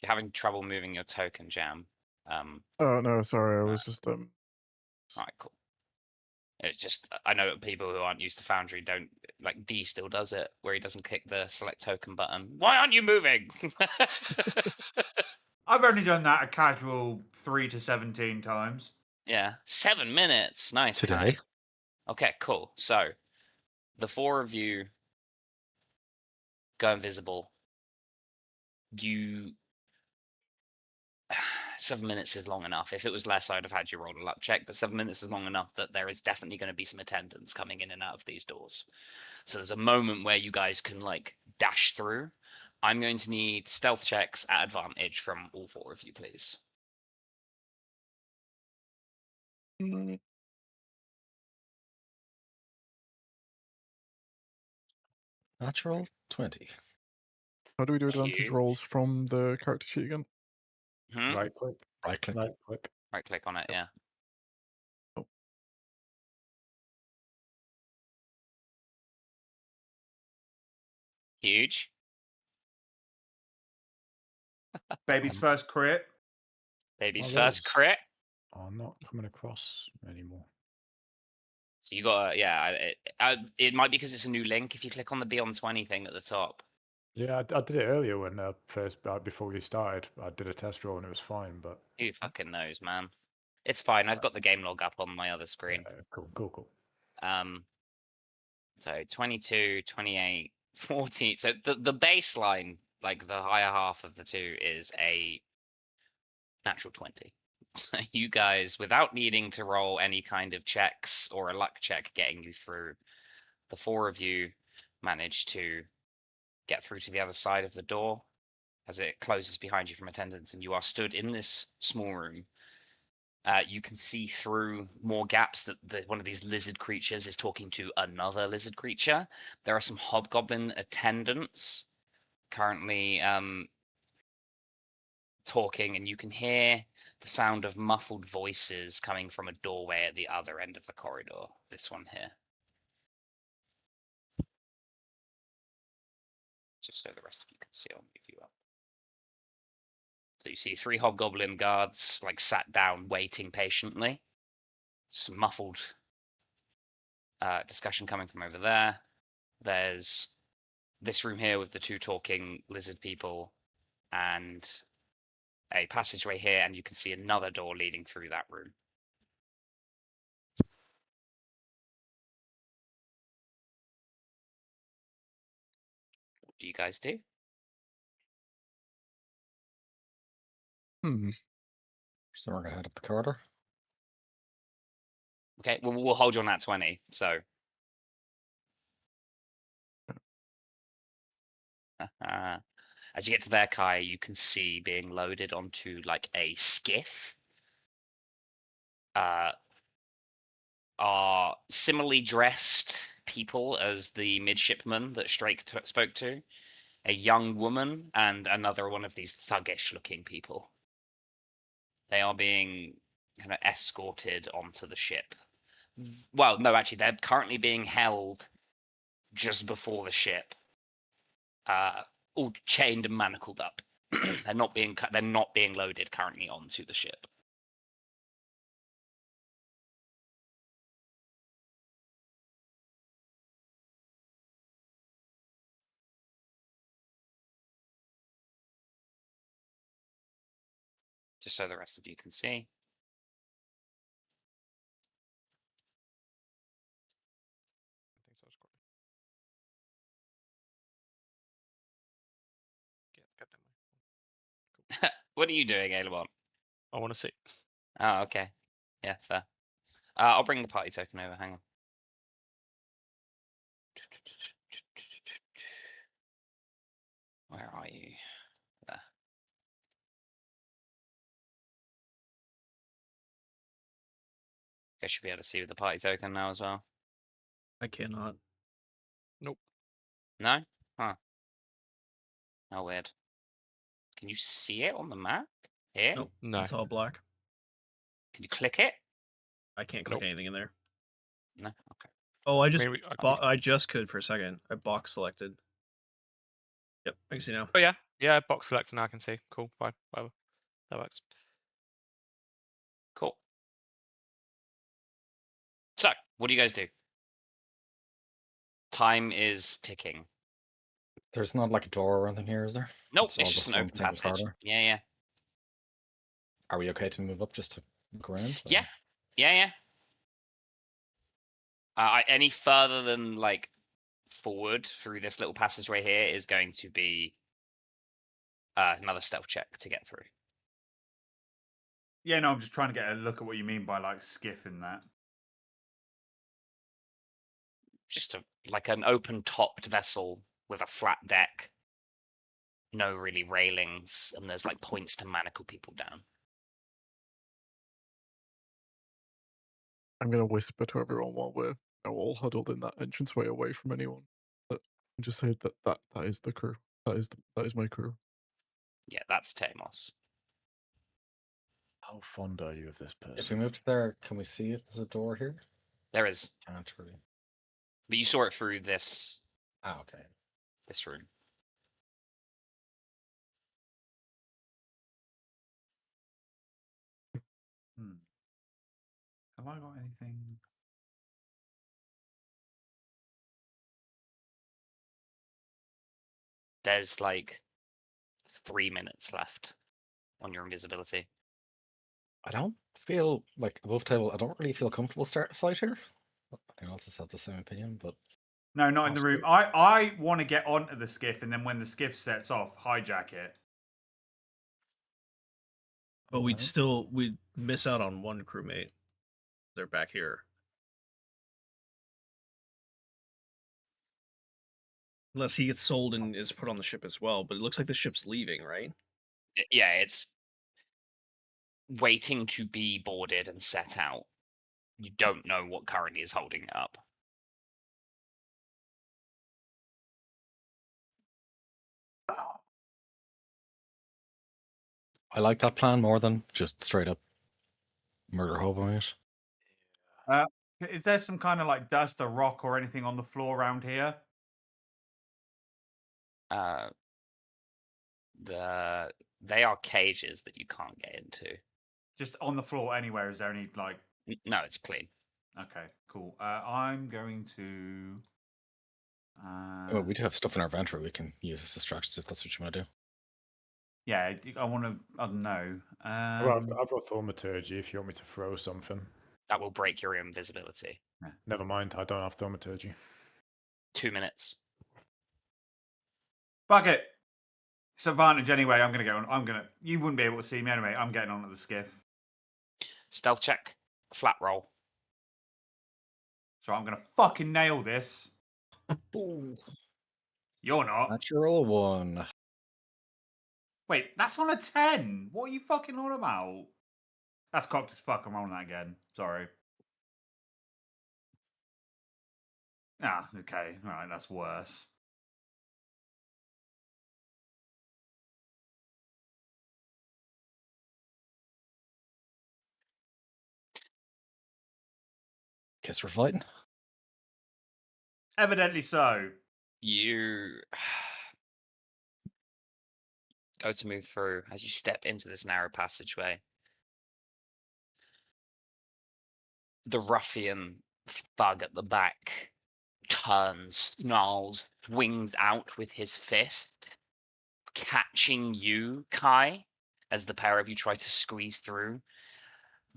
You're having trouble moving your token, Jam. Oh no, sorry, I was just All right, cool. It's just I know people who aren't used to Foundry don't like. D still does it where he doesn't click the select token button. Why aren't you moving? I've only done that a casual 3 to 17 times. Yeah, 7 minutes. Nice, Today. Kai. Okay, cool. So the 4 of you go invisible. You 7 minutes is long enough. If it was less, I'd have had you roll a luck check, but 7 minutes is long enough that there is definitely going to be some attendants coming in and out of these doors. So there's a moment where you guys can like dash through. I'm going to need stealth checks at advantage from all 4 of you, please. Natural 20. how do we do advantage Huge. rolls from the character sheet again? Right click. Right click. Right click. Right click on it, yeah. Oh. Huge. Baby's first crit. Baby's Oh, first those crit. are not coming across anymore. So you got it might be because it's a new link. If you click on the Beyond 20 thing at the top. Yeah, I did it earlier when first before we started. I did a test roll and it was fine, but Who fucking knows, man? It's fine. I've got the game log up on my other screen. cool. So 22, 28, 40. So the baseline, like the higher half of the two, is a natural 20. So you guys, without needing to roll any kind of checks or a luck check getting you through, the 4 of you managed to get through to the other side of the door as it closes behind you from attendants, and you are stood in this small room. You can see through more gaps that one of these lizard creatures is talking to another lizard creature. There are some hobgoblin attendants currently talking, and you can hear the sound of muffled voices coming from a doorway at the other end of the corridor. This one here. Just so the rest of you can see, I'll move you up. So you see 3 hobgoblin guards like sat down waiting patiently. Some muffled discussion coming from over there. There's this room here with the 2 talking lizard people and a passageway here, and you can see another door leading through that room. What do you guys do? So we're going to head up the corridor. Okay, well, we'll hold you on that 20. So, as you get to there, Kai, you can see being loaded onto like a skiff are similarly dressed people as the midshipman that Strake spoke to. A young woman and another one of these thuggish-looking people. They are being kind of escorted onto the ship. Well, no, actually, they're currently being held just before the ship, all chained and manacled up. They're not being loaded currently onto the ship. Just so the rest of you can see. I think so. Cool. What are you doing, Aelibon? I want to see. Oh, okay. Yeah, fair. I'll bring the party token over. Hang on. Where are you? There. I should be able to see the party token now as well. I cannot. Nope. No? Huh. How weird. Can you see it on the map? Here? Nope. No. It's all black. Can you click it? I can't click Nope. anything in there. No? Okay. Oh, I just I mean, I just could for a second. I box selected. Yep, I can see now. Oh, yeah. Yeah, box selector now I can see. Cool. Fine. Whatever. That works. Cool. So, what do you guys do? Time is ticking. There's not like a door or anything here, is there? Nope, all it's just an one open single passage. corridor. Yeah, yeah. Are we okay to move up just to look around? Yeah. Yeah, yeah. Any further than, like, forward through this little passageway here is going to be another stealth check to get through. Yeah, no, I'm just trying to get a look at what you mean by like skiff and that. Just like an open-topped vessel with a flat deck. No really railings, and there's like points to manacle people down. I'm gonna whisper to everyone while we're all huddled in that entranceway away from anyone. And just say that is the crew. That is my crew. Yeah, that's Tamos. How fond are you of this person? If we move to there, can we see if there's a door here? There is. Can't really. But you saw it through this Okay. this room. Have I got anything? There's like 3 minutes left on your invisibility. I don't feel like above table. I don't really feel comfortable starting a fight here. I also have the same opinion, but No, not in the room. I want to get onto the skiff, and then when the skiff sets off, hijack it. But we'd miss out on one crewmate. They're back here. Unless he gets sold and is put on the ship as well. But it looks like the ship's leaving, right? Yeah, it's waiting to be boarded and set out. You don't know what currently is holding it up. I like that plan more than just straight up murder hoboing it. Is there some kind of like dust or rock or anything on the floor around here? They are cages that you can't get into. Just on the floor anywhere? Is there any like? No, it's clean. Okay, cool. I'm going to. Well, we do have stuff in our inventory we can use as distractions if that's what you want to do. Yeah, I want to. I don't know. Well, I've got thaumaturgy if you want me to throw something. That will break your invisibility. Never mind, I don't have thaumaturgy. 2 minutes. Fuck it. It's advantage anyway. I'm gonna go on. You wouldn't be able to see me anyway. I'm getting onto the skiff. Stealth check. Flat roll. So I'm gonna fucking nail this. You're not. Natural one. Wait, that's on a 10. What are you fucking on about? That's cocked as fuck. I'm rolling that again. Sorry. Ah, okay. All right, that's worse. Guess we're fighting. Evidently so. You go to move through as you step into this narrow passageway. The ruffian thug at the back turns, snarls, swings out with his fist, catching you, Kai, as the pair of you try to squeeze through.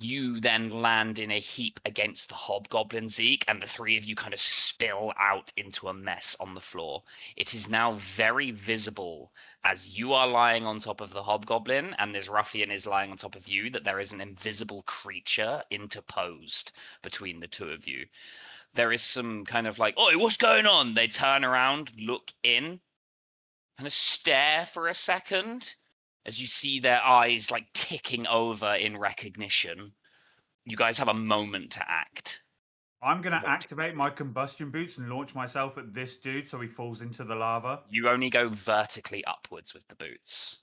You then land in a heap against the hobgoblin, Zeke, and the three of you kind of spill out into a mess on the floor. It is now very visible as you are lying on top of the hobgoblin and this ruffian is lying on top of you that there is an invisible creature interposed between the two of you. There is some kind of like, "Oi, what's going on?" They turn around, look in, kind of stare for a second as you see their eyes like ticking over in recognition. You guys have a moment to act. I'm going to activate my combustion boots and launch myself at this dude so he falls into the lava. You only go vertically upwards with the boots.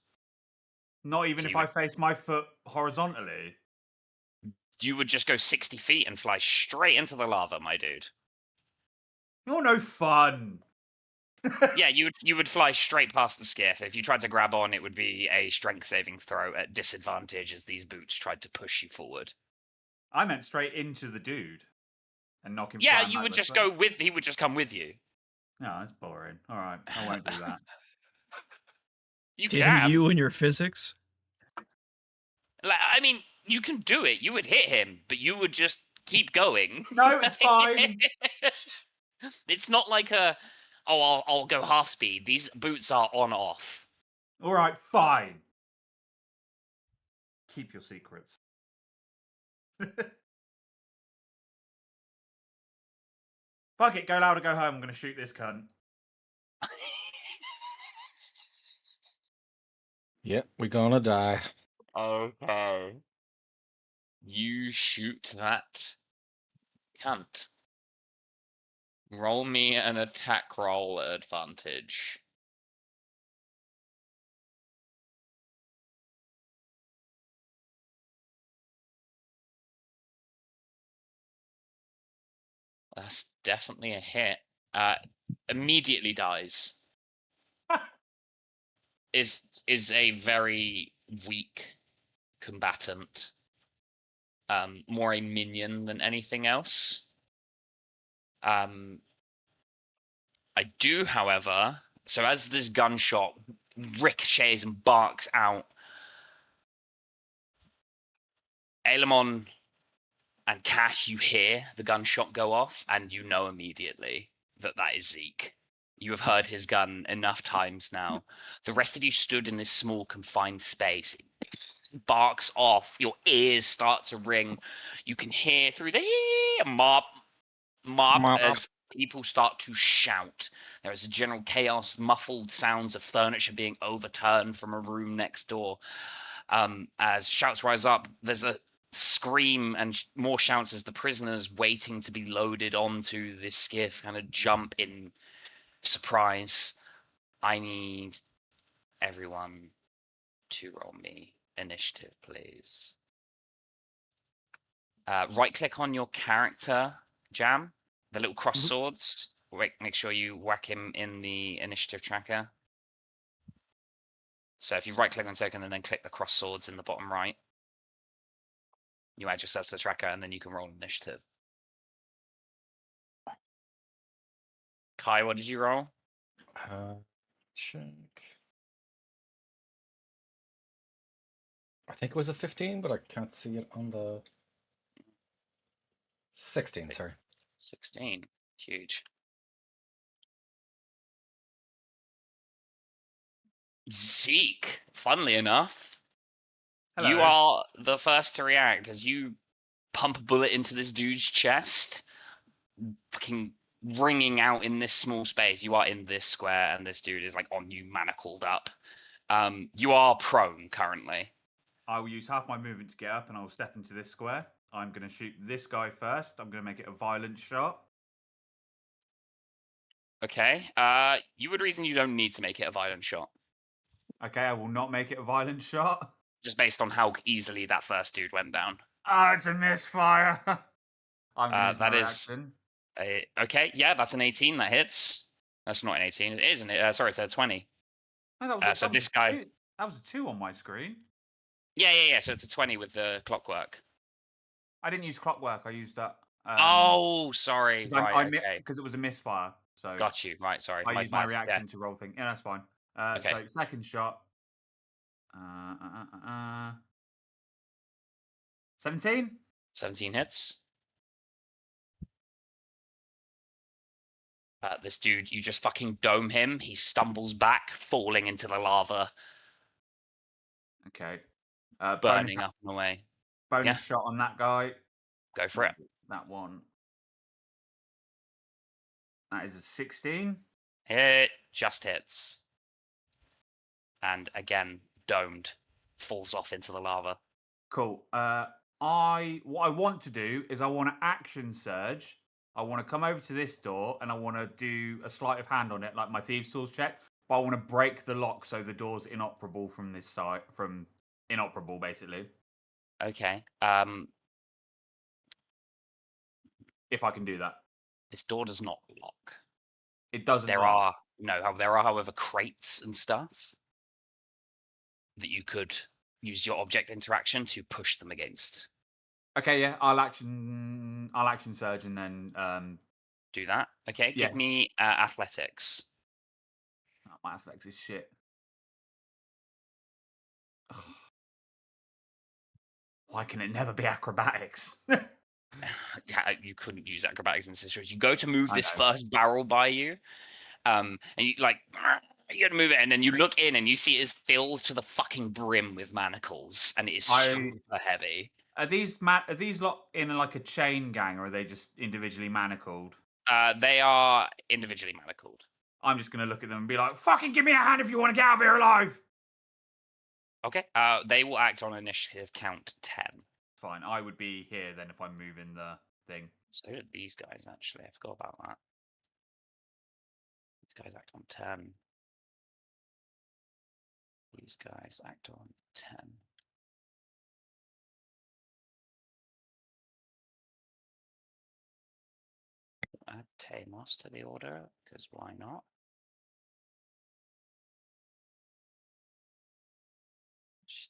Not even So if you I would- face my foot horizontally. You would just go 60 feet and fly straight into the lava, my dude. You're no fun. Yeah, you would fly straight past the skiff. If you tried to grab on, it would be a strength saving throw at disadvantage as these boots tried to push you forward. I meant straight into the dude and knock him. Yeah, flying you would backwards, just but- go with. He would just come with you. No, that's boring. All right, I won't do that. You Damn can. you and your physics. Like, I mean, you can do it. You would hit him, but you would just keep going. No, it's fine. It's not like I'll go half speed. These boots are on off. All right, fine. Keep your secrets. Fuck it, go loud or go home. I'm going to shoot this cunt. Yep, we're gonna die. Okay. You shoot that cunt. Roll me an attack roll at advantage. That's definitely a hit. Immediately dies. Is a very weak combatant. More a minion than anything else. I do, however, so as this gunshot ricochets and barks out, Aelemon and Cash, you hear the gunshot go off, and you know immediately that that is Zeke. You have heard his gun enough times now. The rest of you stood in this small, confined space. It barks off. Your ears start to ring. You can hear through the mop as people start to shout. There is a general chaos, muffled sounds of furniture being overturned from a room next door. As shouts rise up, there's a scream and more shouts as the prisoners waiting to be loaded onto this skiff kind of jump in surprise. I need everyone to roll me initiative, please. Right click on your character, Jam, the little cross swords. Make sure you whack him in the initiative tracker. So if you right click on token and then click the cross swords in the bottom right, you add yourself to the tracker and then you can roll initiative. Kai, what did you roll? Check. I think it was a 15, but I can't see it on the 16, sorry. 16. Huge. Zeke, funnily enough, you Hello. are the first to react as you pump a bullet into this dude's chest, fucking ringing out in this small space. You are in this square, and this dude is like on you, manacled up. You are prone currently. I will use half my movement to get up, and I will step into this square. I'm going to shoot this guy first. I'm going to make it a violent shot. Okay. You would reason you don't need to make it a violent shot. Okay, I will not make it a violent shot. Just based on how easily that first dude went down. Oh, it's a misfire. I'm going to use that my is reaction. Okay. Yeah, that's an 18 that hits. That's not an 18, it isn't it? Sorry, it's a 20. No, that was So this guy. That was a 2 on my screen. Yeah. So it's a 20 with the clockwork. I didn't use clockwork. I used that. Oh, sorry. Right. Okay. Because it was a misfire. So Got you. Right. Sorry. I used my reaction yeah. to roll thing. Yeah, that's fine. Okay. So second shot. 17. 17 hits. This dude, you just fucking dome him. He stumbles back, falling into the lava, Okay. burning up and away. Bonus shot on that guy. Go for it. That one. That is a 16. Hit. Just hits. And again, domed. Falls off into the lava. Cool. What I want to do is I want to action surge. I want to come over to this door and I want to do a sleight of hand on it, like my thieves' tools check. But I want to break the lock so the door's inoperable from this side, from inoperable basically. Okay. If I can do that. This door does not lock. It doesn't. There are, however, crates and stuff that you could use your object interaction to push them against. Okay, yeah, I'll action surge and then do that. Okay, yeah. Give me athletics. Oh, my athletics is shit. Ugh. Why can it never be acrobatics? Yeah, you couldn't use acrobatics in this situation. You go to move this first barrel by you, and you you gotta move it, and then you look in and you see it is filled to the fucking brim with manacles, and it is super heavy. Are these lot in like a chain gang, or are they just individually manacled? They are individually manacled. I'm just gonna look at them and be like, "Fucking give me a hand if you want to get out of here alive." Okay. They will act on initiative count 10. Fine. I would be here then if I'm moving the thing. So did these guys actually. I forgot about that. These guys act on 10. These guys act on 10. Add Tamos to the order, because why not?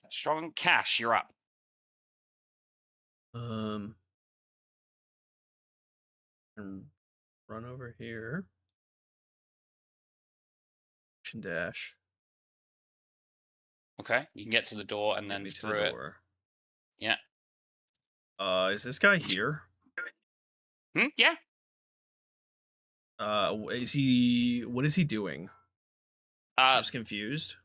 Strong Cash, you're up. And run over here. Action dash. Okay, you can get to the door and then through it. Yeah. Is this guy here? Yeah. Is he? What is he doing? Just confused.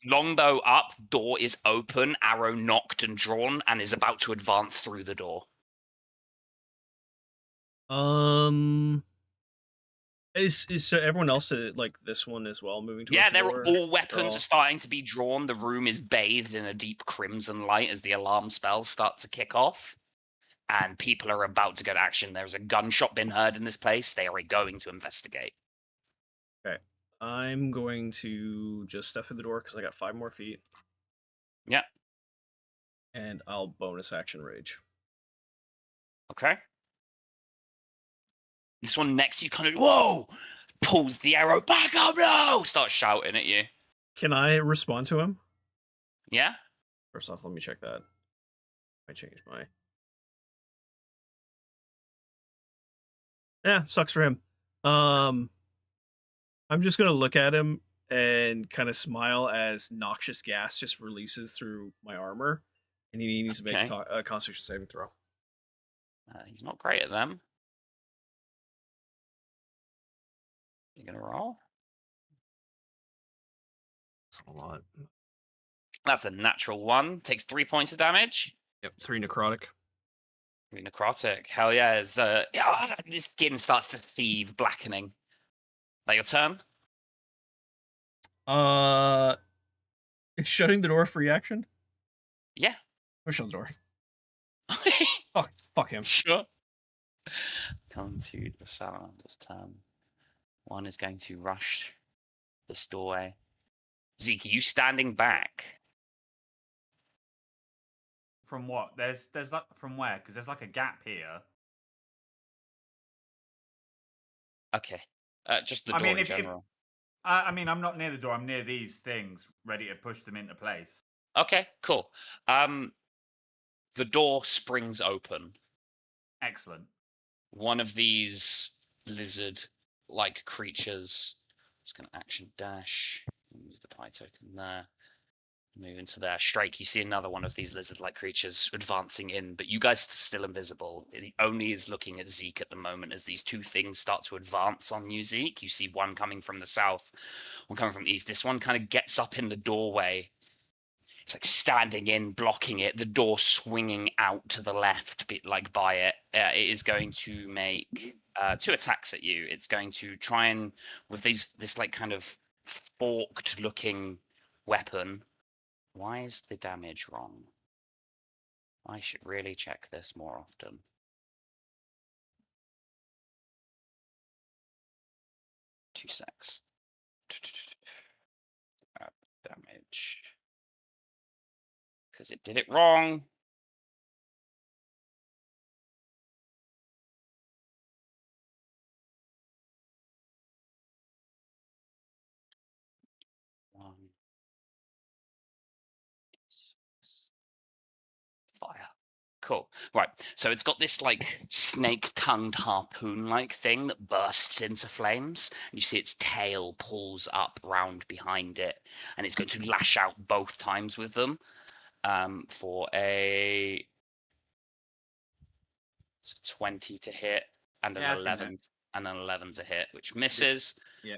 Longbow up, door is open, arrow knocked and drawn, and is about to advance through the door. Is so everyone else like this one as well moving towards the door? All weapons are starting to be drawn. The room is bathed in a deep crimson light as the alarm spells start to kick off. And people are about to go to action. There's a gunshot been heard in this place. They are going to investigate. Okay. I'm going to just step through the door because I got 5 more feet. Yeah. And I'll bonus action rage. Okay. This one next to you kind of, whoa! Pulls the arrow back up, no! Starts shouting at you. Can I respond to him? Yeah? First off, let me check that. I changed my... Yeah, sucks for him. I'm just gonna look at him and kind of smile as noxious gas just releases through my armor, and he needs to make a Constitution saving throw. He's not great at them. You gonna roll? That's a lot. That's a natural 1. Takes 3 points of damage. Yep, 3 necrotic. 3 necrotic. Hell yeah! This skin starts to seethe, blackening. That your turn? It's shutting the door free action? Yeah. Push on the door. Okay. Fuck him. Sure. Come to the salamander's turn. One is going to rush this doorway. Zeke, are you standing back? From what? There's like from where? Because there's like a gap here. Okay. Just the I door mean, in if general. I mean, I'm not near the door. I'm near these things, ready to push them into place. Okay, cool. The door springs open. Excellent. One of these lizard-like creatures is going to action dash. Use the pie token there. Move into there. Strike, you see another one of these lizard-like creatures advancing in, but you guys are still invisible. He only is looking at Zeke at the moment as these two things start to advance on you, Zeke. You see one coming from the south, one coming from the east. This one kind of gets up in the doorway. It's like standing in, blocking it, the door swinging out to the left, like by it. It is going to make 2 attacks at you. It's going to try and, with this like kind of forked-looking weapon. Why is the damage wrong? I should really check this more often. Two secs. Damage. Because it did it wrong. Fire. Cool. Right. So it's got this like snake-tongued harpoon-like thing that bursts into flames. And you see its tail pulls up round behind it, and it's going to lash out both times with them for a 20 to hit and an 11 and an 11 to hit, which misses. Yeah.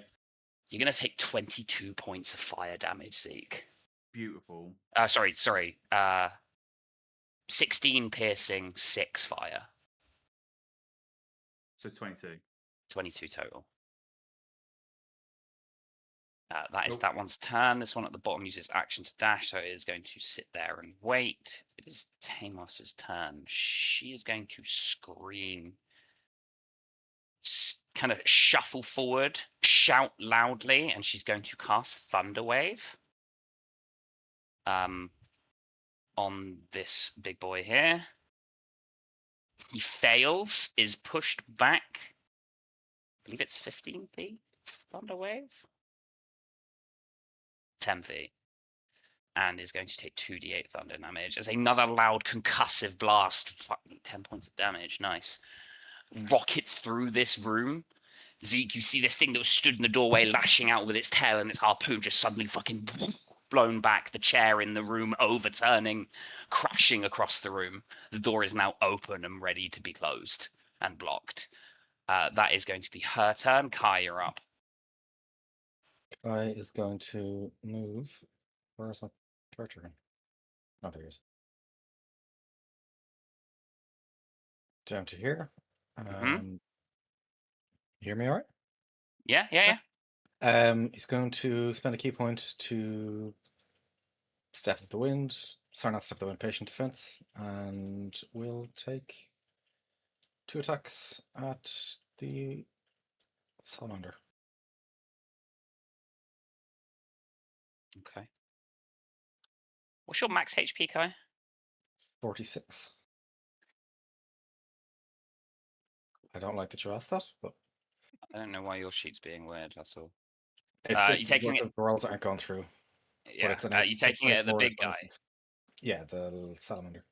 You're going to take 22 points of fire damage, Zeke. Beautiful. Sorry. 16 piercing, 6 fire. So 22. 22 total. That is that one's turn. This one at the bottom uses action to dash, so it is going to sit there and wait. It is Tamos's turn. She is going to scream. Kind of shuffle forward, shout loudly, and she's going to cast Thunder Wave. On this big boy here. He fails, is pushed back. I believe it's 15 feet. Thunder Wave. 10 feet. And is going to take 2d8 thunder damage as another loud concussive blast. 10 points of damage. Nice. Rockets through this room. Zeke, you see this thing that was stood in the doorway lashing out with its tail and its harpoon just suddenly fucking blown back, the chair in the room overturning, crashing across the room. The door is now open and ready to be closed and blocked. That is going to be her turn. Kai, you're up. Kai is going to move. Where is my character? Oh, there he is. Down to here. Hear me all right? Yeah. He's going to spend a key point to Step of the Wind. Sorry, not Step of the Wind, Patient Defense. And we'll take 2 attacks at the salamander. Okay. What's your max HP, Kai? 46. I don't like that you asked that, but I don't know why your sheet's being weird, that's all. it's you taking it? the rolls aren't going through. Yeah. You taking it at the big guy? Yeah, the salamander.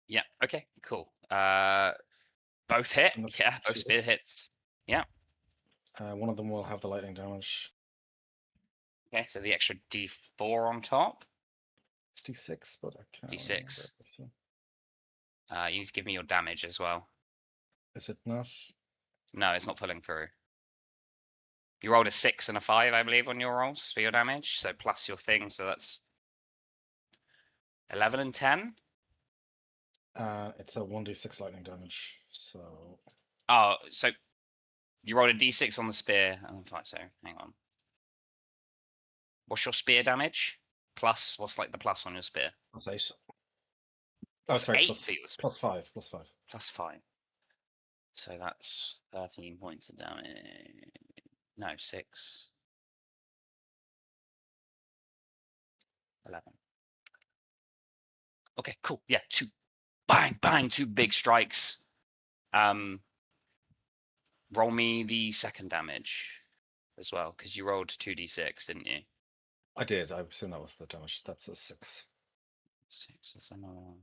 Yeah, okay, cool. Both hit? Yeah, both spear hits. Yeah. One of them will have the lightning damage. Okay, so the extra D4 on top. It's D6, but I can't. D6. You need to give me your damage as well. Is it not? No, it's not pulling through. You rolled a 6 and a 5, I believe, on your rolls for your damage. So plus your thing, so that's 11 and 10. It's a 1d6 lightning damage. So. Oh, so you rolled a d6 on the spear. So hang on. What's your spear damage? Plus, what's like the plus on your spear? +8. Oh, sorry, 8 plus, for your plus 5, plus 5. plus 5. So that's 13 points of damage. No, 6. 11. Okay, cool. Yeah, 2. Bang, bang, 2 big strikes. Roll me the second damage as well, because you rolled 2d6, didn't you? I did. I assume that was the damage. That's a 6. 6, that's another one.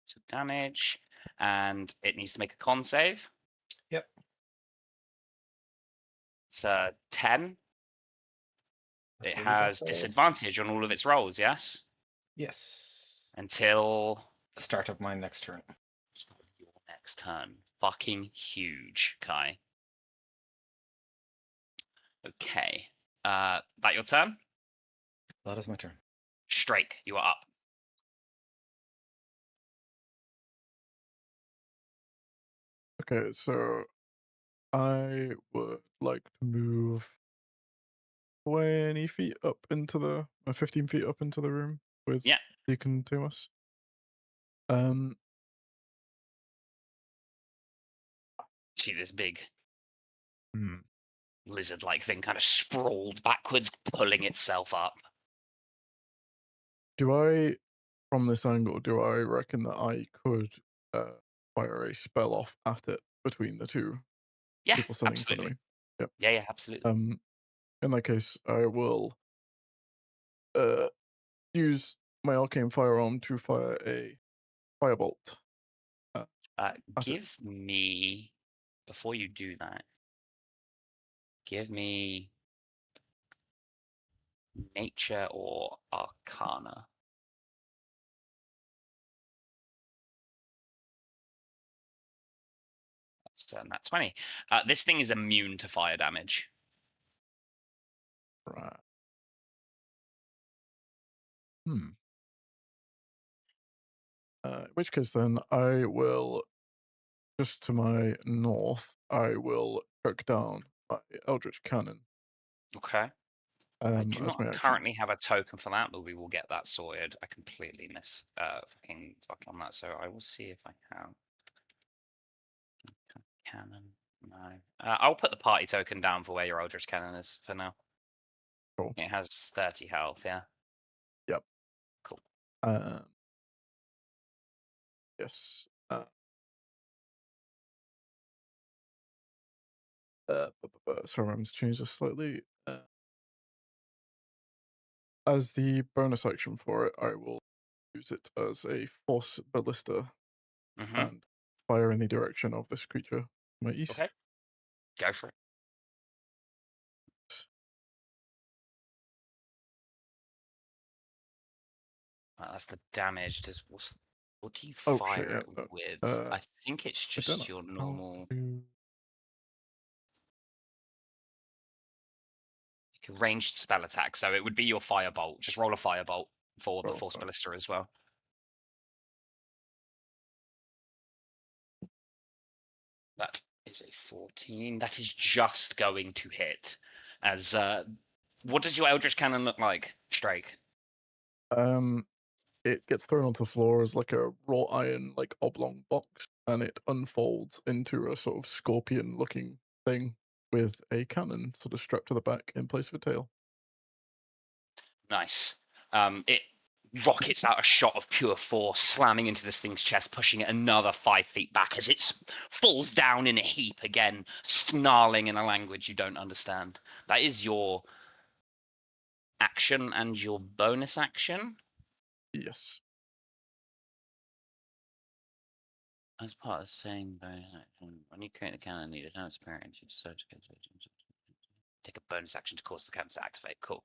So damage, and it needs to make a con save. Yep. It's 10. I It believe has that does. disadvantage on all of its rolls, yes? Yes. Until The start of my next turn. your next turn. Fucking huge, Kai. Okay. That your turn? That is my turn. Strake, you are up. Okay, so I would like to move 20 feet up into the 15 feet up into the room with Yeah. Deacon Thomas. See this big Hmm. lizard-like thing kind of sprawled backwards, pulling itself up. Do I, from this angle, do I reckon that I could fire a spell off at it between the two Yeah, people standing in front of absolutely. me? Yep. Yeah, absolutely. In that case, I will use my arcane firearm to fire a firebolt. Give me, before you do that, give me nature or arcana. Let's turn that 20. This thing is immune to fire damage. Right. In which case, then I will, just to my north, I will chuck down my Eldritch Cannon. Okay. I do as not my action. currently have a token for that, but we will get that sorted. I completely fucking fucked on that, so I will see if I can. Cannon. No. I'll put the party token down for where your Eldritch Cannon is for now. Cool. It has 30 health, yeah? Yep. Cool. Yes. Sorry, I'm just change this slightly. As the bonus action for it, I will use it as a force ballista and fire in the direction of this creature to my east. Okay. Go for it. That's the damage. What do you Oh, fire shit, yeah, it with? I think it's just your normal ranged spell attack. So it would be your firebolt. Just roll a firebolt for the force ballista as well. That is a 14. That is just going to hit. As what does your Eldritch Cannon look like, Strake? It gets thrown onto the floor as like a wrought iron, like oblong box, and it unfolds into a sort of scorpion-looking thing with a cannon sort of strapped to the back in place of a tail. Nice. It rockets out a shot of pure force, slamming into this thing's chest, pushing it another 5 feet back as it falls down in a heap again, snarling in a language you don't understand. That is your action and your bonus action? Yes. As part of the same bonus action, when you create a cannon needed no experience, you decide to take a bonus action to cause the cannon to activate. Cool.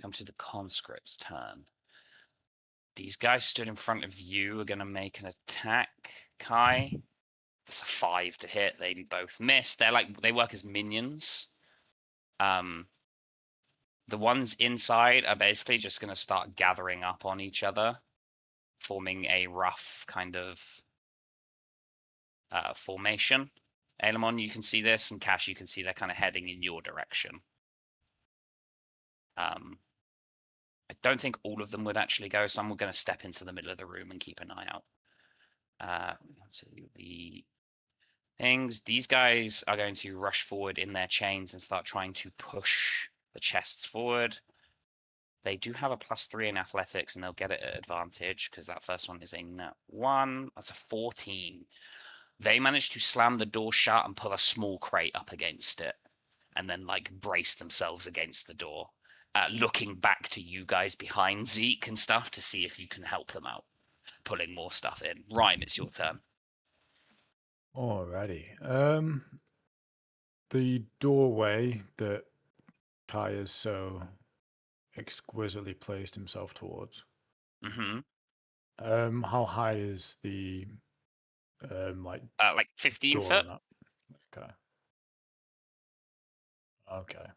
Come to the conscript's turn. These guys stood in front of you are going to make an attack, Kai. That's a 5 to hit. They both miss. They work as minions. The ones inside are basically just going to start gathering up on each other, forming a rough kind of formation. Aelemon, you can see this, and Cash, you can see they're kind of heading in your direction. I don't think all of them would actually go. Some were going to step into the middle of the room and keep an eye out. So the things. These guys are going to rush forward in their chains and start trying to push the chests forward. They do have a +3 in athletics, and they'll get it at advantage because that first one is a nat 1. That's a 14. They manage to slam the door shut and pull a small crate up against it, and then like brace themselves against the door, looking back to you guys behind Zeke and stuff to see if you can help them out, pulling more stuff in. Rhyme, it's your turn. Alrighty. The doorway that Kai has so exquisitely placed himself towards. Mm-hmm. How high is the like 15 door foot. on that? Okay. Okay.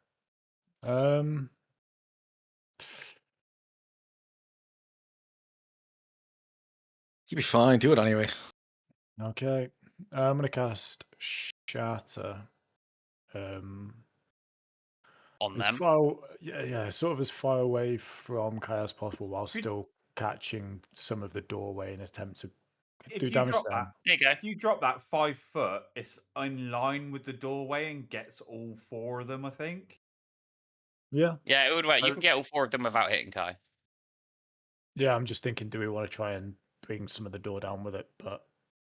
You'll be fine. Do it anyway. Okay. I'm gonna cast Shatter. On As them. far, yeah, sort of as far away from Kai as possible, while still catching some of the doorway in attempt to do damage to them. There you go. If you drop that 5 foot, it's in line with the doorway and gets all 4 of them, I think. Yeah. Yeah, it would work. You can get all 4 of them without hitting Kai. Yeah, I'm just thinking, do we want to try and bring some of the door down with it?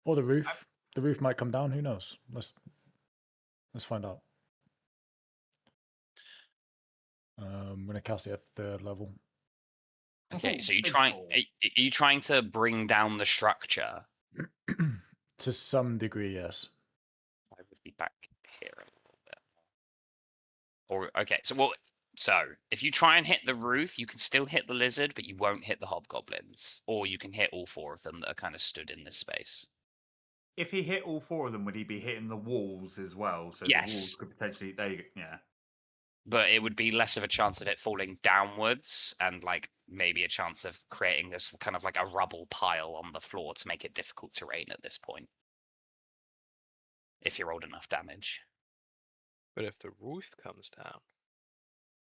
Or the roof. The roof might come down. Who knows? Let's find out. I'm gonna cast it at 3rd level. Okay, so are you trying to bring down the structure? To some degree, yes. I would be back here a little bit. Or okay, so if you try and hit the roof, you can still hit the lizard, but you won't hit the hobgoblins. Or you can hit all 4 of them that are kind of stood in this space. If he hit all 4 of them, would he be hitting the walls as well? So yes. The walls could potentially yeah. But it would be less of a chance of it falling downwards and like maybe a chance of creating this kind of like a rubble pile on the floor to make it difficult terrain at this point. If you rolled enough damage. But if the roof comes down,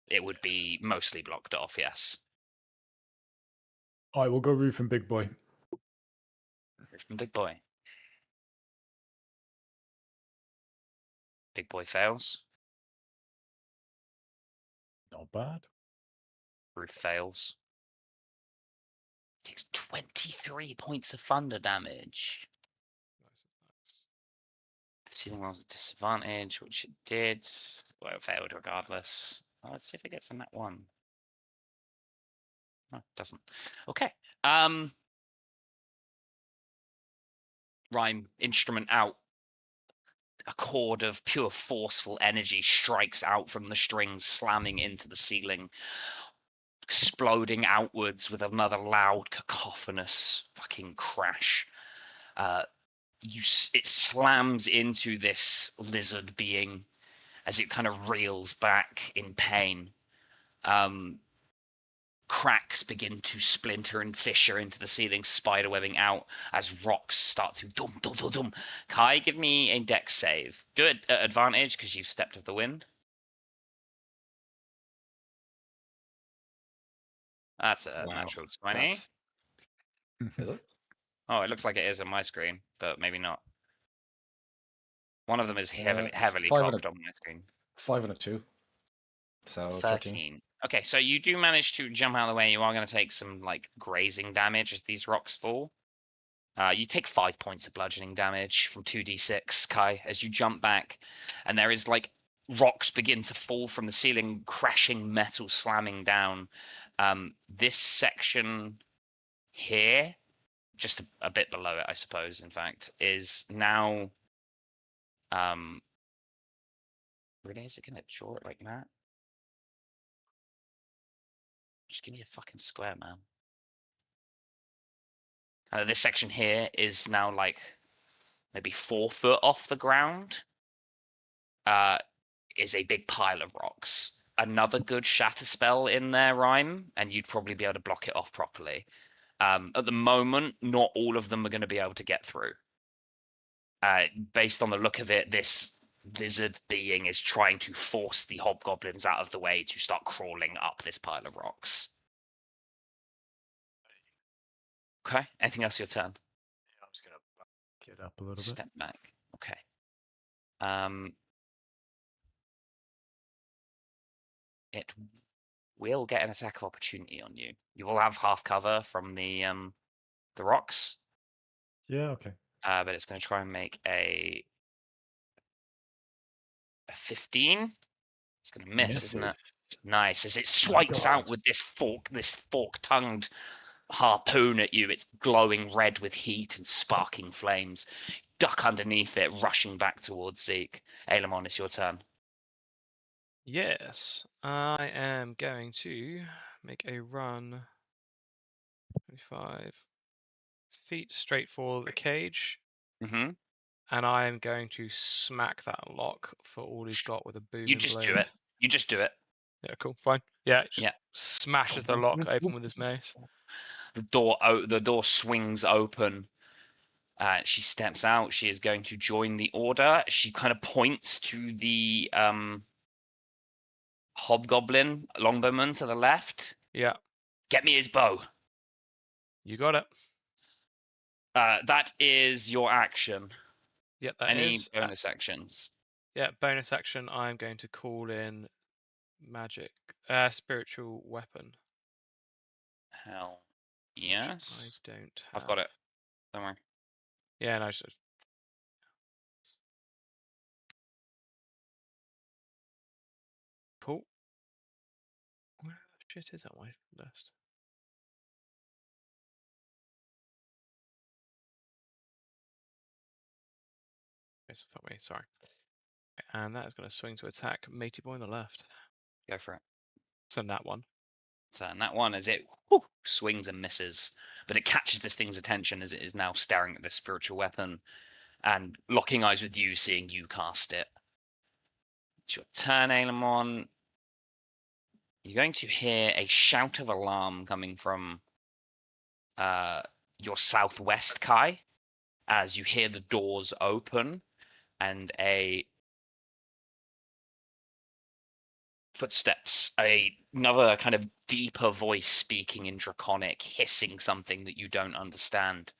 it would be mostly blocked off, yes. Alright, we'll go roof and big boy. Roof and big boy. Big boy fails. Not bad. Roof fails. Takes 23 points of thunder damage. The ceiling rolls at disadvantage, which it did. Well, it failed regardless. Let's see if it gets a nat 1. No, it doesn't. Okay. Rhyme, instrument out. A chord of pure forceful energy strikes out from the strings, slamming into the ceiling, exploding outwards with another loud, cacophonous fucking crash. It slams into this lizard being as it kind of reels back in pain. Cracks begin to splinter and fissure into the ceiling, spiderwebbing out as rocks start to dum dum dum dum. Kai, give me a dex save. Do it at advantage because you've stepped of the wind. That's a natural 20. Is it? Oh, it looks like it is on my screen, but maybe not. One of them is heavily 5 cocked on my screen. 5 and a 2. So 13. Okay, so you do manage to jump out of the way. You are going to take some like grazing damage as these rocks fall. You take 5 points of bludgeoning damage from 2d6, Kai, as you jump back, and there is like rocks begin to fall from the ceiling, crashing metal slamming down. This section here, just a bit below it, I suppose, in fact, is now really, is it going to draw it like that? Just give me a fucking square, man. This section here is now like maybe 4 foot off the ground. Is a big pile of rocks. Another good shatter spell in there, Rhyme, and you'd probably be able to block it off properly. At the moment, not all of them are going to be able to get through. Based on the look of it, this lizard being is trying to force the hobgoblins out of the way to start crawling up this pile of rocks. Okay. Anything else your turn? I'm just gonna back it up a little bit. Step back. Okay. It will get an attack of opportunity on you. You will have half cover from the rocks. Yeah, okay. But it's going to try and make a 15. It's going to miss, isn't it? Nice. As it swipes out with this fork-tongued harpoon at you, it's glowing red with heat and sparking flames. Duck underneath it, rushing back towards Zeke. Ailemon, it's your turn. Yes, I am going to make a run 25 feet straight for the cage, Mm-hmm. and I am going to smack that lock for all he's got with a booming You just blade. do it. You just do it. Yeah, cool, fine. Yeah, just Yeah. smashes the lock open with his mace. The door swings open. She steps out. She is going to join the order. She kind of points to the hobgoblin longbowman to the left. Yeah, Get me his bow. you got it. That is your action. Yep, that Any is. bonus actions? Yeah, bonus action. I'm going to call in magic, spiritual weapon. Hell which yes. I don't have. I've got it. Don't worry. Yeah, no. So... Cool. Where the shit is that on my list? Yes, fuck me, sorry. And that is going to swing to attack Matey Boy on the left. Go for it. So that one. So and that one, as it swings and misses, but it catches this thing's attention as it is now staring at this spiritual weapon and locking eyes with you, seeing you cast it. It's your turn, Ailemon. You're going to hear a shout of alarm coming from your southwest, Kai, as you hear the doors open and footsteps, another kind of deeper voice speaking in Draconic, hissing something that you don't understand.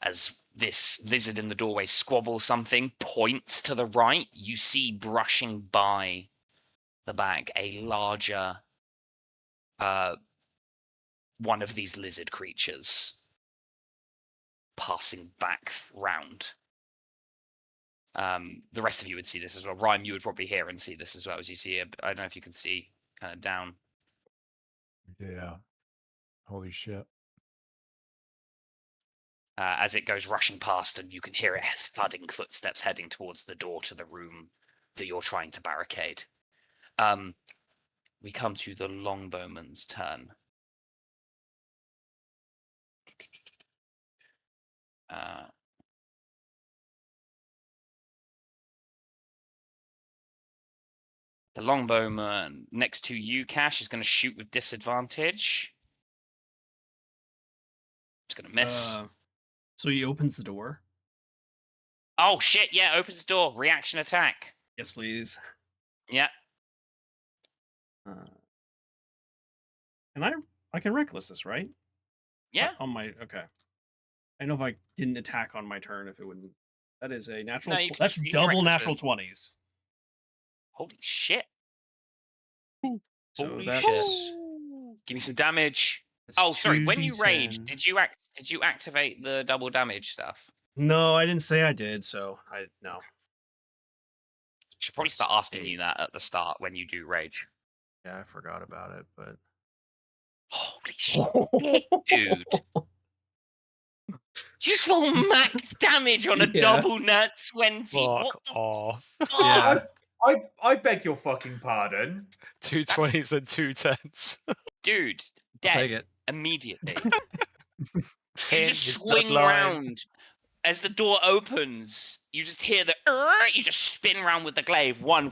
As this lizard in the doorway squabbles something, points to the right, you see brushing by the back a larger one of these lizard creatures passing back round. The rest of you would see this as well. Rhyme, you would probably hear and see this as well as you see it. I don't know if you can see kind of down. Yeah. Holy shit. As it goes rushing past, and you can hear it thudding footsteps heading towards the door to the room that you're trying to barricade. We come to the longbowman's turn. The longbowman next to you, Cash, is going to shoot with disadvantage. It's going to miss. So he opens the door. Oh shit! Yeah, opens the door. Reaction attack. Yes, please. Yeah. I can reckless this, right? Yeah. On my okay. I know if I didn't attack on my turn, if it wouldn't. That is a natural. No, That's you can double reckless natural it. 20s. Holy shit! So Holy that's shit. Give me some damage. Oh, sorry. When you rage, 2d10. did you activate the double damage stuff? No, I didn't say I did. So no. Should probably start asking you that at the start when you do rage. Yeah, I forgot about it, but holy shit, dude! Just roll max damage on a double nat 20. Fuck off. Yeah. I beg your fucking pardon. 2 20s and 2 10s. Dude, I'll take dead it. immediately. You just swing around. As the door opens, you just hear you just spin around with the glaive. One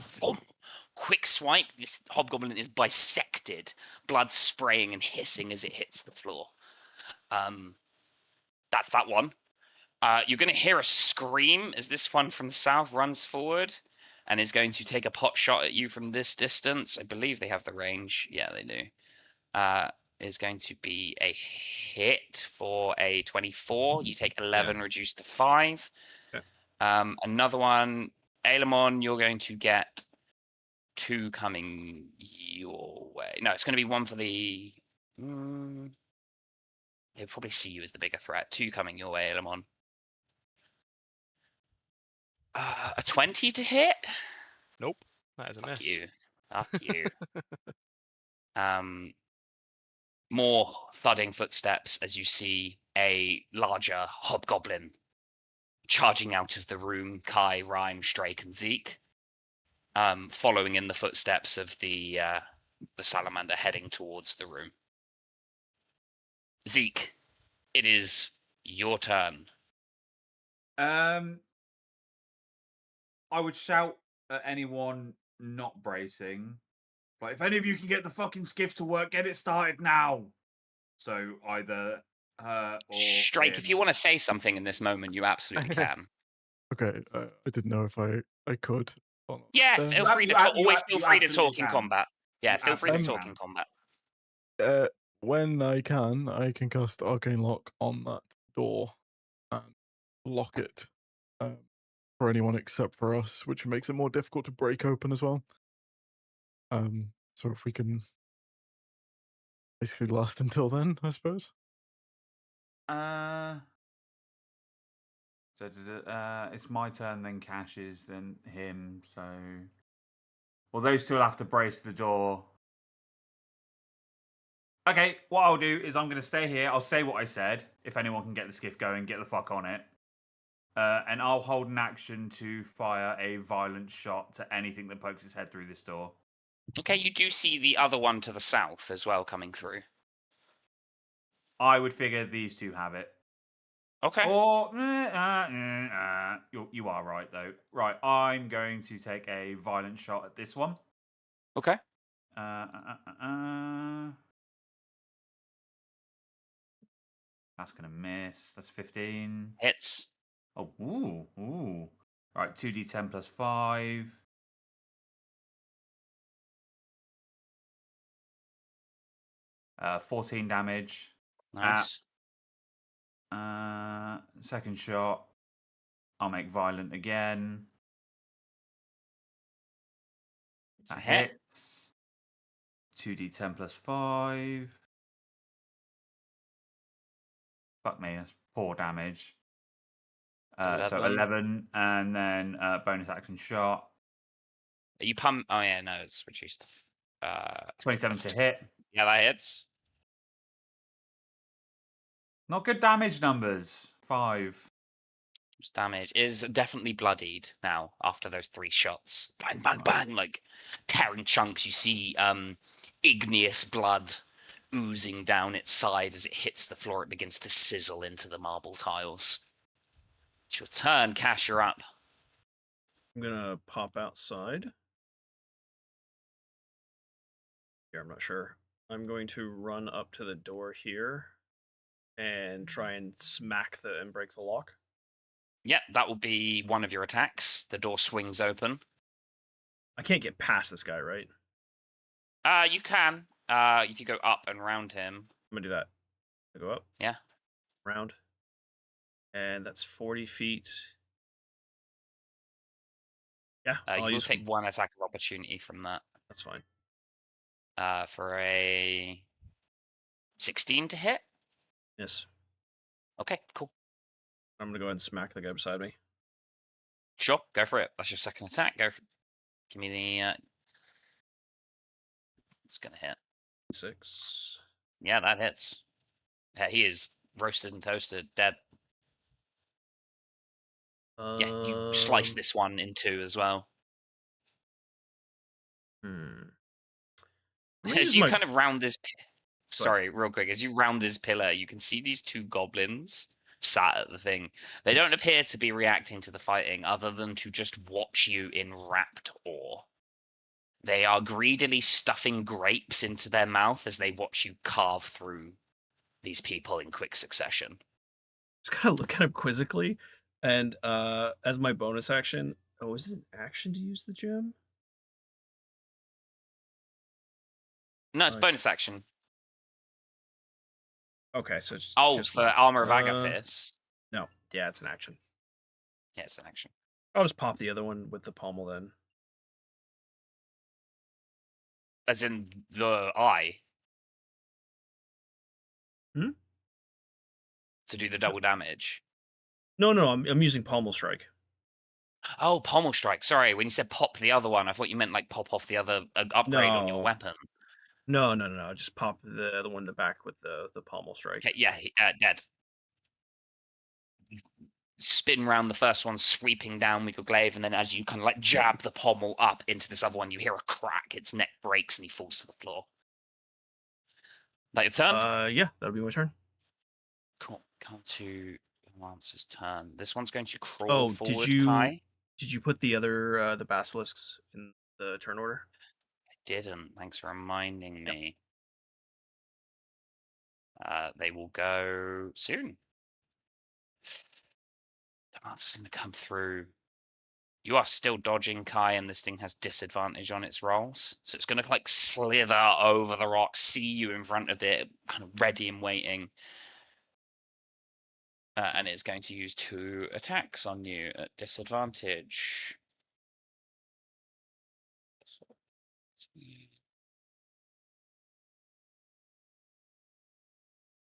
quick swipe, this hobgoblin is bisected, blood spraying and hissing as it hits the floor. That's that one. You're going to hear a scream as this one from the south runs forward and is going to take a pot shot at you from this distance. I believe they have the range. Yeah, they do. is going to be a hit for a 24. You take 11, reduced to 5. Okay. Another one, Aelemon, you're going to get 2 coming your way. No, it's going to be 1 for the... they'll probably see you as the bigger threat. 2 coming your way, Aelemon. A 20 to hit? Nope. That is a Fuck miss. you. Fuck you. More thudding footsteps as you see a larger hobgoblin charging out of the room. Kai, Rhyme, Strake, and Zeke, following in the footsteps of the salamander heading towards the room. Zeke, it is your turn. I would shout at anyone not bracing, but if any of you can get the fucking skiff to work, get it started now. So either her or Strike, if you him. want to say something in this moment, you absolutely can. Okay, I didn't know if I could. Or not. Yeah, feel free to talk. Always feel free to talk in can. combat. Yeah, You feel free to absolutely talk in can. combat. When I can cast Arcane Lock on that door and lock it for anyone except for us, which makes it more difficult to break open as well. So if we can basically last until then, I suppose. It's my turn, then Cash's, then him. So, well, those two will have to brace the door. Okay, what I'll do is I'm going to stay here. I'll say what I said. If anyone can get the skiff going, get the fuck on it. And I'll hold an action to fire a violent shot to anything that pokes its head through this door. Okay, you do see the other one to the south as well coming through. I would figure these two have it. Okay. Or, you are right, though. Right, I'm going to take a violent shot at this one. Okay. That's going to miss. That's 15. Hits. Oh, ooh. Right, 2d10 plus 5. Uh, 14 damage. Nice. Second shot. I'll make violent again. It's a That hit. hits. 2d10 plus 5. Fuck me, that's 4 damage. 11. So 11, and then bonus action shot. Are you pump? Oh yeah, no, it's reduced. 27 to hit. Yeah, that hits. Not good damage numbers. 5. Damage is definitely bloodied now after those 3 shots. Bang, bang, bang, like tearing chunks. You see igneous blood oozing down its side as it hits the floor. It begins to sizzle into the marble tiles. It's your turn, Cash, you're up. I'm gonna pop outside. Here, I'm not sure. I'm going to run up to the door here and try and smack and break the lock. Yeah, that will be one of your attacks. The door swings open. I can't get past this guy, right? You can. If you go up and round him. I'm gonna do that. I go up. Yeah. Round. And that's 40 feet. Yeah. You will take 1 attack of opportunity from that. That's fine. For a 16 to hit? Yes. Okay, cool. I'm gonna go ahead and smack the guy beside me. Sure, go for it. That's your second attack. Go for it. Give me the... It's gonna hit. 6. Yeah, that hits. Yeah, he is roasted and toasted, dead. Yeah, you slice this one in 2 as well. As you kind of round this... Sorry, real quick. As you round this pillar, you can see these 2 goblins sat at the thing. They don't appear to be reacting to the fighting other than to just watch you in rapt awe. They are greedily stuffing grapes into their mouth as they watch you carve through these people in quick succession. Just kind of look at him quizzically, and as my bonus action... Oh, is it an action to use the gem? No, it's bonus action. Okay, so it's Oh, just for one. Armor of Agathis. No, yeah, it's an action. Yeah, it's an action. I'll just pop the other one with the pommel then. As in the eye. Hmm? To do the double damage. No, I'm using pommel strike. Oh, pommel strike. Sorry, when you said pop the other one, I thought you meant like pop off the other upgrade on your No. weapon. No. Just pop the other one in the back with the pommel strike. Okay, yeah, dead. Spin round the first one, sweeping down with your glaive, and then as you kind of like jab the pommel up into this other one, you hear a crack. Its neck breaks, and he falls to the floor. That your turn? Yeah, that'll be my turn. Cool. Come to Lance's turn. This one's going to crawl forward, did Kai. you put the other the basilisks in the turn order? I didn't. Thanks for reminding me. They will go soon. The Lance is going to come through. You are still dodging, Kai, and this thing has disadvantage on its rolls. So it's going to like slither over the rock, see you in front of it, kind of ready and waiting. And it's going to use 2 attacks on you at disadvantage.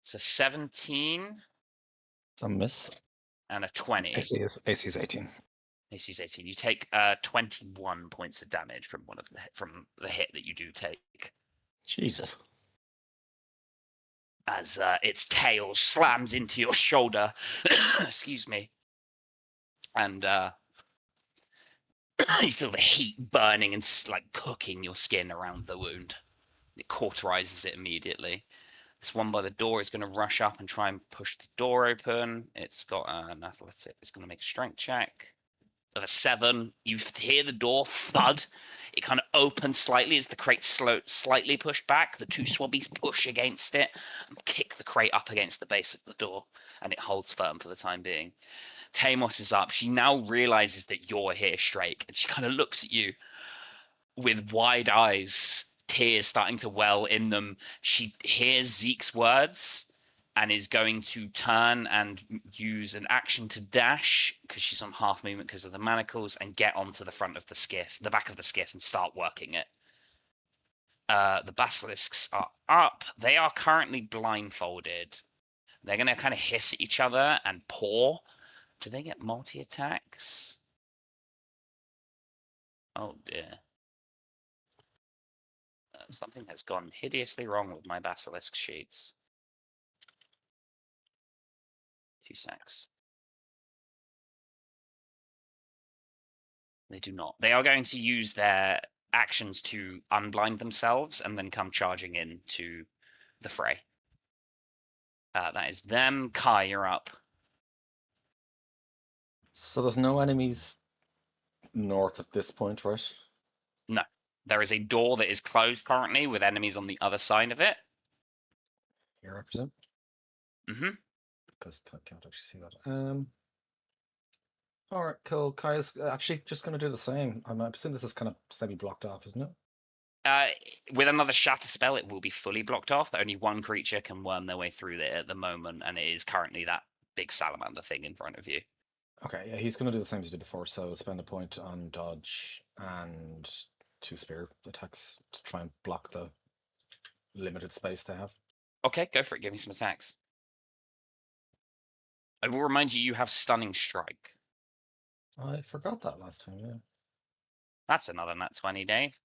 It's a 17 It's a miss. and a 20. AC is 18. AC's 18. You take 21 points of damage from the hit that you do take. Jesus. As its tail slams into your shoulder. Excuse me. And you feel the heat burning and like cooking your skin around the wound. It cauterizes it immediately. This one by the door is going to rush up and try and push the door open. It's got an athletic. It's going to make a strength check. Of a 7, you hear the door thud. It kind of opens slightly as the crate slightly pushed back. The 2 swabbies push against it and kick the crate up against the base of the door, and it holds firm for the time being. Tamos is up. She now realizes that you're here, Strake, and she kind of looks at you with wide eyes, tears starting to well in them. She hears Zeke's words and is going to turn and use an action to dash, because she's on half movement because of the manacles, and get onto the front of the skiff, the back of the skiff, and start working it. The basilisks are up. They are currently blindfolded. They're going to kind of hiss at each other and paw. Do they get multi-attacks? Oh, dear. Something has gone hideously wrong with my basilisk sheets. 2 secs. They do not. They are going to use their actions to unblind themselves and then come charging in to the fray. That is them. Kai, you're up. So there's no enemies north at this point, right? No. There is a door that is closed currently with enemies on the other side of it. Here, I presume. Mm-hmm. Because I can't actually see that. All right, cool. Kai is actually just going to do the same. I'm assuming this is kind of semi-blocked off, isn't it? With another shatter spell, it will be fully blocked off, but only one creature can worm their way through it at the moment, and it is currently that big salamander thing in front of you. Okay, yeah, he's going to do the same as he did before, so spend a point on dodge and 2 spear attacks to try and block the limited space they have. Okay, go for it. Give me some attacks. I will remind you, you have Stunning Strike. I forgot that last time, yeah. That's another nat 20, Dave.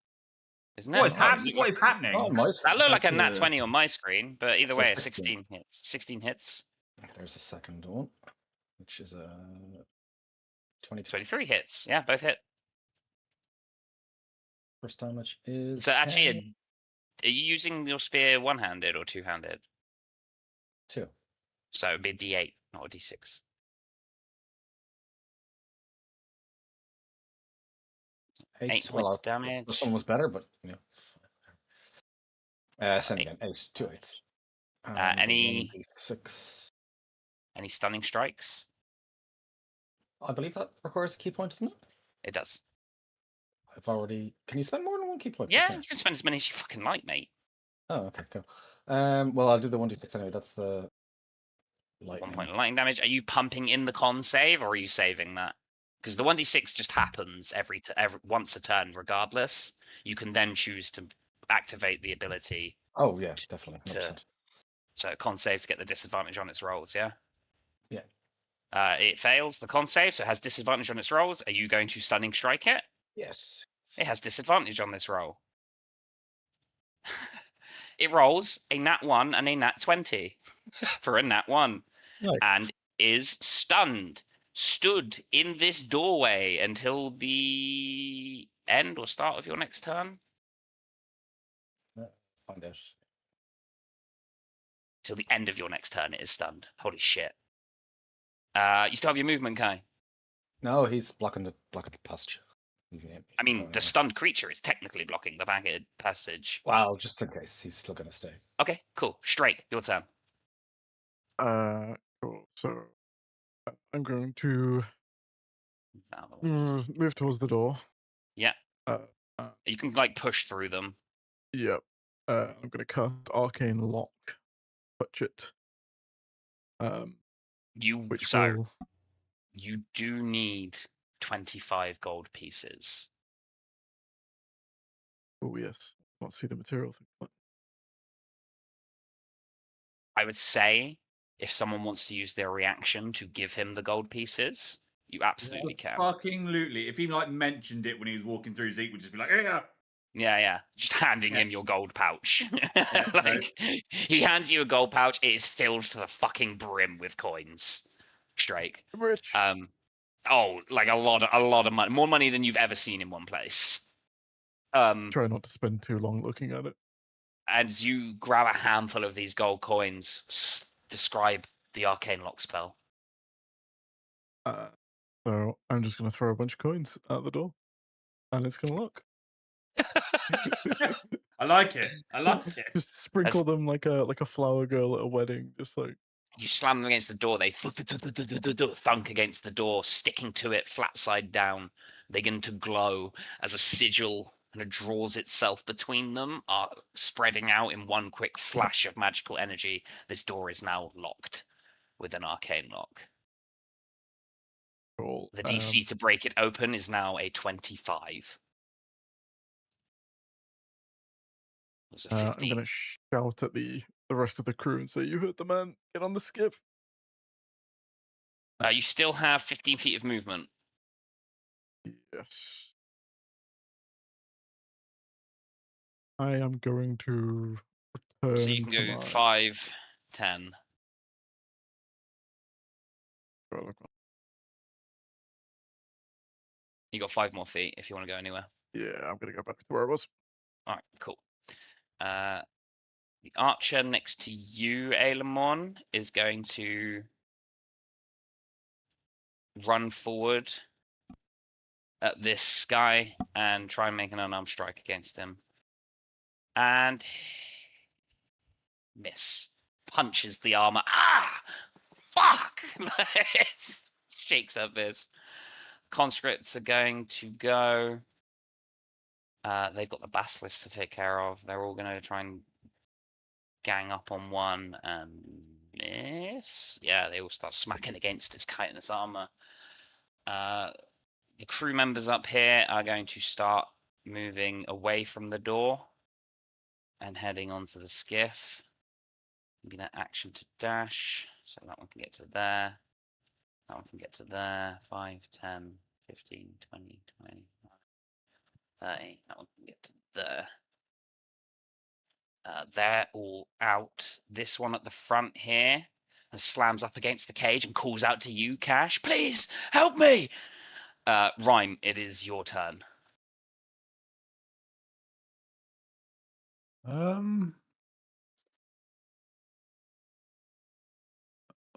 Isn't it? What is happening? What is happening? Oh, my That looked like a That's nat 20 on my screen, but either It's a way, a 16. 16 hits. 16 hits. There's a second one, which is a 23. 23 hits. Yeah, both hit. First damage is So actually, 10. are you using your spear one-handed or two-handed? 2. So it would be a D8, not a D6. 8 Well, points of damage. this one was better, but you know. Same 8. again. 8. 2 8s. Any 6. Any stunning strikes? I believe that requires a key point, doesn't it? It does. I've already. Can you spend more than 1 key point? Yeah, Okay. you can spend as many as you fucking like, mate. Oh, okay, cool. Well, I'll do the 1d6 anyway. That's the 1 lightning. point of lightning damage. Are you pumping in the con save, or are you saving that? Because the 1d6 just happens every once a turn, regardless. You can then choose to activate the ability. Oh yeah, definitely. 100%. So con save to get the disadvantage on its rolls, yeah? Yeah. It fails the con save, so it has disadvantage on its rolls. Are you going to stunning strike it? Yes. It has disadvantage on this roll. It rolls a nat 1 and a nat 20 for a nat 1. Nice. And is stunned. Stood in this doorway until the end or start of your next turn. Find out. Till the end of your next turn, it is stunned. Holy shit. You still have your movement, Kai? No, he's blocking the passage. I mean, the stunned creature is technically blocking the back passage. Wow, just in case he's still gonna stay. Okay, cool. Strake, your turn. Cool. So I'm going to move towards the door. Yeah. Uh, You can like push through them. Yep. I'm gonna cast Arcane Lock. Touch it. Which will... You do need 25 gold pieces. Oh yes. Can't see the material thing. I would say if someone wants to use their reaction to give him the gold pieces, you absolutely can. Fucking lootly. If he like mentioned it when he was walking through, Zeke would just be like, "Yeah." Yeah. Just handing him your gold pouch. Like, he hands you a gold pouch, it is filled to the fucking brim with coins. Straight. I'm rich. Like a lot of money. More money than you've ever seen in one place. Try not to spend too long looking at it. As you grab a handful of these gold coins, describe the arcane lock spell. So I'm just gonna throw a bunch of coins out the door, and it's gonna lock. I like it. Just sprinkle them like a flower girl at a wedding, just like. You slam them against the door, they thunk against the door, sticking to it flat side down. They begin to glow as a sigil kind of draws itself between them, spreading out in one quick flash of magical energy. This door is now locked with an arcane lock. Cool. The DC to break it open is now a 25. It was a 15. I'm gonna shout at the rest of the crew and say, "You heard the man. Get on the skip." You still have 15 feet of movement. Yes. I am going to return. So you can go 5, 10. You got 5 more feet if you want to go anywhere. Yeah, I'm gonna go back to where I was. All right, cool. The archer next to you, Ailemon, is going to run forward at this guy and try and make an unarmed strike against him. And miss. Punches the armor. Ah! Fuck! Shakes her fist. Conscripts are going to go. They've got the basilisk to take care of. They're all going to try and gang up on one and miss. Yeah, they all start smacking against his chitinous armor. The crew members up here are going to start moving away from the door and heading onto the skiff. Maybe that action to dash. So that one can get to there. That one can get to there. 5, 10, 15, 20, 20, 30. That one can get to there. They're all out. This one at the front here slams up against the cage and calls out to you, Cash. Please help me. Rhyme, it is your turn. I'm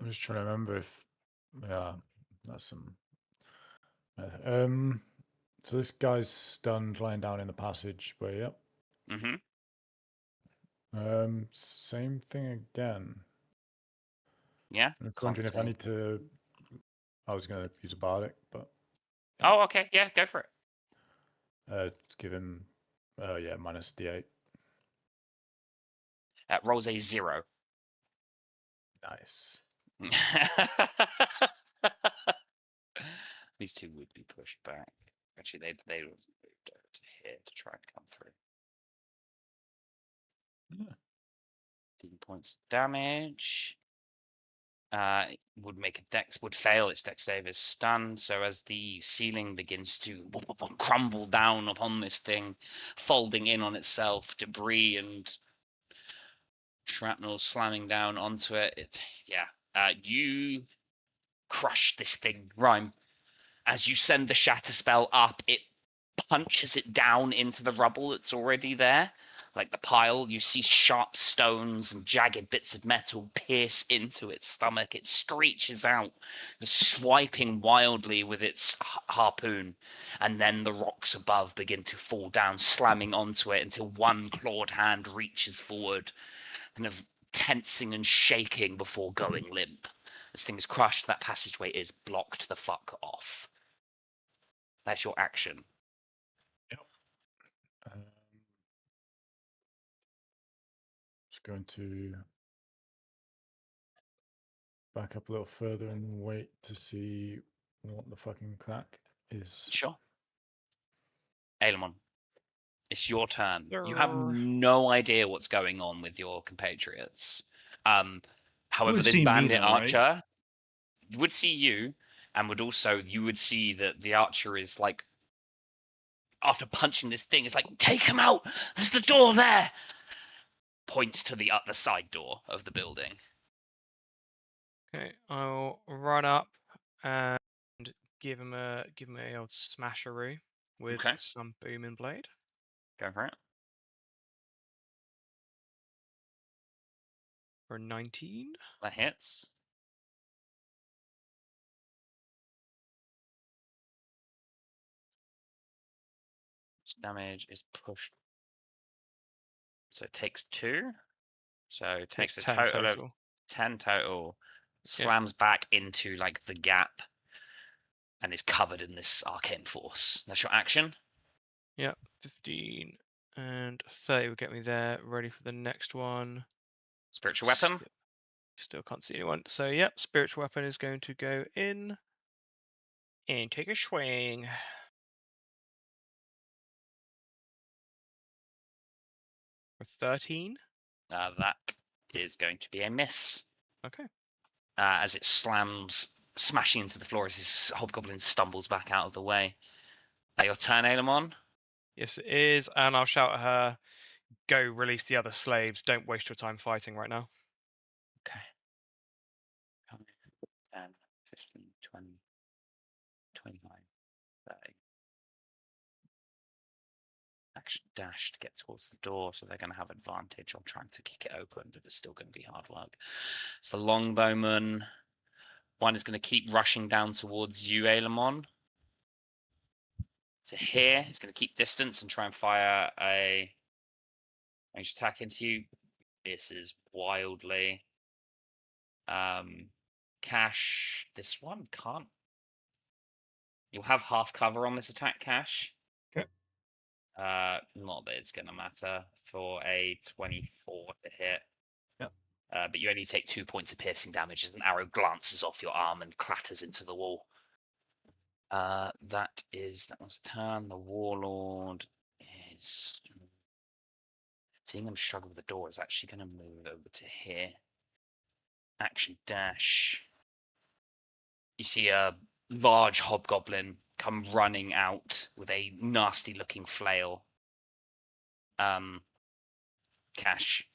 just trying to remember if that's some. So this guy's stunned, lying down in the passageway. Yep. Mm-hmm. Same thing again. Yeah. I was wondering if I need to. I was going to use a bardic, but. Oh, okay. Yeah, go for it. Give him, minus D8. Rolls a 0. Nice. These two would be pushed back. Actually, they would moved over to here to try and come through. Yeah. 15 points of damage. Would make a dex, would fail. Its dex save is stunned. So as the ceiling begins to crumble down upon this thing, folding in on itself, debris and shrapnel slamming down onto it. You crush this thing, Rhyme. As you send the shatter spell up, it punches it down into the rubble that's already there. Like the pile, you see sharp stones and jagged bits of metal pierce into its stomach. It screeches out, swiping wildly with its harpoon. And then the rocks above begin to fall down, slamming onto it until one clawed hand reaches forward, kind of tensing and shaking before going limp. This thing is crushed. That passageway is blocked the fuck off. That's your action. Yep. Just going to back up a little further and wait to see what the fucking crack is. Sure. Aelemon, it's your turn. You have Sure. no idea what's going on with your compatriots. However, would this see me bandit though, right? archer would see you, and you would see that the archer is like, after punching this thing, it's like, take him out! There's the door there! Points to the other side door of the building. Okay, I'll run up and give him a old smasheroo with Okay. some booming blade. Go for it. For 19. That hits. Damage is pushed. So it takes 2. So it takes a 10 total of 10 total. Slams back into like the gap and is covered in this arcane force. That's your action. Yep, 15 and 30 will get me there. Ready for the next one. Spiritual weapon. Still can't see anyone. So yep, spiritual weapon is going to go in and take a swing. For 13. That is going to be a miss. Okay. As it slams, smashing into the floor as this hobgoblin stumbles back out of the way. Your turn, Aelemon. Yes, it is, and I'll shout at her, go release the other slaves. Don't waste your time fighting right now. Okay. 10, 15, 20, 25, 30. Action dash to get towards the door, so they're going to have advantage on trying to kick it open, but it's still going to be hard work. So the longbowman, one is going to keep rushing down towards you, Aelemon. To here, it's going to keep distance and try and fire a ranged attack into you. This is wildly. Cash, this one can't. You'll have half cover on this attack, Cash. Okay. Not that it's going to matter for a 24 to hit. Yep. But you only take 2 points of piercing damage as an arrow glances off your arm and clatters into the wall. That was turn. The warlord is seeing them struggle with the door. Is actually going to move over to here. Action dash. You see a large hobgoblin come running out with a nasty-looking flail. Cash.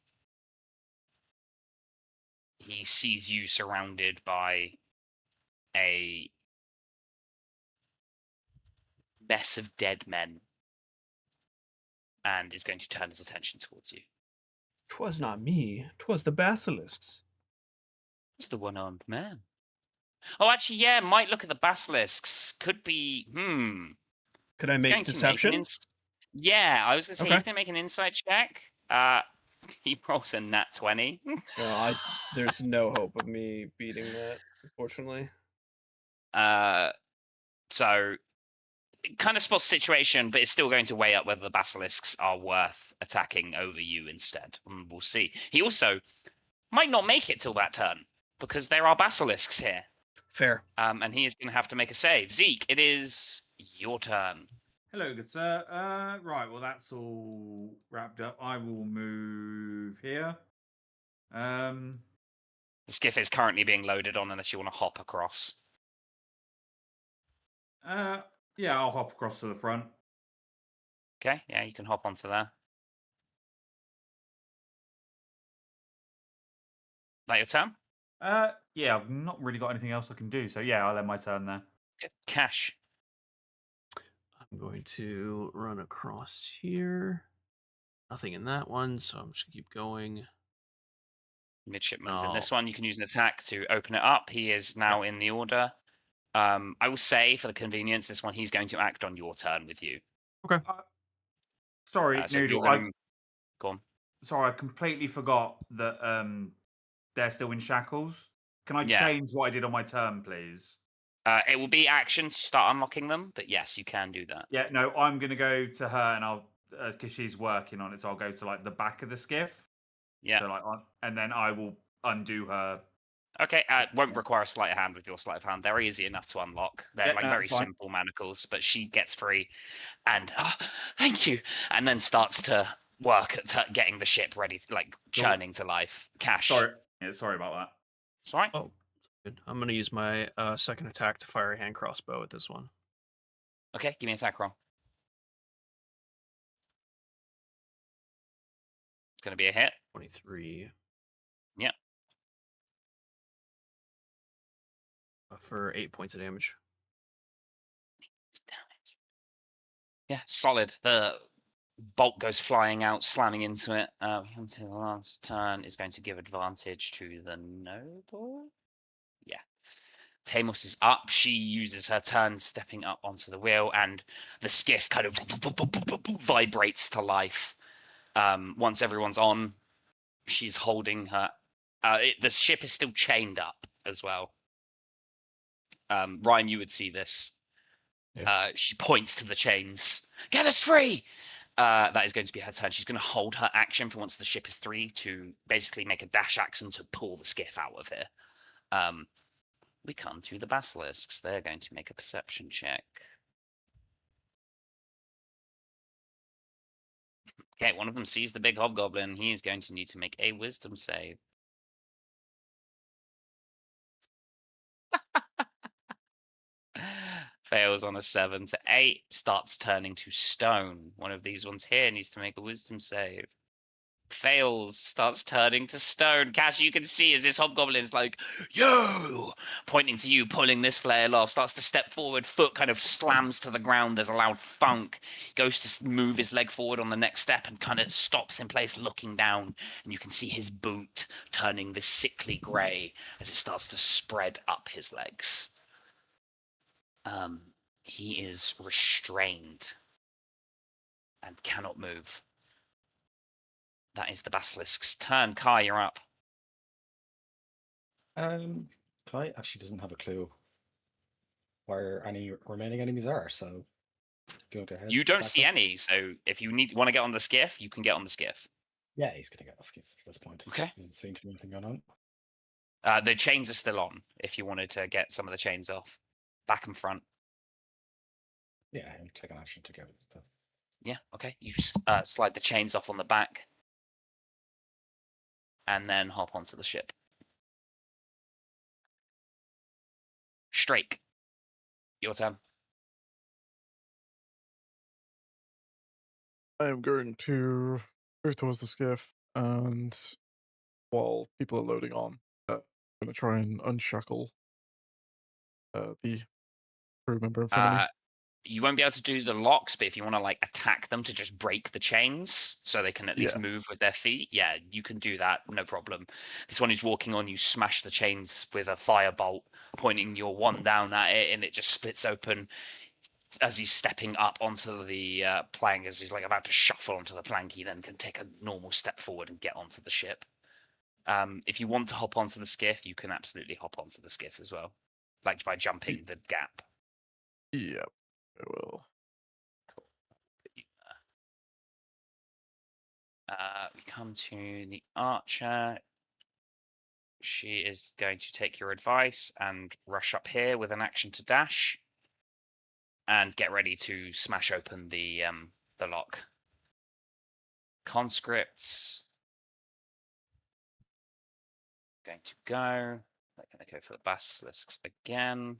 He sees you surrounded by a mess of dead men and is going to turn his attention towards you. 'Twas not me, 'twas the basilisks. It's the one-armed man. Oh, actually, yeah, might look at the basilisks. Could be, Could I He's make going to deception? yeah, I was going to say Okay. he's going to make an insight check. He rolls a nat 20. Well, there's no hope of me beating that, unfortunately. So kind of spots the situation, but it's still going to weigh up whether the basilisks are worth attacking over you instead. We'll see. He also might not make it till that turn because there are basilisks here. Fair. And he is going to have to make a save. Zeke, it is your turn. Hello, good sir. Right, well, that's all wrapped up. I will move here. The skiff is currently being loaded on unless you want to hop across. Yeah, I'll hop across to the front. Okay, yeah, you can hop onto there. That your turn? Yeah, I've not really got anything else I can do, so yeah, I'll end my turn there. Okay. Cash. I'm going to run across here. Nothing in that one, so I'm just going to keep going. Midshipman's in this one. You can use an attack to open it up. He is now in the order. I will say, for the convenience, this one he's going to act on your turn with you. Okay. Sorry, So Noodle. Go on. Sorry, I completely forgot that they're still in shackles. Can I change what I did on my turn, please? It will be action to start unlocking them, but yes, you can do that. Yeah, no, I'm going to go to her and I'll, because she's working on it, so I'll go to like the back of the skiff. Yeah. So like, and then I will undo her. Okay, won't require a sleight of hand with your sleight of hand. They're easy enough to unlock. They're very simple manacles, but she gets free and thank you, and then starts to work at getting the ship ready, like churning to life. Cash. Sorry about that. It's all right. Oh, good. I'm going to use my second attack to fire a hand crossbow at this one. Okay, give me an attack roll. It's going to be a hit. 23. Yeah. For 8 points of damage. Yeah, solid. The bolt goes flying out, slamming into it. Until the last turn is going to give advantage to the noble. Yeah. Tamos is up. She uses her turn, stepping up onto the wheel, and the skiff kind of vibrates to life. Once everyone's on, she's holding her. The ship is still chained up as well. Ryan, you would see this. Yeah. She points to the chains. Get us free! That is going to be her turn. She's going to hold her action for once the ship is free to basically make a dash action to pull the skiff out of here. We come to the basilisks. They're going to make a perception check. Okay, one of them sees the big hobgoblin. He is going to need to make a wisdom save. Fails on a 7 to 8, starts turning to stone. One of these ones here needs to make a wisdom save. Fails, starts turning to stone. Cash, you can see as this hobgoblin is like, yo, pointing to you, pulling this flail off, starts to step forward, foot kind of slams to the ground. There's a loud thunk. Goes to move his leg forward on the next step and kind of stops in place, looking down. And you can see his boot turning this sickly grey as it starts to spread up his legs. He is restrained and cannot move. That is the basilisk's turn. Kai, you're up. Kai actually doesn't have a clue where any remaining enemies are, so go to head. You don't see any, so if you want to get on the skiff, you can get on the skiff. Yeah, he's gonna get the skiff at this point. Okay. Doesn't seem to be anything going on. The chains are still on. If you wanted to get some of the chains off, back and front. Yeah, I'll take an action to get rid of stuff. Yeah. Okay. You slide the chains off on the back, and then hop onto the ship. Strake. Your turn. I am going to move towards the skiff, and while people are loading on, I'm going to try and unshackle the crew member in front of me. You won't be able to do the locks, but if you want to like attack them to just break the chains so they can at least move with their feet, yeah, you can do that, no problem. This one who's walking on, you smash the chains with a firebolt, pointing your wand down at it, and it just splits open as he's stepping up onto the plank. As he's like about to shuffle onto the plank, he then can take a normal step forward and get onto the ship. If you want to hop onto the skiff, you can absolutely hop onto the skiff as well, like by jumping the gap. Yeah. I will. Cool. Put you there. We come to the archer. She is going to take your advice and rush up here with an action to dash, and get ready to smash open the lock. Conscripts going to go. They're going to go for the basilisks again.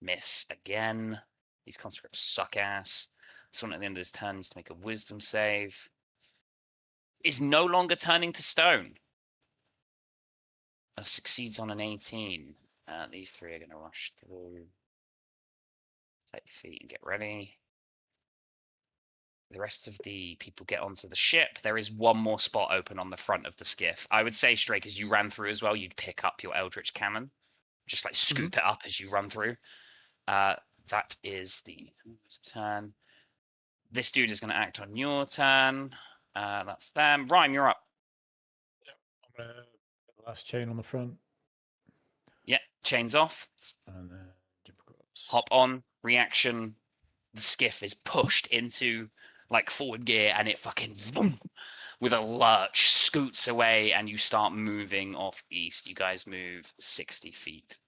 Miss again. These conscripts suck ass. This one at the end of his turn needs to make a wisdom save. Is no longer turning to stone. Succeeds on an 18. These three are going to rush through. Take your feet and get ready. The rest of the people get onto the ship. There is one more spot open on the front of the skiff. I would say, Strake, as you ran through as well, you'd pick up your Eldritch Cannon. Just like scoop it up as you run through. That is the turn. This dude is going to act on your turn. That's them. Rhyme, you're up. Yep. I'm going to put the last chain on the front. Yeah, chains off. And then jump across. Hop on. Reaction. The skiff is pushed into like forward gear, and it fucking boom, with a lurch scoots away, and you start moving off east. You guys move 60 feet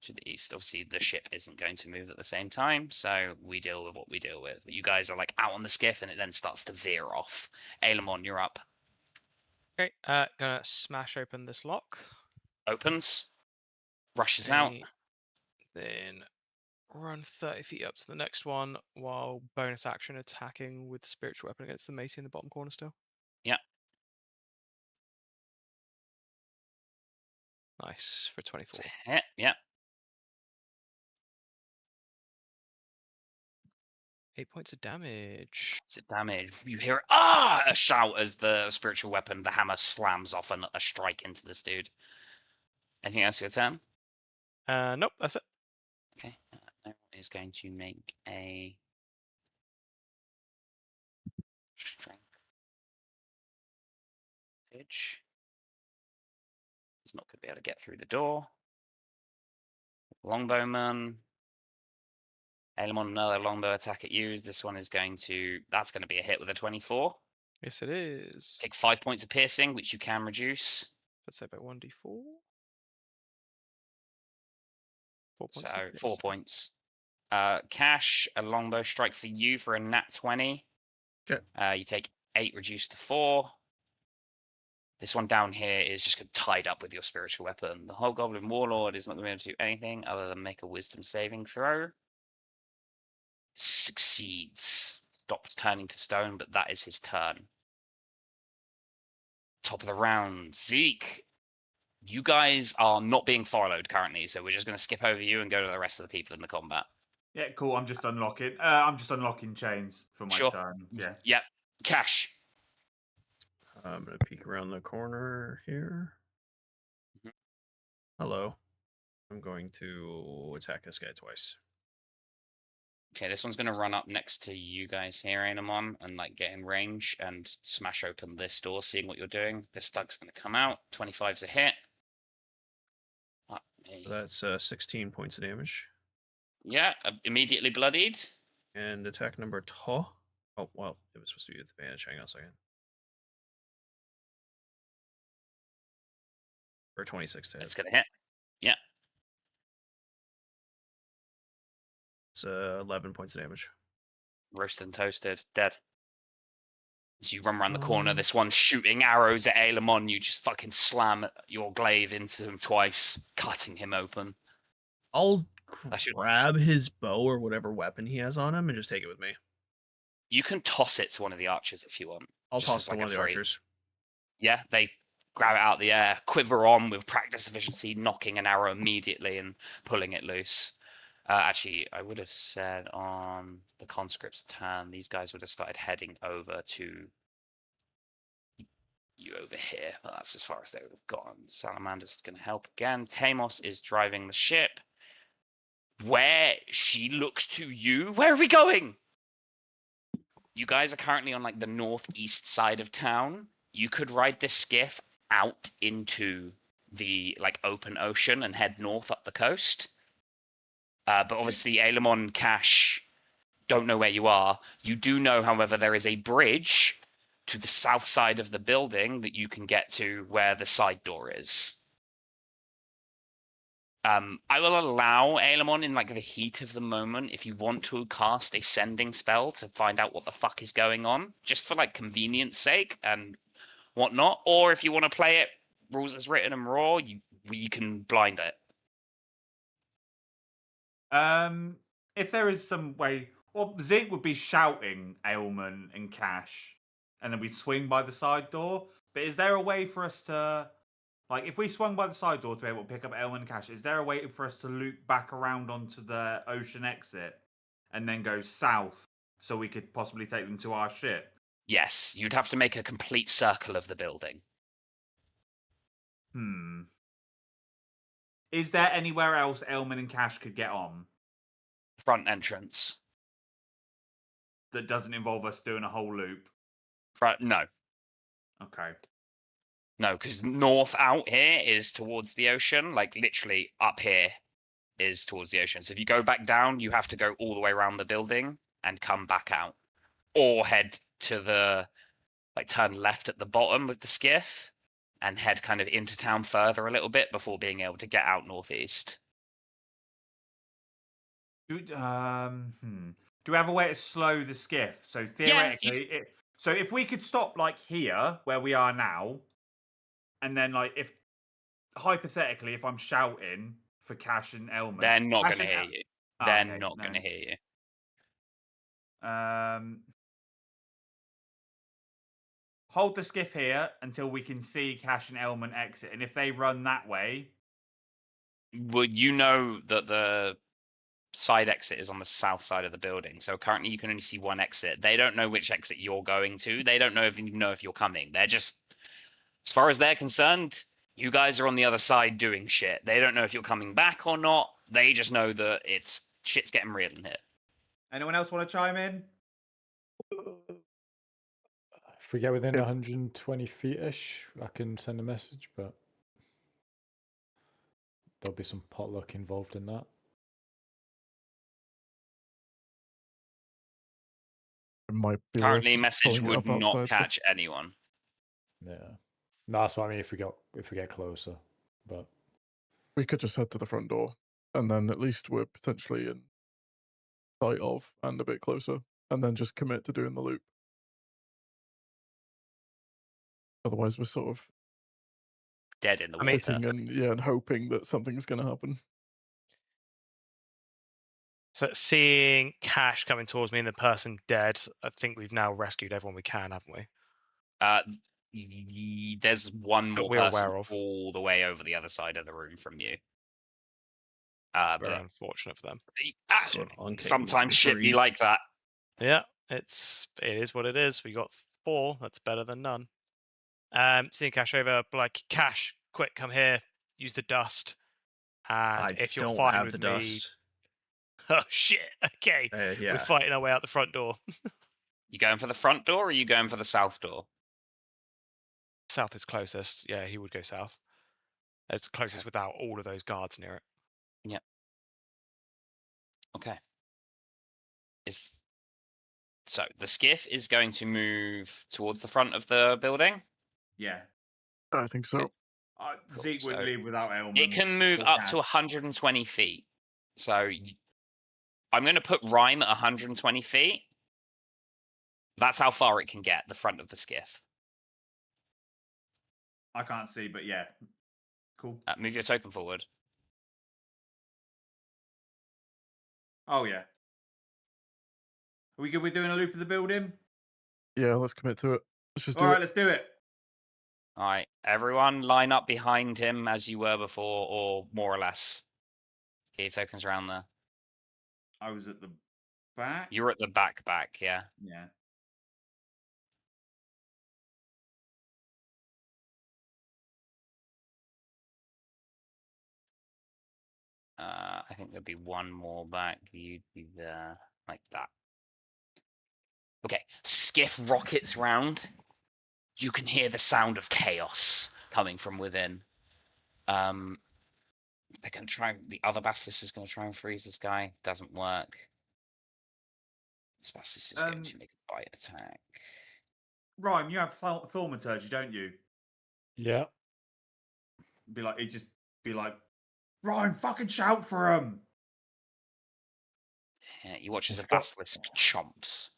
to the east. Obviously, the ship isn't going to move at the same time, so we deal with what we deal with. You guys are like out on the skiff, and it then starts to veer off. 𝕯𝖒𝖏, you're up. Okay, gonna smash open this lock. Opens. Rushes out. Then run 30 feet up to the next one while bonus action attacking with the spiritual weapon against the matey in the bottom corner still. Yeah. Nice for 24. Hit. Yeah. 8 points of damage. It's a damage. You hear a shout as the spiritual weapon, the hammer, slams off and a strike into this dude. Anything else for your turn? Nope, that's it. Okay. Everyone is going to make a strength pitch. He's not going to be able to get through the door. Longbowman. 𝕯𝖏𝖏, another longbow attack at you. This one is going to... That's going to be a hit with a 24. Yes, it is. Take 5 points of piercing, which you can reduce. Let's say about 1d4. 4 points. So 4 points. Cash, a longbow strike for you for a nat 20. Okay. You take 8 reduced to 4. This one down here is just tied up with your spiritual weapon. The Hobgoblin Warlord is not going to be able to do anything other than make a wisdom saving throw. Succeeds. Stops turning to stone, but that is his turn. Top of the round. Zeke, you guys are not being followed currently, so we're just going to skip over you and go to the rest of the people in the combat. Yeah, cool. I'm just unlocking chains for my Sure. turn. Yeah. Yep. Cash. I'm going to peek around the corner here. Mhm. Hello. I'm going to attack this guy twice. Okay, this one's going to run up next to you guys here, 𝕯𝖏𝖏, and like get in range and smash open this door, seeing what you're doing. This thug's going to come out. 25's a hit. So that's 16 points of damage. Yeah, immediately bloodied. And attack number 2. Oh, well, it was supposed to be with advantage. Hang on a second. Or 26 to hit. It's going to hit. Yeah. It's 11 points of damage. Roasted and toasted. Dead. As you run around the corner, this one's shooting arrows at 𝕯𝖏𝖏. You just fucking slam your glaive into him twice, cutting him open. I'll grab his bow or whatever weapon he has on him and just take it with me. You can toss it to one of the archers if you want. I'll just toss as to like one a of the free. archers. Yeah, they grab it out of the air, quiver on with practice efficiency, knocking an arrow immediately and pulling it loose. Actually, I would have said on the conscript's turn, these guys would have started heading over to you over here, but that's as far as they would have gone. Salamander's going to help again. Tamos is driving the ship. Where she looks to you. Where are we going? You guys are currently on like the northeast side of town. You could ride this skiff out into the like open ocean and head north up the coast. But obviously, Aelemon and Cash don't know where you are. You do know, however, there is a bridge to the south side of the building that you can get to where the side door is. I will allow Aelemon in like the heat of the moment if you want to cast a sending spell to find out what the fuck is going on, just for like convenience sake and whatnot. Or if you want to play it rules as written and raw, you can blind it. If there is some way, well, Zeke would be shouting Ailman and Cash, and then we'd swing by the side door. But is there a way for us to, like, if we swung by the side door to be able to pick up Ailman and Cash, is there a way for us to loop back around onto the ocean exit and then go south so we could possibly take them to our ship? Yes, you'd have to make a complete circle of the building. Is there anywhere else Ailman and Cash could get on Front entrance. that doesn't involve us doing a whole loop? No. Okay. No, because north out here is towards the ocean. Like, literally up here is towards the ocean. So if you go back down, you have to go all the way around the building and come back out. Or head to the, like, turn left at the bottom of the skiff and head kind of into town further a little bit before being able to get out northeast. Do we have a way to slow the skiff? So theoretically, so if we could stop like here where we are now, and then like if hypothetically, if I'm shouting for Cash and Ailman, they're not Cash going to and hear you. Oh, They're okay, not going to hear you. Hold the skiff here until we can see Cash and Ailman exit, and if they run that way, Well, you know that the side exit is on the south side of the building. So currently you can only see one exit. They don't know which exit you're going to. They don't know if you're coming. They're just, as far as they're concerned, you guys are on the other side doing shit. They don't know if you're coming back or not. They just know that shit's getting real in here. anyone else want to chime in? If we get within 120 feet-ish, I can send a message, but there'll be some potluck involved in that. Currently, message would not catch anyone. Yeah, no, that's what I mean. If we get closer, but we could just head to the front door, and then at least we're potentially in sight of and a bit closer, and then just commit to doing the loop. Otherwise, we're sort of dead in the water. And hoping that something's going to happen. So seeing Cash coming towards me and the person dead, I think we've now rescued everyone we can, haven't we? There's one more we're person aware of. all the way over the other side of the room from you. It's very unfortunate for them. Sometimes shit be like that. Yeah, it is what it is. We got 4. That's better than none. Seeing Cash over, like, Cash, quick, come here. Use the dust. And if you're fine with me, dust. Oh shit! Okay, yeah. We're fighting our way out the front door. You going for the front door, or are you going for the south door? South is closest. Yeah, he would go south. It's closest without all of those guards near it. Yeah. Okay. So the skiff is going to move towards the front of the building? Yeah. I think so. Zeke would leave without Ailman. It can move up to 120 feet. So I'm going to put Rhyme at 120 feet. That's how far it can get, the front of the skiff. I can't see, but yeah. Cool. Move your token forward. Oh, yeah. Are we good with doing a loop of the building? Yeah, let's commit to it. Let's just do it. All right, let's do it. All right, everyone line up behind him as you were before, or more or less. Get your tokens around there. I was at the back. You were at the back, yeah. Yeah. I think there'd be one more back. You'd be there, like that. Okay, skiff rockets round. You can hear the sound of chaos coming from within. They're going to try. The other Basilisk is going to try and freeze this guy. Doesn't work. This Basilisk is going to make a bite attack. Rhyme, you have thaumaturgy, don't you? Yeah. Be like, Rhyme, fucking shout for him. Yeah, you watch as a It's got- Basilisk chomps.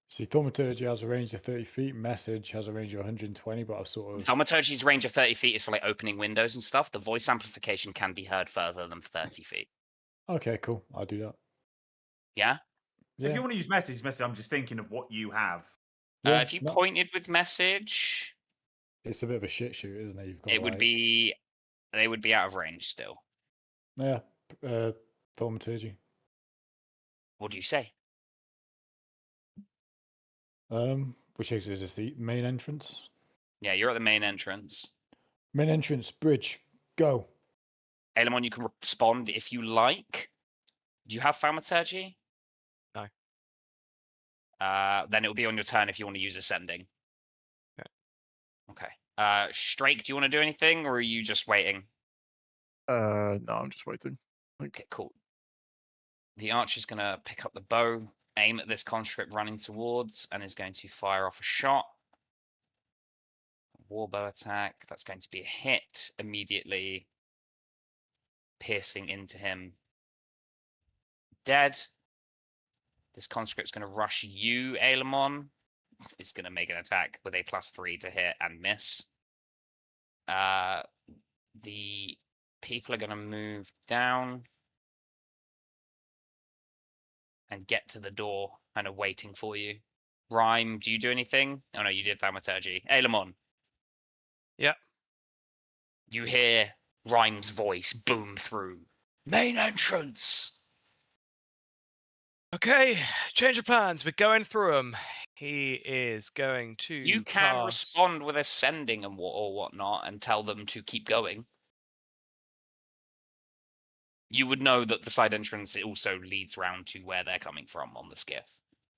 See, Thaumaturgy has a range of 30 feet. Message has a range of 120, but I've sort of... Thaumaturgy's range of 30 feet is for like opening windows and stuff. The voice amplification can be heard further than 30 feet. Okay, cool. I'll do that. Yeah? Yeah. If you want to use message, I'm just thinking of what you have. Yeah, If you no, pointed with message, it's a bit of a shit shoot, isn't it? You've got it would like- be... They would be out of range still. Yeah. Thaumaturgy. What do you say? Which exit is this? The main entrance? Yeah, you're at the main entrance. Main entrance, bridge, go. Ailemon, you can respond if you like. Do you have thaumaturgy? No. Then it will be on your turn if you want to use ascending. Okay. Okay. Strake, do you want to do anything, or are you just waiting? No, I'm just waiting. Okay, cool. The archer's going to pick up the bow, aim at this conscript running towards, and is going to fire off a shot. Warbow attack. That's going to be a hit immediately, piercing into him. Dead. This conscript's going to rush you, Ailemon. It's going to make an attack with a +3 to hit and miss. The people are going to move down and get to the door and are waiting for you. Rhyme, do you do anything? Oh no, you did thaumaturgy. Ailemon. Yeah. You hear Rhyme's voice boom through. Main entrance! Okay, change of plans. We're going through them. He is going to. You can respond with ascending and or whatnot and tell them to keep going. You would know that the side entrance also leads round to where they're coming from on the skiff.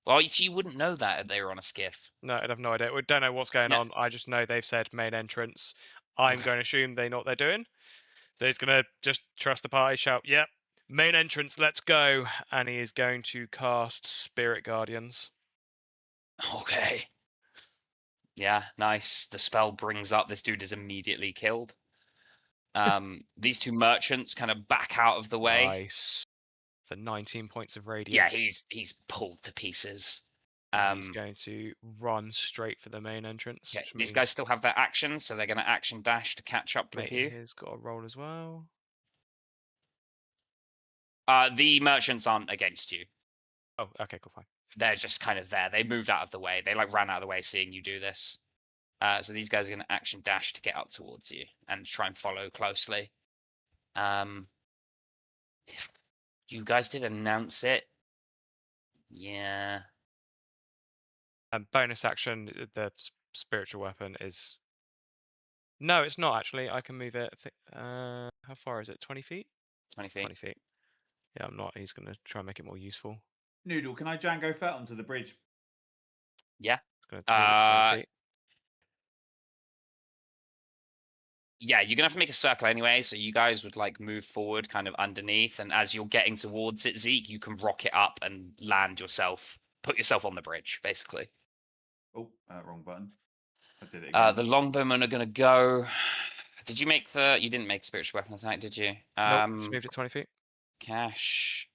Well, you wouldn't know that if they were on a skiff. No, I'd have no idea. We don't know what's going on. I just know they've said main entrance. I'm going to assume they know what they're doing. So he's going to just trust the party, shout, yep, main entrance, let's go. And he is going to cast Spirit Guardians. Okay. Yeah, nice. The spell brings up this dude is immediately killed. These two merchants kind of back out of the way. Nice. For 19 points of radius. Yeah, he's pulled to pieces. He's going to run straight for the main entrance. Yeah, these guys still have their actions, so they're going to action dash to catch up with you. He's got a roll as well. The merchants aren't against you. Oh, okay, cool, fine. They're just kind of there. They moved out of the way. They like ran out of the way seeing you do this. So these guys are going to action dash to get up towards you and try and follow closely. You guys did announce it. Yeah. Bonus action, the spiritual weapon is... No, it's not actually. I can move it. How far is it? 20 feet? 20 feet. 20 feet. Yeah, I'm not. He's going to try and make it more useful. Noodle, can I Django Fett onto the bridge? Yeah. It's going to move it 20 feet. Yeah, you're gonna have to make a circle anyway, so you guys would like move forward kind of underneath, and as you're getting towards it, Zeke, you can rocket up and land yourself, put yourself on the bridge, basically. Oh, wrong button. I did it again. The longbowmen are gonna go. Did you make the? You didn't make spiritual weapon attack, did you? Nope, just moved it 20 feet. Cash.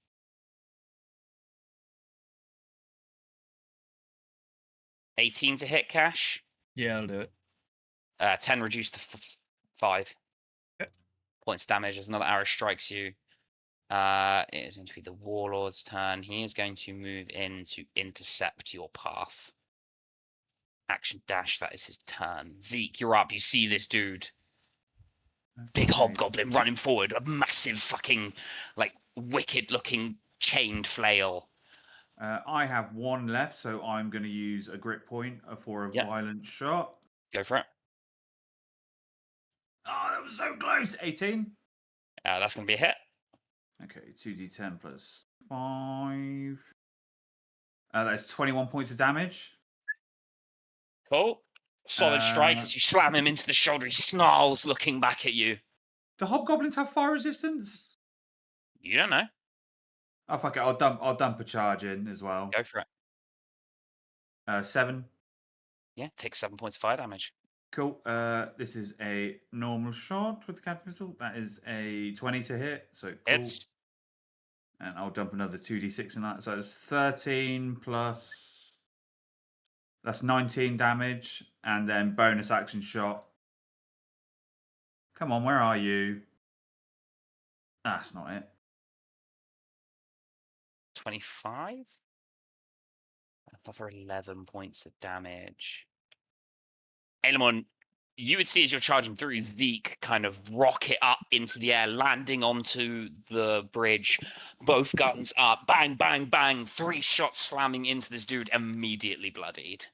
$18 to hit, Cash. Yeah, I'll do it. 10 reduced to 5 points of damage as another arrow strikes you. It is going to be the Warlord's turn. He is going to move in to intercept your path. Action dash, that is his turn. Zeke, you're up. You see this dude. Big hobgoblin running forward. A massive fucking, like, wicked-looking chained flail. I have one left, so I'm going to use a grit point for a violent shot. Go for it. Oh, that was so close. 18. That's going to be a hit. Okay, 2d10 plus 5. That's 21 points of damage. Cool. Solid strike as you slam him into the shoulder. He snarls, looking back at you. Do hobgoblins have fire resistance? You don't know. Oh fuck it, I'll dump a charge in as well. Go for it. 7. Yeah, take 7 points of fire damage. Cool. This is a normal shot with the capital. That is a 20 to hit. So cool. It's And I'll dump another 2d6 in that. So it's 13 plus. That's 19 damage. And then bonus action shot. Come on, where are you? That's not it. 25. Another 11 points of damage. Elamon, you would see as you're charging through, Zeke kind of rocket up into the air, landing onto the bridge. Both guns up, bang, bang, bang. 3 shots slamming into this dude, immediately bloodied.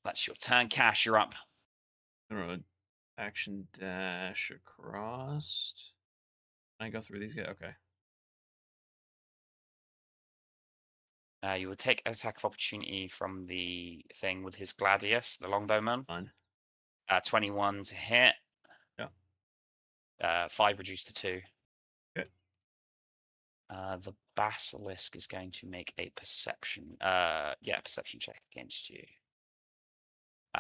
That's your turn. Cash, you're up. Alright. Action dash across. Can I go through these guys? Okay. You will take an attack of opportunity from the thing with his Gladius, the longbowman. Fine. 21 to hit. Yeah. 5 reduced to 2. Okay. The basilisk is going to make a perception. Perception check against you.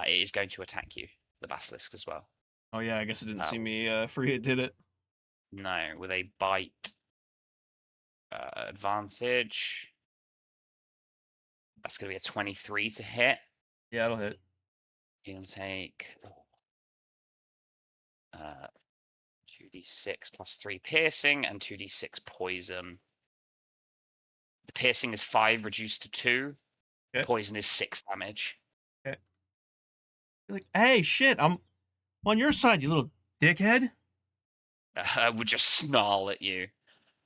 It is going to attack you, the basilisk as well. Oh yeah, I guess it didn't see me free. It did it. No, with a bite advantage. That's going to be a 23 to hit. Yeah, it'll hit. You're going to take 2d6 plus 3 piercing and 2d6 poison. The piercing is 5 reduced to 2. Okay. Poison is 6 damage. Okay. You're like, hey, shit, I'm on your side, you little dickhead. Would just snarl at you.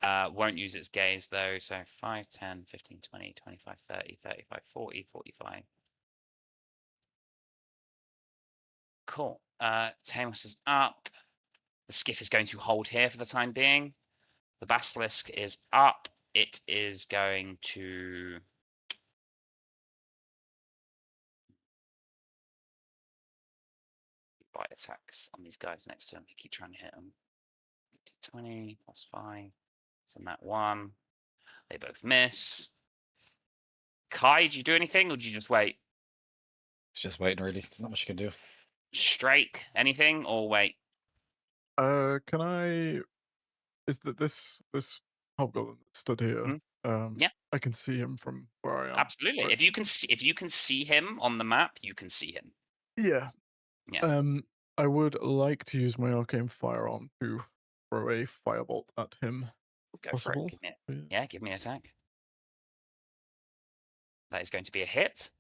Won't use its gaze though. So 5, 10, 15, 20, 25, 30, 35, 40, 45. Cool. Tamus is up. The skiff is going to hold here for the time being. The basilisk is up. It is going to bite attacks on these guys next to him. You keep trying to hit them. 20 plus 5. It's a nat 1. They both miss. Kai, did you do anything or did you just wait? It's just waiting, really. There's not much you can do. Strike anything or wait? Can I? Is that this hobgoblin that stood here? Yeah. I can see him from where I am. Absolutely. Right. If you can see him on the map, you can see him. Yeah. Yeah. I would like to use my arcane firearm to throw a firebolt at him. Go Possible? for it. Give me an attack. That is going to be a hit.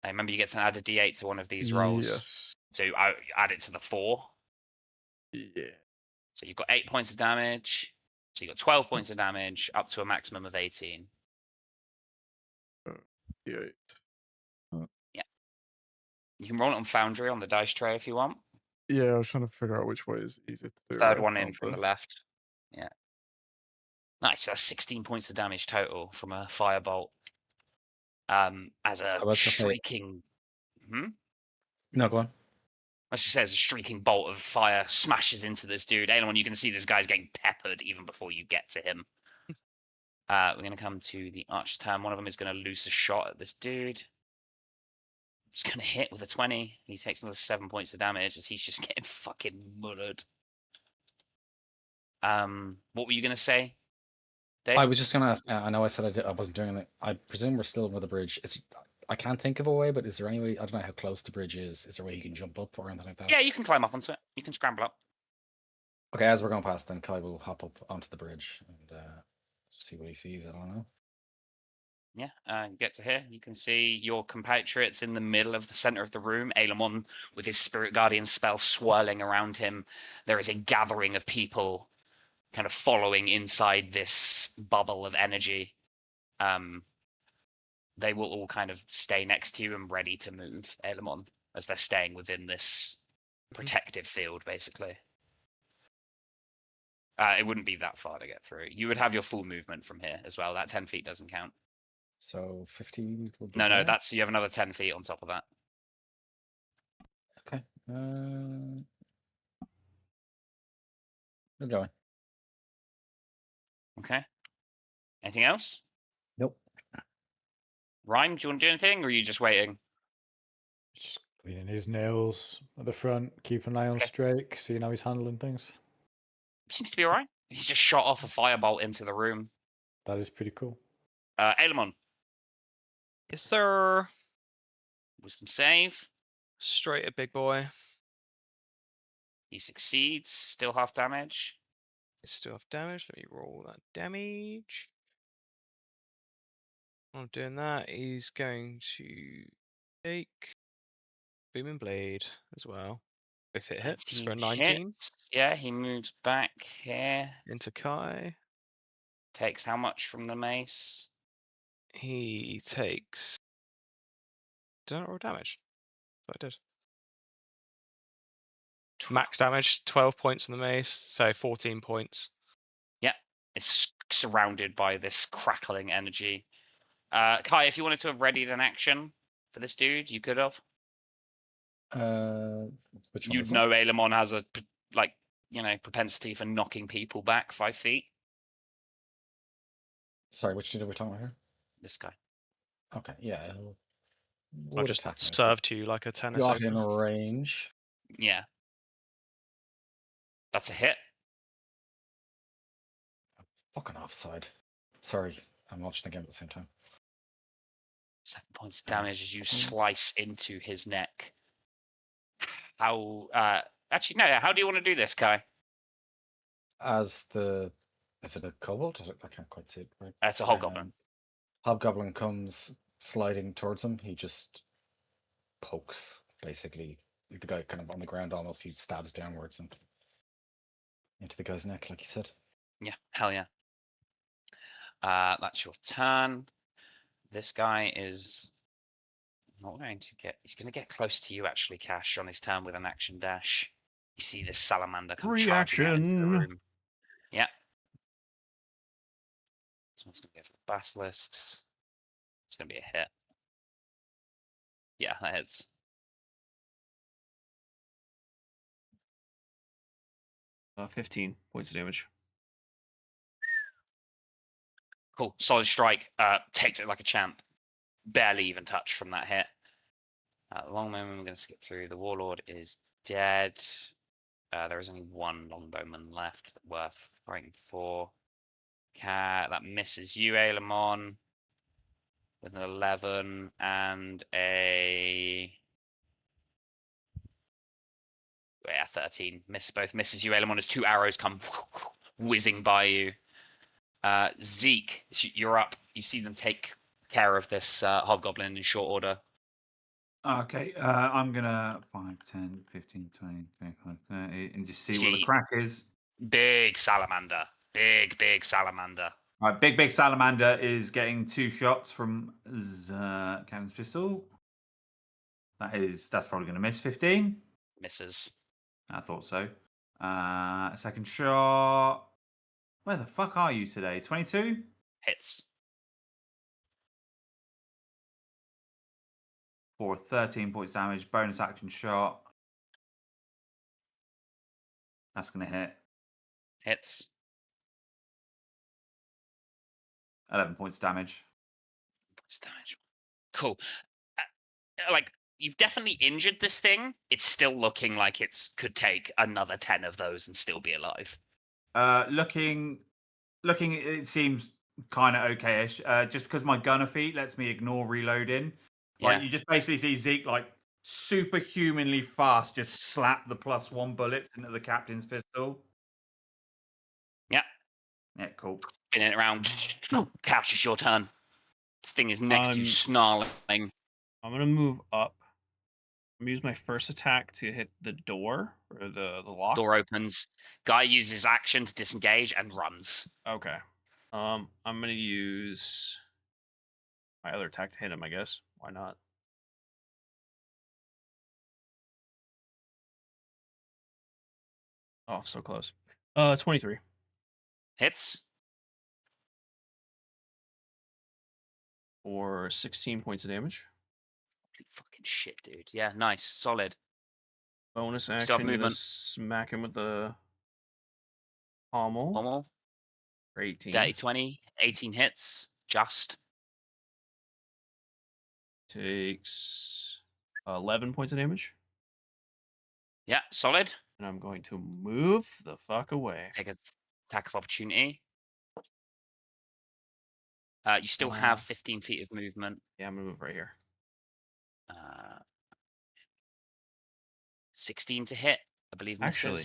I remember you get to add a d8 to one of these rolls. Yes. So I add it to the 4. Yeah. So you've got 8 points of damage. So you've got 12 points of damage up to a maximum of 18. D8. You can roll it on Foundry on the dice tray if you want. Yeah, I was trying to figure out which way is easier to do. Third one in from the left. Yeah. Nice. That's 16 points of damage total from a firebolt. As a shrieking. No, go on. As she says, a streaking bolt of fire smashes into this dude. Anyone, you can see this guy's getting peppered even before you get to him. We're going to come to the archer's turn. One of them is going to loose a shot at this dude. It's going to hit with a 20. He takes another 7 points of damage as he's just getting fucking murdered. What were you going to say, Dave? I was just going to ask. I know I said I wasn't doing it. I presume we're still over the bridge. I can't think of a way, but is there any way? I don't know how close the bridge is. Is there a way you can jump up or anything like that? Yeah, you can climb up onto it. You can scramble up. Okay, as we're going past, then Kai will hop up onto the bridge and see what he sees. I don't know. Yeah, you get to here. You can see your compatriots in the middle of the center of the room. Aelamon with his Spirit Guardian spell swirling around him. There is a gathering of people kind of following inside this bubble of energy. They will all kind of stay next to you and ready to move, Aelamon, as they're staying within this protective field, basically. It wouldn't be that far to get through. You would have your full movement from here as well. That 10 feet doesn't count. So 15 would be No, there? that's you have another 10 feet on top of that. Okay. We're going. Okay. Anything else? Nope. Rhyme, do you want to do anything, or are you just waiting? Just cleaning his nails at the front, keeping an eye on Okay. Strake, seeing how he's handling things. Seems to be alright. He's just shot off a firebolt into the room. That is pretty cool. Ailemon, Is there wisdom save. straight a big boy? He succeeds, still half damage. Still have damage. Let me roll that damage. While I'm doing that, he's going to take Booming Blade as well. If it hits for 19 hits. Yeah, he moves back here. into Kai, Takes how much from the mace? he takes. Don't roll damage. I did. Max damage, 12 points on the mace, so 14 points. Yeah, it's surrounded by this crackling energy. Kai, if you wanted to have readied an action for this dude, you could have. Which one You'd was it? know Ailemon has a propensity for knocking people back 5 feet. Sorry, which dude are we talking about here? This guy. Okay, yeah. I'll Would just attack me. serve to you like a tennis Got in opener. range. Yeah. That's a hit. Fucking offside. Sorry, I'm watching the game at the same time. 7 points of damage as you slice into his neck. How? Actually, no. How do you want to do this, Kai? As the... Is it a kobold? I can't quite see it right. It's a hobgoblin. Hobgoblin comes sliding towards him. He just pokes, basically. The guy kind of on the ground almost. He stabs downwards and into the guy's neck, like you said. Yeah, hell yeah. That's your turn. This guy is not going to get... He's going to get close to you, actually, Cash, on his turn with an action dash. You see this salamander come charging out into the room. Yeah. This one's going to go for the basilisks. It's going to be a hit. Yeah, that hits. Uh, 15 points of damage. Cool. Solid strike. Takes it like a champ. Barely even touched from that hit. Long moment, we're going to skip through. The warlord is dead. There is only one longbowman left worth fighting for. That misses you, Ailemon, with an 11 and a... Yeah, 13. Both misses you, Ailemon, as 2 arrows come whizzing by you. Zeke, you're up. You see them take care of this hobgoblin in short order. Okay, I'm gonna 5, 10, 15, 20, 25, 30, and just see what the crack is. Big salamander. Big salamander. All right, big salamander is getting 2 shots from Captain's pistol. That's probably gonna miss. 15. Misses. I thought so. Second shot. Where the fuck are you today? 22. Hits. For 13 points damage. Bonus action shot. That's gonna hit. Hits. 11 points damage. Cool. Like, you've definitely injured this thing. It's still looking like it could take another 10 of those and still be alive. Looking, it seems kind of okay-ish. Just because my gunner feat lets me ignore reloading. Like, you just basically see Zeke, like, superhumanly fast just slap the +1 bullets into the captain's pistol. Yeah. Yeah, cool. Spinning it around. Couch, it's your turn. This thing is next to you, snarling. I'm going to move up. I'm going to use my first attack to hit the door, or the lock. Door opens. Guy uses action to disengage and runs. Okay. I'm going to use my other attack to hit him, I guess. Why not? Oh, so close. 23. Hits. For 16 points of damage. Holy fucking shit, dude. Yeah, nice. Solid. Bonus Still have action, gonna movement. smack him with the pommel. Pommel. For 18. Dirty 20. 18 hits. Just. Takes 11 points of damage. Yeah, solid. And I'm going to move the fuck away. Take an attack of opportunity. You still have 15 feet of movement. Yeah, I'm gonna move right here. 16 to hit, I believe misses. Actually,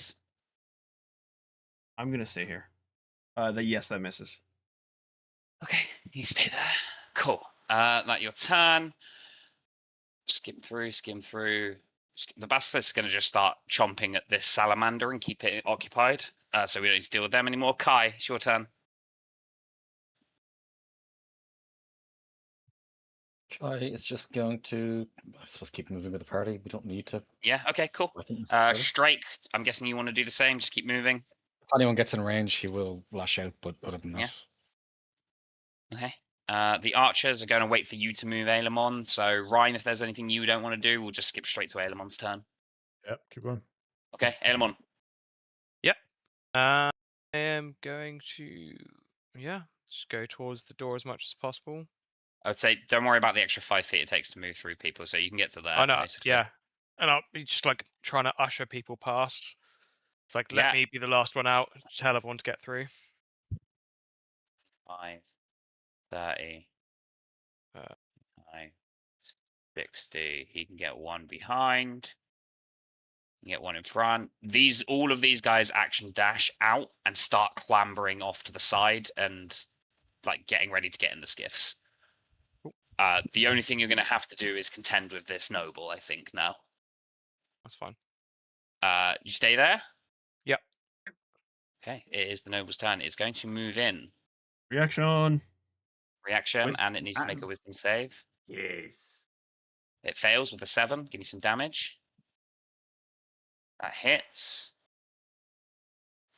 I'm gonna stay here. Yes, that misses. Okay, you stay there. Cool. That's your turn. Skim through. The basilisk is going to just start chomping at this salamander and keep it occupied. So we don't need to deal with them anymore. Kai, it's your turn. Kai is just going to, I suppose, keep moving with the party. We don't need to. Yeah, okay, cool. Strike, I'm guessing you want to do the same. Just keep moving. If anyone gets in range, he will lash out, but other than that. Yeah. Okay. The archers are going to wait for you to move Aelemon. So, Ryan, if there's anything you don't want to do, we'll just skip straight to Aelemon's turn. Yep, keep going. Okay, Aelemon. Yep. I am going to, just go towards the door as much as possible. I would say don't worry about the extra 5 feet it takes to move through people, so you can get to there. I know, basically. yeah. And I'll be just like trying to usher people past. It's like, let me be the last one out, tell everyone to get through. 5, 30, 60. He can get one behind. You get one in front. All of these guys action dash out and start clambering off to the side and like getting ready to get in the skiffs. The only thing you're going to have to do is contend with this noble, I think, now. That's fine. You stay there? Yep. Okay, it is the noble's turn. It's going to move in. Reaction, and it needs to make a wisdom save. Yes. It fails with a 7. Give me some damage. That hits.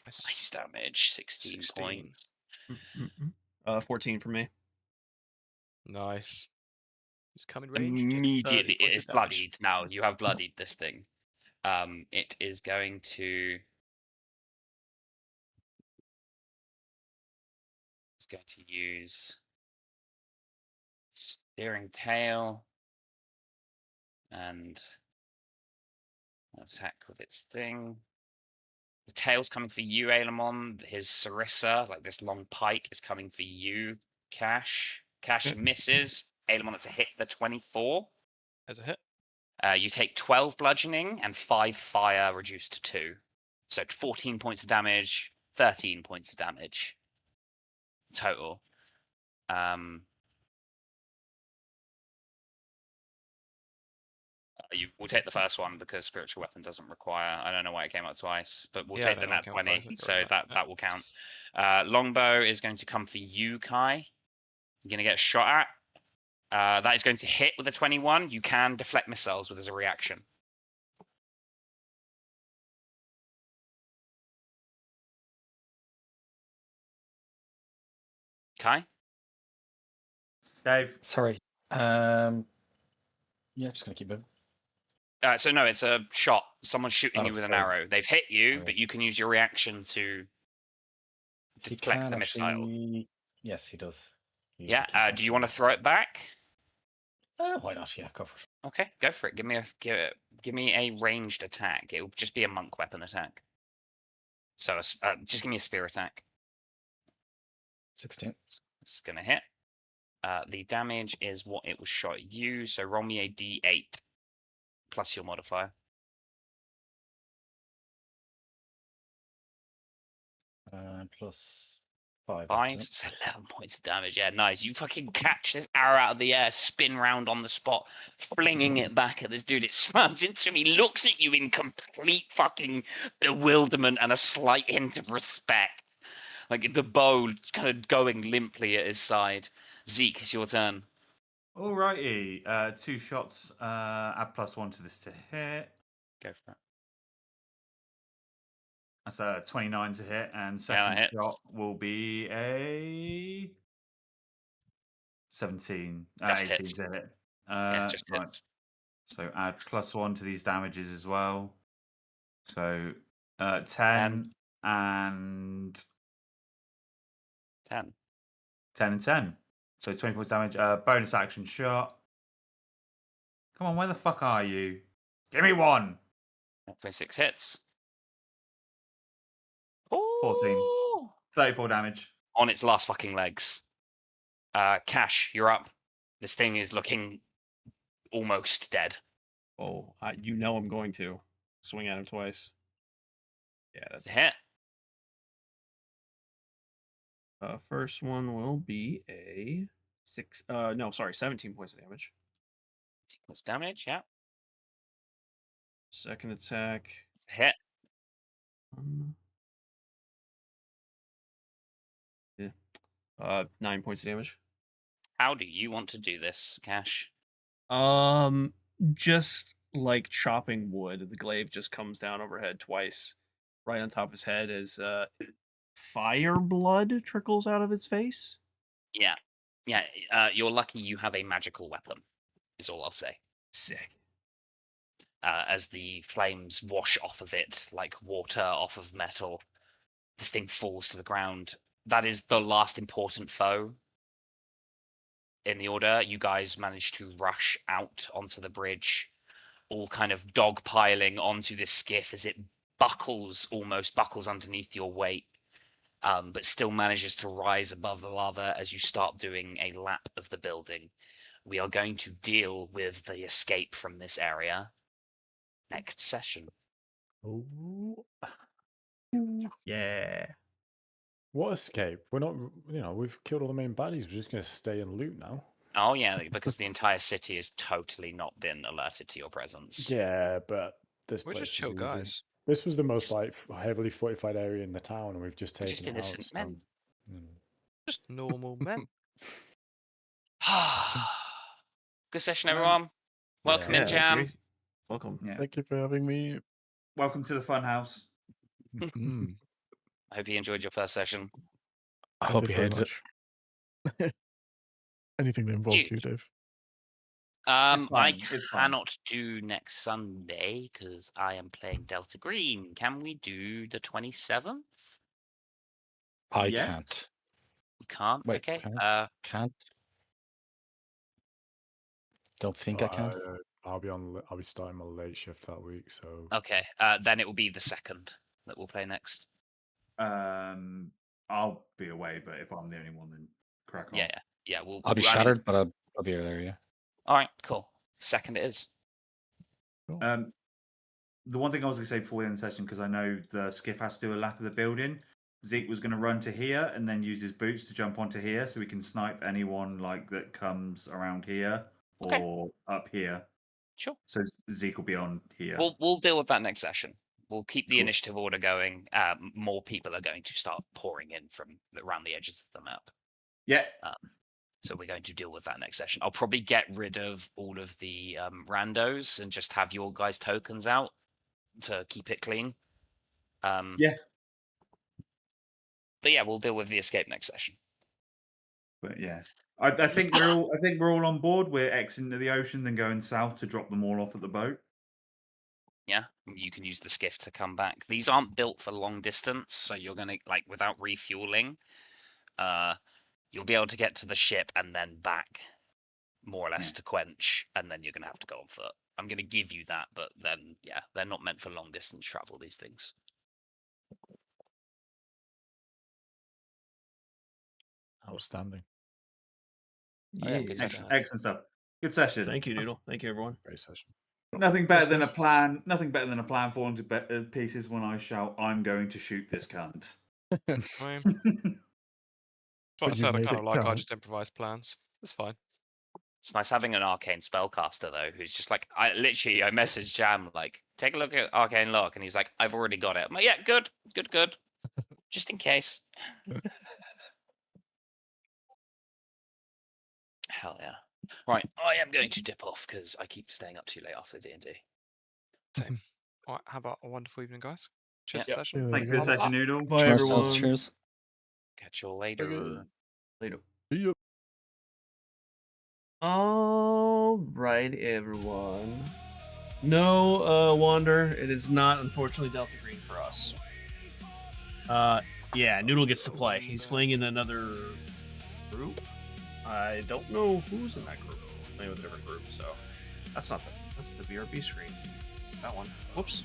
Nice damage. 16 points. 14 for me. Nice. It's coming range. Immediately, it is bloodied now. You have bloodied this thing. It is going to... It's going to use... Steering tail. And... attack with its thing. The tail's coming for you, Aelemon. His Sarissa, like this long pike, is coming for you, Cash. Cash misses. Aelemon, that's a hit. The 24. As a hit. You take 12 bludgeoning and 5 fire reduced to 2. So 14 points of damage, 13 points of damage total. We'll take the first one because spiritual weapon doesn't require. I don't know why it came out twice, but we'll take the nat 20, so that will count. Longbow is going to come for you, Kai. You're going to get shot at. That is going to hit with a 21. You can deflect missiles with as a reaction. Kai? Dave. Sorry. Just going to keep moving. So no, it's a shot. Someone's shooting you with an arrow. They've hit you, but you can use your reaction to deflect the missile. Yes, he does. Yeah. Do you want to throw it back? Why not? Yeah, go for it. Okay, go for it. Give me a ranged attack. It will just be a monk weapon attack. So just give me a spear attack. 16. It's gonna hit. The damage is what it was shot at you. So roll me a d8 plus your modifier. Plus 5. 5, so 11 points of damage. Yeah, nice. You fucking catch this arrow out of the air, spin round on the spot, flinging it back at this dude. It slams into him. He looks at you in complete fucking bewilderment and a slight hint of respect. Like the bow kind of going limply at his side. Zeke, it's your turn. Alrighty. 2 shots. Add +1 to this to hit. Go for it. That's a 29 to hit, and second shot will be a 17. 18 to hit. Just right. hits. So add +1 to these damages as well. So 10 10. and 10. 10 and 10. So 20 points damage. Bonus action shot. Come on, where the fuck are you? Give me one. 26 hits. 14. Ooh. 34 damage. On its last fucking legs. Cash, you're up. This thing is looking almost dead. Oh, you know I'm going to swing at him twice. Yeah, It's that's a hit. first one will be a 17 points of damage. 18 points damage, yeah. Second attack, It's a hit. 9 points of damage. How do you want to do this, Cash? Just like chopping wood, the glaive just comes down overhead twice, right on top of his head as fire blood trickles out of its face. Yeah. Yeah, you're lucky you have a magical weapon, is all I'll say. Sick. As the flames wash off of it like water off of metal, this thing falls to the ground. That is the last important foe in the order. You guys manage to rush out onto the bridge, all kind of dogpiling onto this skiff as it almost buckles underneath your weight, but still manages to rise above the lava as you start doing a lap of the building. We are going to deal with the escape from this area next session. Oh, Yeah. what escape? We're not, we've killed all the main baddies. We're just going to stay and loot now. Oh yeah, because the entire city has totally not been alerted to your presence. Yeah, but this We're place just is chill easy. guys. This was the most like heavily fortified area in the town, and we've just We're taken just it innocent out. men. Just normal men. Good session, everyone. Welcome in, Jam. Great. Welcome. Yeah. Thank you for having me. Welcome to the funhouse. Mm, I hope you enjoyed your first session. I I hope did you very hated it. much. Anything that involved you, Huge. Dave. I fine, it's fine. cannot do next Sunday because I am playing Delta Green. Can we do the 27th? I Yeah. can't. You can't? Wait, Okay. Can't. Don't think I can. I'll be starting my late shift that week, so Okay. Then it will be the 2nd that we'll play next. I'll be away, but if I'm the only one, then crack on. Yeah. I'll be shattered, but I'll be there. Yeah. All right, cool. 2nd it is. The one thing I was going to say before we end the session, because I know the skiff has to do a lap of the building, Zeke was going to run to here and then use his boots to jump onto here so we can snipe anyone like that comes around here or up here. Sure. So Zeke will be on here. We'll deal with that next session. We'll keep the Cool. initiative order going. More people are going to start pouring in from around the edges of the map. Yeah. So we're going to deal with that next session. I'll probably get rid of all of the randos and just have your guys' tokens out to keep it clean. Yeah. But yeah, we'll deal with the escape next session. But yeah, I think we're all on board. We're exiting the ocean, then going south to drop them all off at the boat. Yeah, you can use the skiff to come back. These aren't built for long distance, so you're gonna without refueling, you'll be able to get to the ship and then back, more or less to quench, and then you're gonna have to go on foot. I'm gonna give you that, but then yeah, they're not meant for long distance travel. These things. outstanding. Yeah. good session. Excellent stuff. Good session. Thank you, Noodle. Thank you, everyone. Great session. Nothing better than a plan. Nothing better than a plan falling to pieces when I shout, "I'm going to shoot this cunt." I mean, that's what I But you said. I made kind it of like I count. just improvise plans. It's fine. It's nice having an arcane spellcaster though, who's just like I messaged Jam like, take a look at arcane lock, and he's like, I've already got it. I'm like, yeah, good, just in case. Hell yeah. Right, I am going to dip off because I keep staying up too late after D&D. Same. All right, how about a wonderful evening, guys? Cheers Yeah. to session. Yeah, Thank you for the there you go. session, Noodle. Bye, Cheers, everyone. fellas, cheers. Catch you all later. Okay. Later. See ya. All right, everyone. No, Wander, it is not, unfortunately, Delta Green for us. Yeah, Noodle gets to play. He's playing in another group. I don't know who's in that group. Playing with a different group, so that's not the, that's the BRB screen. That one. Whoops.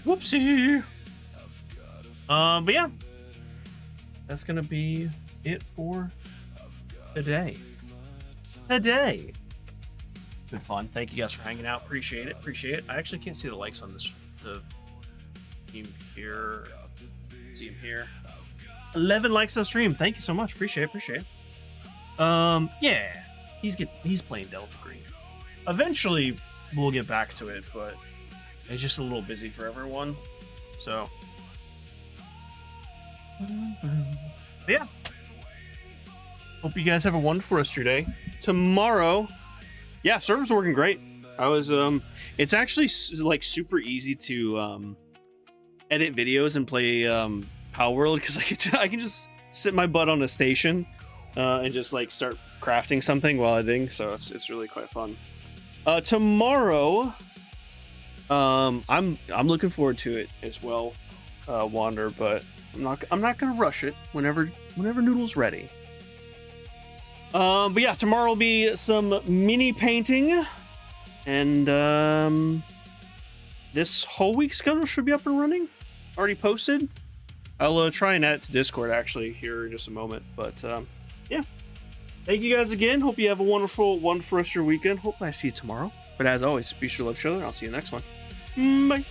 Whoopsie. But yeah, that's gonna be it for today. Been fun. Thank you guys for hanging out. Appreciate it. Appreciate it. I actually can't see the likes on this. The team here. See him here. 11 likes on stream. Thank you so much. Appreciate it. Appreciate it. Yeah, he's playing Delta Green. Eventually, we'll get back to it, but it's just a little busy for everyone. So, yeah. Hope you guys have a wonderful rest of your day. Tomorrow, yeah, server's working great. I was it's actually like super easy to edit videos and play Powells because I can just sit my butt on a station and just like start crafting something while editing. So it's really quite fun. Tomorrow, I'm looking forward to it as well, Wander. But I'm not gonna rush it. Whenever Noodle's ready. But yeah, tomorrow will be some mini painting, and this whole week's schedule should be up and running. Already posted. I'll try and add it to Discord actually here in just a moment. But yeah, thank you guys again. Hope you have a wonderful rest of your weekend. Hopefully I see you tomorrow. But as always, be sure to love each other. I'll see you next one. Bye.